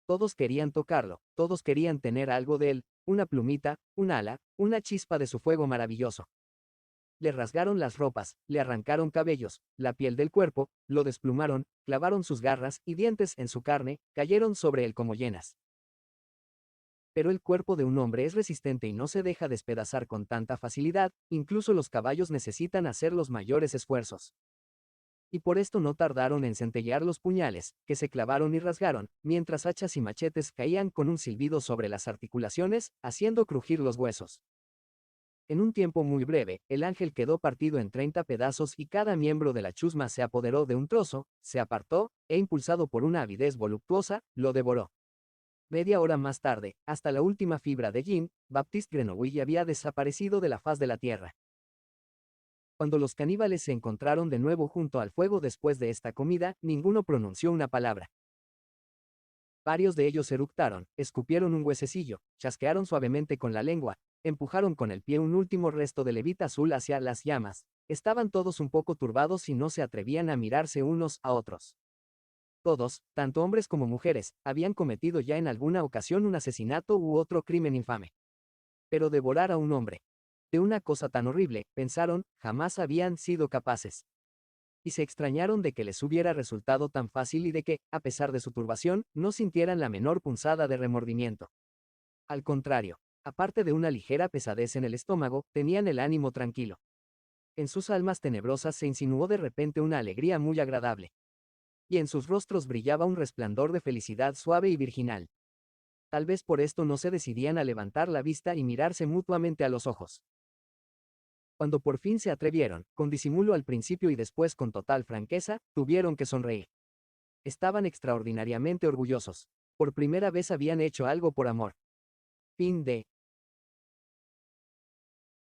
Todos querían tocarlo, todos querían tener algo de él, una plumita, un ala, una chispa de su fuego maravilloso. Le rasgaron las ropas, le arrancaron cabellos, la piel del cuerpo, lo desplumaron, clavaron sus garras y dientes en su carne, cayeron sobre él como llenas. Pero el cuerpo de un hombre es resistente y no se deja despedazar con tanta facilidad, incluso los caballos necesitan hacer los mayores esfuerzos. Y por esto no tardaron en centellear los puñales, que se clavaron y rasgaron, mientras hachas y machetes caían con un silbido sobre las articulaciones, haciendo crujir los huesos. En un tiempo muy breve, el ángel quedó partido en 30 pedazos y cada miembro de la chusma se apoderó de un trozo, se apartó, e impulsado por una avidez voluptuosa, lo devoró. Media hora más tarde, hasta la última fibra de Jean-Baptiste Grenouille había desaparecido de la faz de la tierra. Cuando los caníbales se encontraron de nuevo junto al fuego después de esta comida, ninguno pronunció una palabra. Varios de ellos eructaron, escupieron un huesecillo, chasquearon suavemente con la lengua, empujaron con el pie un último resto de levita azul hacia las llamas. Estaban todos un poco turbados y no se atrevían a mirarse unos a otros. Todos, tanto hombres como mujeres, habían cometido ya en alguna ocasión un asesinato u otro crimen infame. Pero devorar a un hombre, de una cosa tan horrible, pensaron, jamás habían sido capaces. Y se extrañaron de que les hubiera resultado tan fácil y de que, a pesar de su turbación, no sintieran la menor punzada de remordimiento. Al contrario, aparte de una ligera pesadez en el estómago, tenían el ánimo tranquilo. En sus almas tenebrosas se insinuó de repente una alegría muy agradable. Y en sus rostros brillaba un resplandor de felicidad suave y virginal. Tal vez por esto no se decidían a levantar la vista y mirarse mutuamente a los ojos. Cuando por fin se atrevieron, con disimulo al principio y después con total franqueza, tuvieron que sonreír. Estaban extraordinariamente orgullosos. Por primera vez habían hecho algo por amor. Fin de